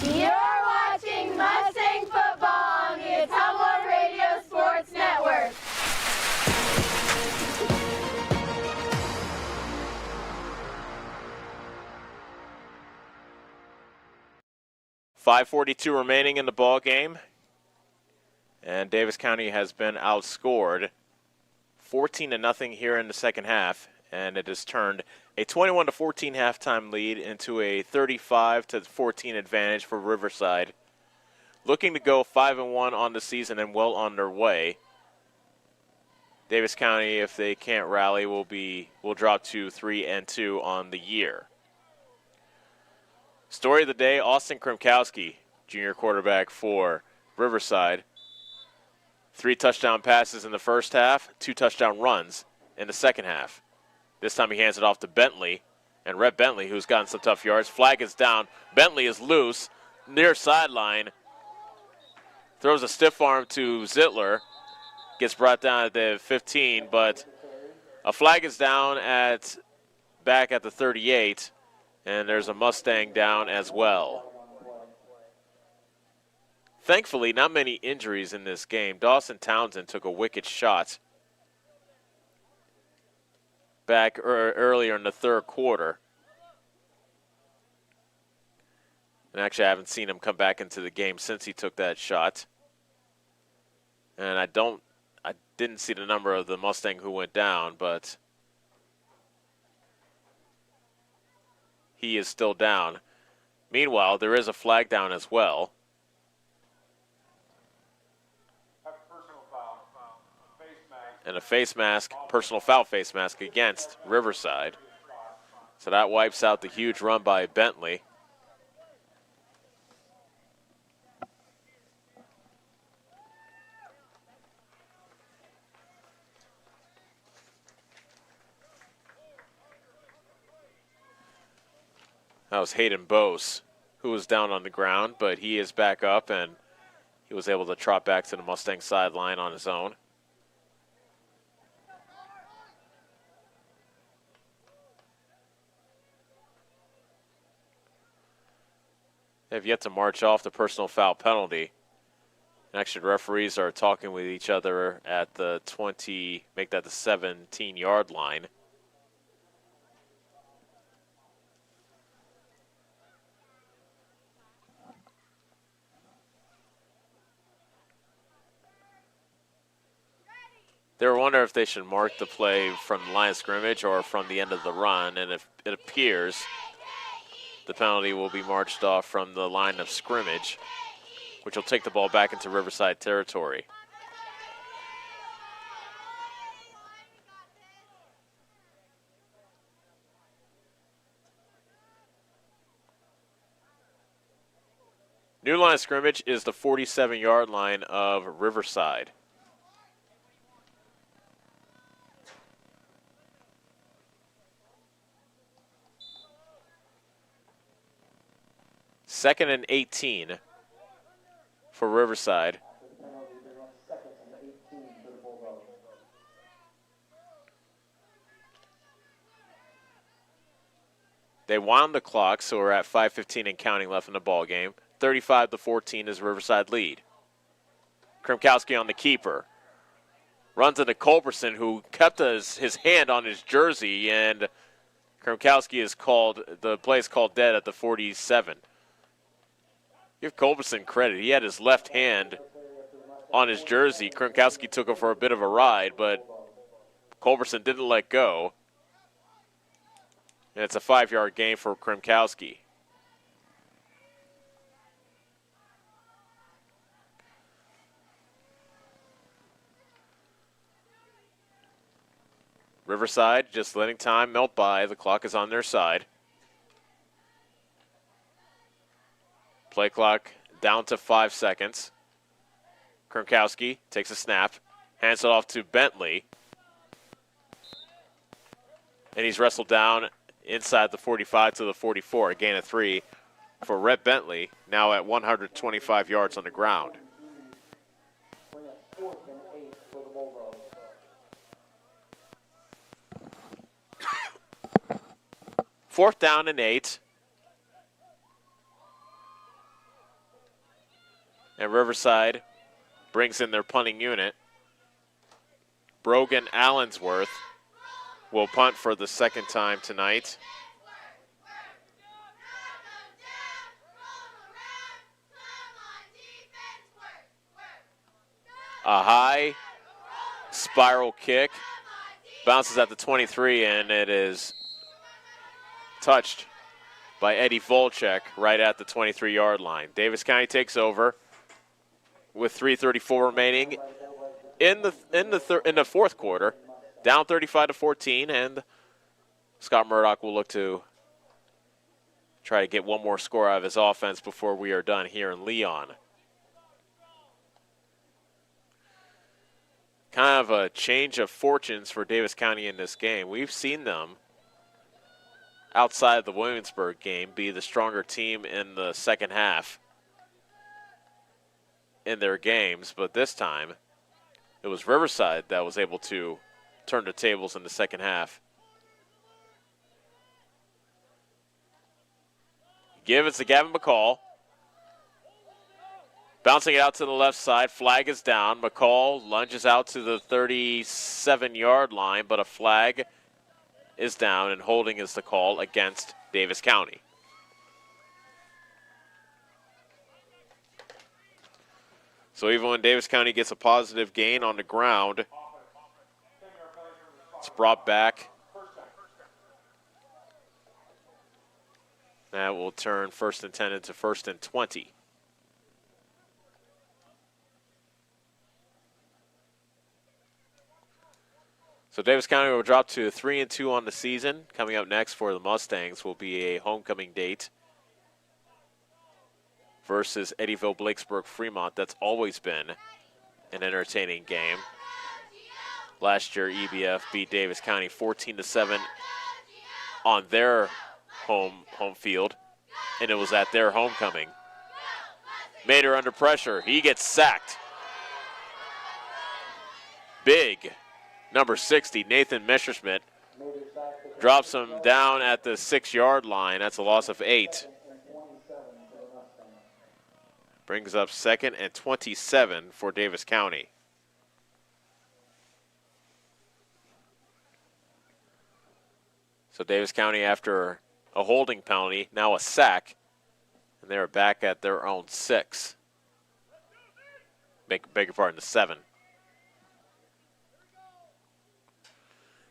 You're watching Mustang football on the Ottumwa Radio Sports Network. .542 remaining in the ball game, and Davis County has been outscored 14-0 here in the second half, and it has turned a 21-14 halftime lead into a 35-14 advantage for Riverside. Looking to go 5-1 on the season and well on their way. Davis County, if they can't rally, will drop to 3-2 on the year. Story of the day, Austin Krimkowski, junior quarterback for Riverside. 3 touchdown passes in the first half, 2 touchdown runs in the second half. This time he hands it off to Bentley, and Rhett Bentley, who's gotten some tough yards. Flag is down. Bentley is loose, near sideline. Throws a stiff arm to Zittler. Gets brought down at the 15, but a flag is down back at the 38, and there's a Mustang down as well. Thankfully, not many injuries in this game. Dawson Townsend took a wicked shot back earlier in the third quarter. And actually, I haven't seen him come back into the game since he took that shot. And I didn't see the number of the Mustang who went down, but he is still down. Meanwhile, there is a flag down as well. And a face mask, personal foul face mask against Riverside. So that wipes out the huge run by Bentley. That was Hayden Bose, who was down on the ground, but he is back up, and he was able to trot back to the Mustang sideline on his own. They have yet to march off the personal foul penalty. Actually, the referees are talking with each other at the 20, make that the 17-yard line. They were wondering if they should mark the play from the line of scrimmage or from the end of the run, and if it appears the penalty will be marched off from the line of scrimmage, which will take the ball back into Riverside territory. New line of scrimmage is the 47-yard line of Riverside. Second and 18 for Riverside. They wound the clock, so we're at 5:15 and counting left in the ball game. 35-14 is Riverside lead. Krimkowski on the keeper. Runs into Culberson, who kept his hand on his jersey, and Krimkowski is called, the play is called dead at the 47. Give Culberson credit. He had his left hand on his jersey. Krimkowski took him for a bit of a ride, but Culberson didn't let go. And it's a 5-yard gain for Krimkowski. Riverside just letting time melt by. The clock is on their side. Play clock down to 5 seconds. Krimkowski takes a snap, hands it off to Bentley. And he's wrestled down inside the 45 to the 44, a gain of 3 for Rhett Bentley, now at 125 yards on the ground. Fourth down and 8. And Riverside brings in their punting unit. Brogan Allensworth will punt for the second time tonight. A high spiral kick. Bounces at the 23, and it is touched by Eddie Volchek right at the 23-yard line. Davis County takes over with 3:34 remaining in the fourth quarter, down 35-14, and Scott Murdoch will look to try to get one more score out of his offense before we are done here in Leon. Kind of a change of fortunes for Davis County in this game. We've seen them outside of the Williamsburg game be the stronger team in the second half in their games, but this time it was Riverside that was able to turn the tables in the second half. Give it to Gavin McCall. Bouncing it out to the left side. Flag is down. McCall lunges out to the 37-yard line, but a flag is down, and holding is the call against Davis County. So even when Davis County gets a positive gain on the ground, it's brought back. That will turn 1st and 10 into 1st and 20. So Davis County will drop to 3-2 on the season. Coming up next for the Mustangs will be a homecoming date versus Eddyville, Blakesburg, Fremont. That's always been an entertaining game. Last year, EBF beat Davis County 14-7 on their home field, and it was at their homecoming. Mater under pressure. He gets sacked. Big number 60, Nathan Messerschmidt, drops him down at the 6-yard line. That's a loss of 8. Brings up 2nd and 27 for Davis County. So Davis County, after a holding penalty, now a sack, and they're back at their own 6. Beg your pardon, the 7.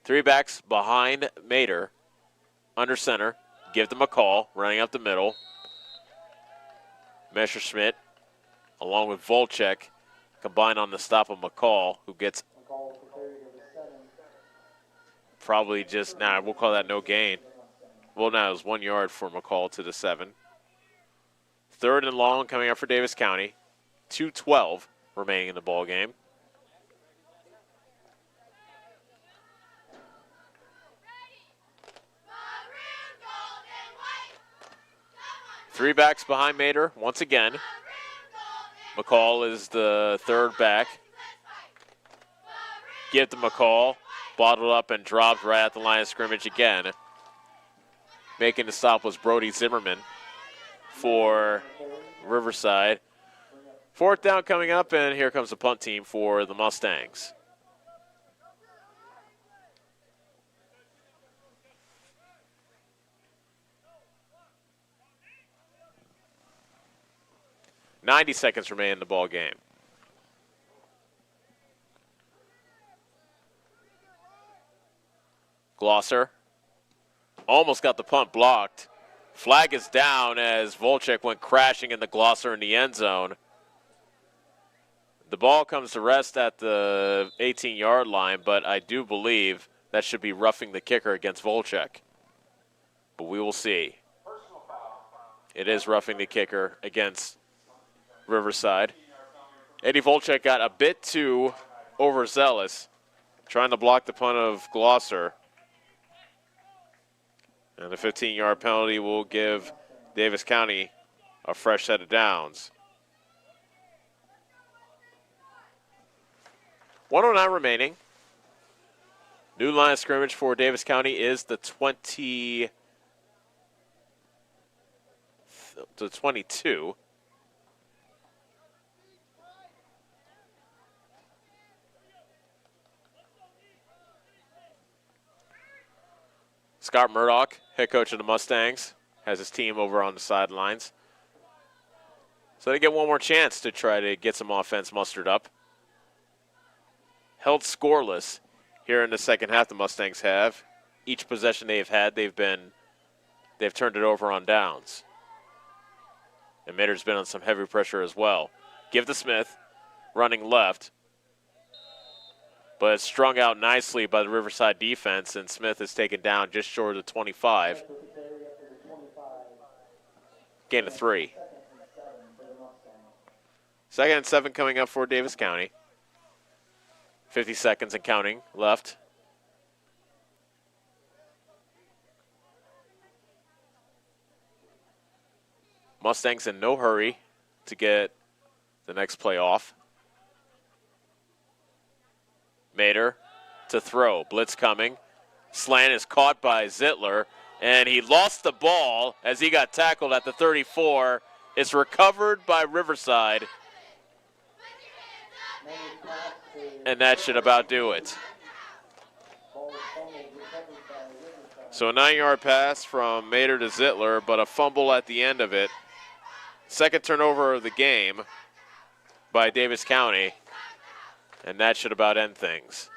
3 backs behind Mater, under center. Give them a call, running up the middle. Messerschmidt, along with Volchek, combined on the stop of McCall, who gets probably just, we'll call that no gain. Well, now it was 1 yard for McCall to the 7. 3rd and long coming up for Davis County. 2:12 remaining in the ball game. Three backs behind Mater once again. McCall is the 3rd back. Give to McCall. Bottled up and dropped right at the line of scrimmage again. Making the stop was Brody Zimmerman for Riverside. 4th down coming up, and here comes the punt team for the Mustangs. .90 seconds remain in the ball game. Glosser almost got the punt blocked. Flag is down as Volchek went crashing in the Glosser in the end zone. The ball comes to rest at the 18-yard line, but I do believe that should be roughing the kicker against Volchek. But we will see. It is roughing the kicker against Riverside. Eddie Volchek got a bit too overzealous, trying to block the punt of Glosser. And the 15-yard penalty will give Davis County a fresh set of downs. 109 remaining. New line of scrimmage for Davis County is the 22. Scott Murdoch, head coach of the Mustangs, has his team over on the sidelines. So they get one more chance to try to get some offense mustered up. Held scoreless here in the second half, the Mustangs have. Each possession they've had, they've turned it over on downs. And Mater's been on some heavy pressure as well. Give to Smith, running left. But it's strung out nicely by the Riverside defense, and Smith is taken down just short of the 25. Gain of 3. 2nd and 7 coming up for Davis County. 50 seconds and counting left. Mustangs in no hurry to get the next play off. Mater to throw. Blitz coming. Slant is caught by Zittler, and he lost the ball as he got tackled at the 34. It's recovered by Riverside And that should about do it. So a 9-yard pass from Mater to Zittler, but a fumble at the end of it. Second turnover of the game by Davis County. And that should about end things.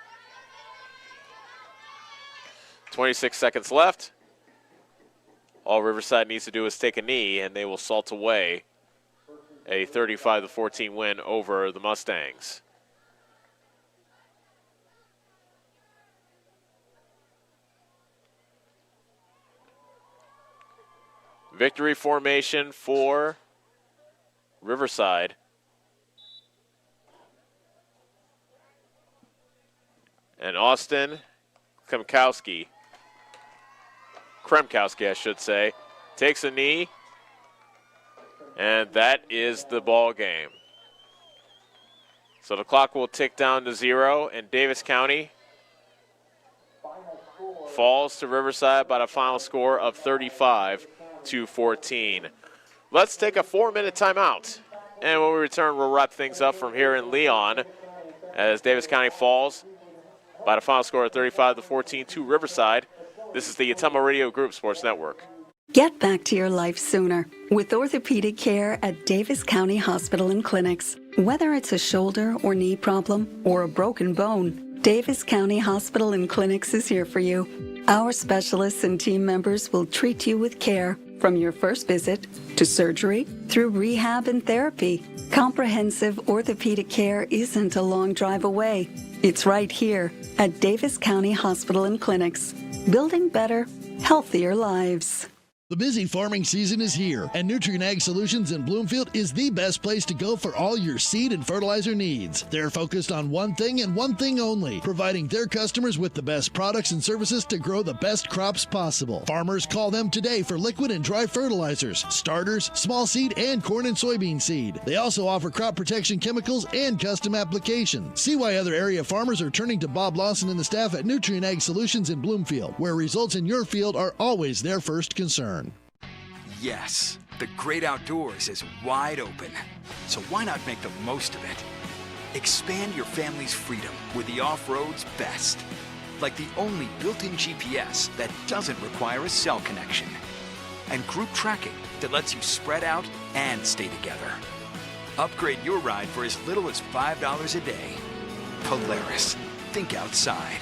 26 seconds left. All Riverside needs to do is take a knee, and they will salt away a 35-14 win over the Mustangs. Victory formation for Riverside. And Austin Kremkowski, I should say, takes a knee, and that is the ball game. So the clock will tick down to 0, and Davis County falls to Riverside by the final score of 35-14. Let's take a 4-minute timeout, and when we return, we'll wrap things up from here in Leon as Davis County falls by the final score of 35-14 to Riverside. This is the Ottumwa Radio Group Sports Network. Get back to your life sooner with orthopedic care at Davis County Hospital and Clinics. Whether it's a shoulder or knee problem or a broken bone, Davis County Hospital and Clinics is here for you. Our specialists and team members will treat you with care from your first visit to surgery through rehab and therapy. Comprehensive orthopedic care isn't a long drive away. It's right here at Davis County Hospital and Clinics, building better, healthier lives. The busy farming season is here, and Nutrient Ag Solutions in Bloomfield is the best place to go for all your seed and fertilizer needs. They're focused on one thing and one thing only, providing their customers with the best products and services to grow the best crops possible. Farmers call them today for liquid and dry fertilizers, starters, small seed, and corn and soybean seed. They also offer crop protection chemicals and custom applications. See why other area farmers are turning to Bob Lawson and the staff at Nutrient Ag Solutions in Bloomfield, where results in your field are always their first concern. Yes, the great outdoors is wide open. So why not make the most of it? Expand your family's freedom with the off-road's best. Like the only built-in GPS that doesn't require a cell connection. And group tracking that lets you spread out and stay together. Upgrade your ride for as little as $5 a day. Polaris. Think outside.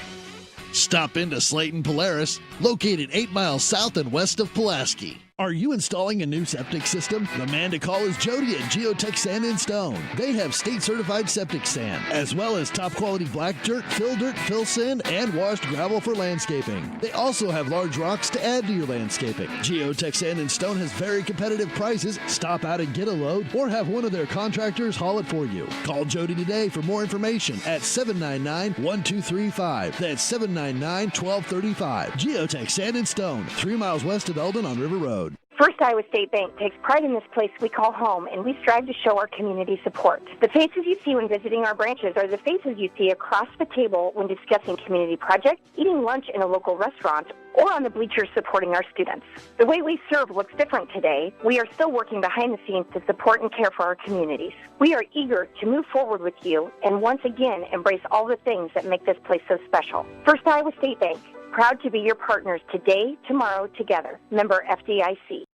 Stop into Slayton Polaris, located 8 miles south and west of Pulaski. Are you installing a new septic system? The man to call is Jody at Geotech Sand and Stone. They have state-certified septic sand, as well as top-quality black dirt, fill sand, and washed gravel for landscaping. They also have large rocks to add to your landscaping. Geotech Sand and Stone has very competitive prices. Stop out and get a load, or have one of their contractors haul it for you. Call Jody today for more information at 799-1235. That's 799-1235. Geotech Sand and Stone, 3 miles west of Eldon on River Road. First Iowa State Bank takes pride in this place we call home, and we strive to show our community support. The faces you see when visiting our branches are the faces you see across the table when discussing community projects, eating lunch in a local restaurant, or on the bleachers supporting our students. The way we serve looks different today. We are still working behind the scenes to support and care for our communities. We are eager to move forward with you and once again embrace all the things that make this place so special. First Iowa State Bank. Proud to be your partners today, tomorrow, together. Member FDIC.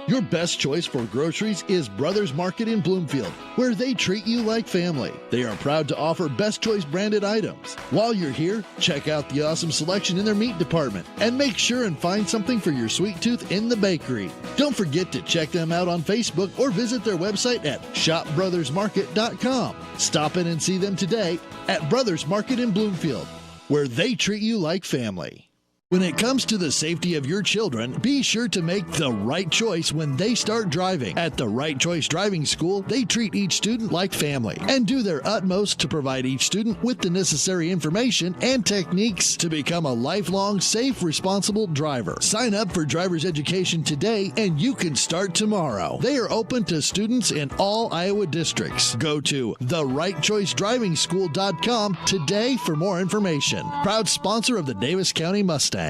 Your best choice for groceries is Brothers Market in Bloomfield, where they treat you like family. They are proud to offer Best Choice branded items. While you're here, check out the awesome selection in their meat department and make sure and find something for your sweet tooth in the bakery. Don't forget to check them out on Facebook or visit their website at shopbrothersmarket.com. Stop in and see them today at Brothers Market in Bloomfield, where they treat you like family. When it comes to the safety of your children, be sure to make the right choice when they start driving. At the Right Choice Driving School, they treat each student like family and do their utmost to provide each student with the necessary information and techniques to become a lifelong, safe, responsible driver. Sign up for driver's education today and you can start tomorrow. They are open to students in all Iowa districts. Go to therightchoicedrivingschool.com today for more information. Proud sponsor of the Davis County Mustangs.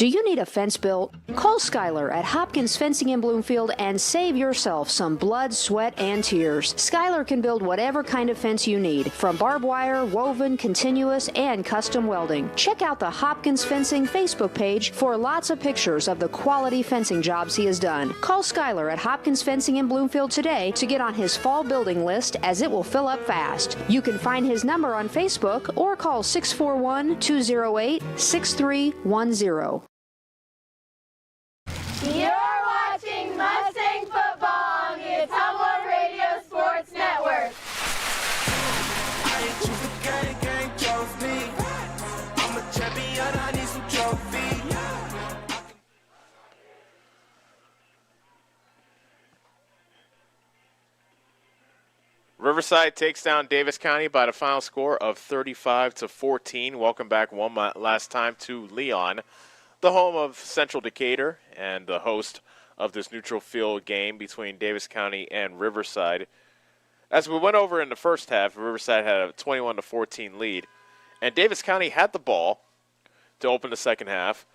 Do you need a fence built? Call Skylar at Hopkins Fencing in Bloomfield and save yourself some blood, sweat, and tears. Skylar can build whatever kind of fence you need, from barbed wire, woven, continuous, and custom welding. Check out the Hopkins Fencing Facebook page for lots of pictures of the quality fencing jobs he has done. Call Skylar at Hopkins Fencing in Bloomfield today to get on his fall building list, as it will fill up fast. You can find his number on Facebook or call 641-208-6310. You're watching Mustang football on the Ottumwa Radio Sports Network. I ain't choose the gang trophy. I'm a champion, I need some trophy. Riverside takes down Davis County by the final score of 35-14. Welcome back one last time to Leon, the home of Central Decatur and the host of this neutral field game between Davis County and Riverside. As we went over in the first half, Riverside had a 21-14 lead, and Davis County had the ball to open the second half.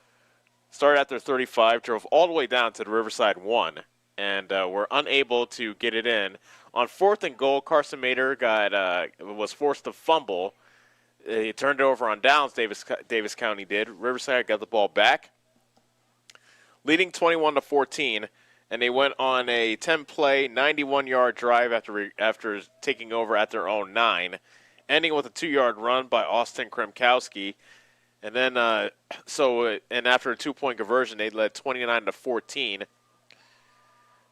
Started at their 35, drove all the way down to the Riverside 1, and were unable to get it in. On 4th and goal, Carson Mater was forced to fumble. He turned it over on downs, Davis County did. Riverside got the ball back, leading 21-14, and they went on a 10-play, 91-yard drive after taking over at their own 9, ending with a 2-yard run by Austin Kremkowski. And then, after a 2-point conversion, they led 29-14.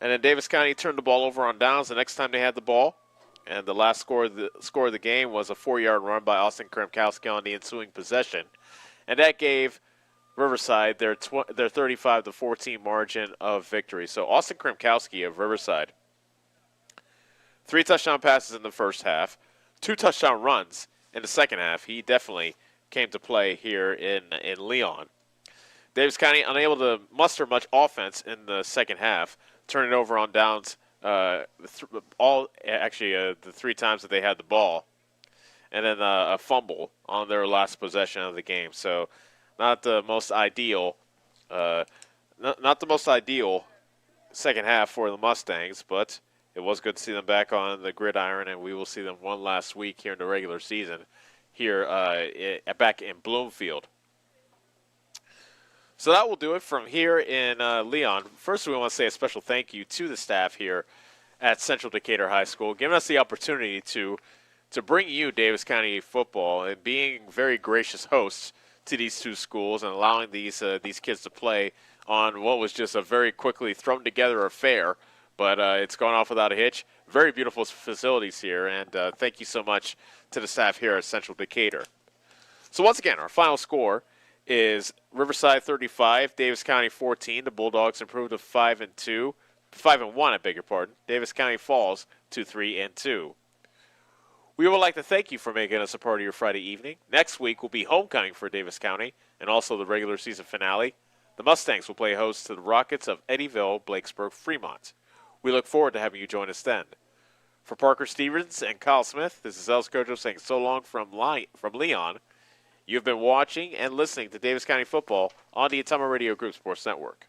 And then Davis County turned the ball over on downs the next time they had the ball. And the last score of the game was a 4-yard run by Austin Kremkowski on the ensuing possession. And that gave Riverside their 35-14 margin of victory. So Austin Kremkowski of Riverside, 3 touchdown passes in the first half, 2 touchdown runs in the second half. He definitely came to play here in Leon. Davis County unable to muster much offense in the second half, turn it over on downs the 3 times that they had the ball, and then a fumble on their last possession of the game. So not the most ideal second half for the Mustangs, but it was good to see them back on the gridiron, and we will see them one last week here in the regular season here back in Bloomfield. So that will do it from here in Leon. First, we want to say a special thank you to the staff here at Central Decatur High School, giving us the opportunity to bring you Davis County football and being very gracious hosts to these two schools and allowing these kids to play on what was just a very quickly thrown together affair. But it's gone off without a hitch. Very beautiful facilities here, and thank you so much to the staff here at Central Decatur. So once again, our final score is Riverside 35, Davis County 14. The Bulldogs improved to 5-1, I beg your pardon. Davis County falls to 3-2. We would like to thank you for making us a part of your Friday evening. Next week will be homecoming for Davis County and also the regular season finale. The Mustangs will play host to the Rockets of Eddyville, Blakesburg, Fremont. We look forward to having you join us then. For Parker Stevens and Kyle Smith, this is El Scojo saying so long from Leon. You've been watching and listening to Davis County football on the Ottumwa Radio Group Sports Network.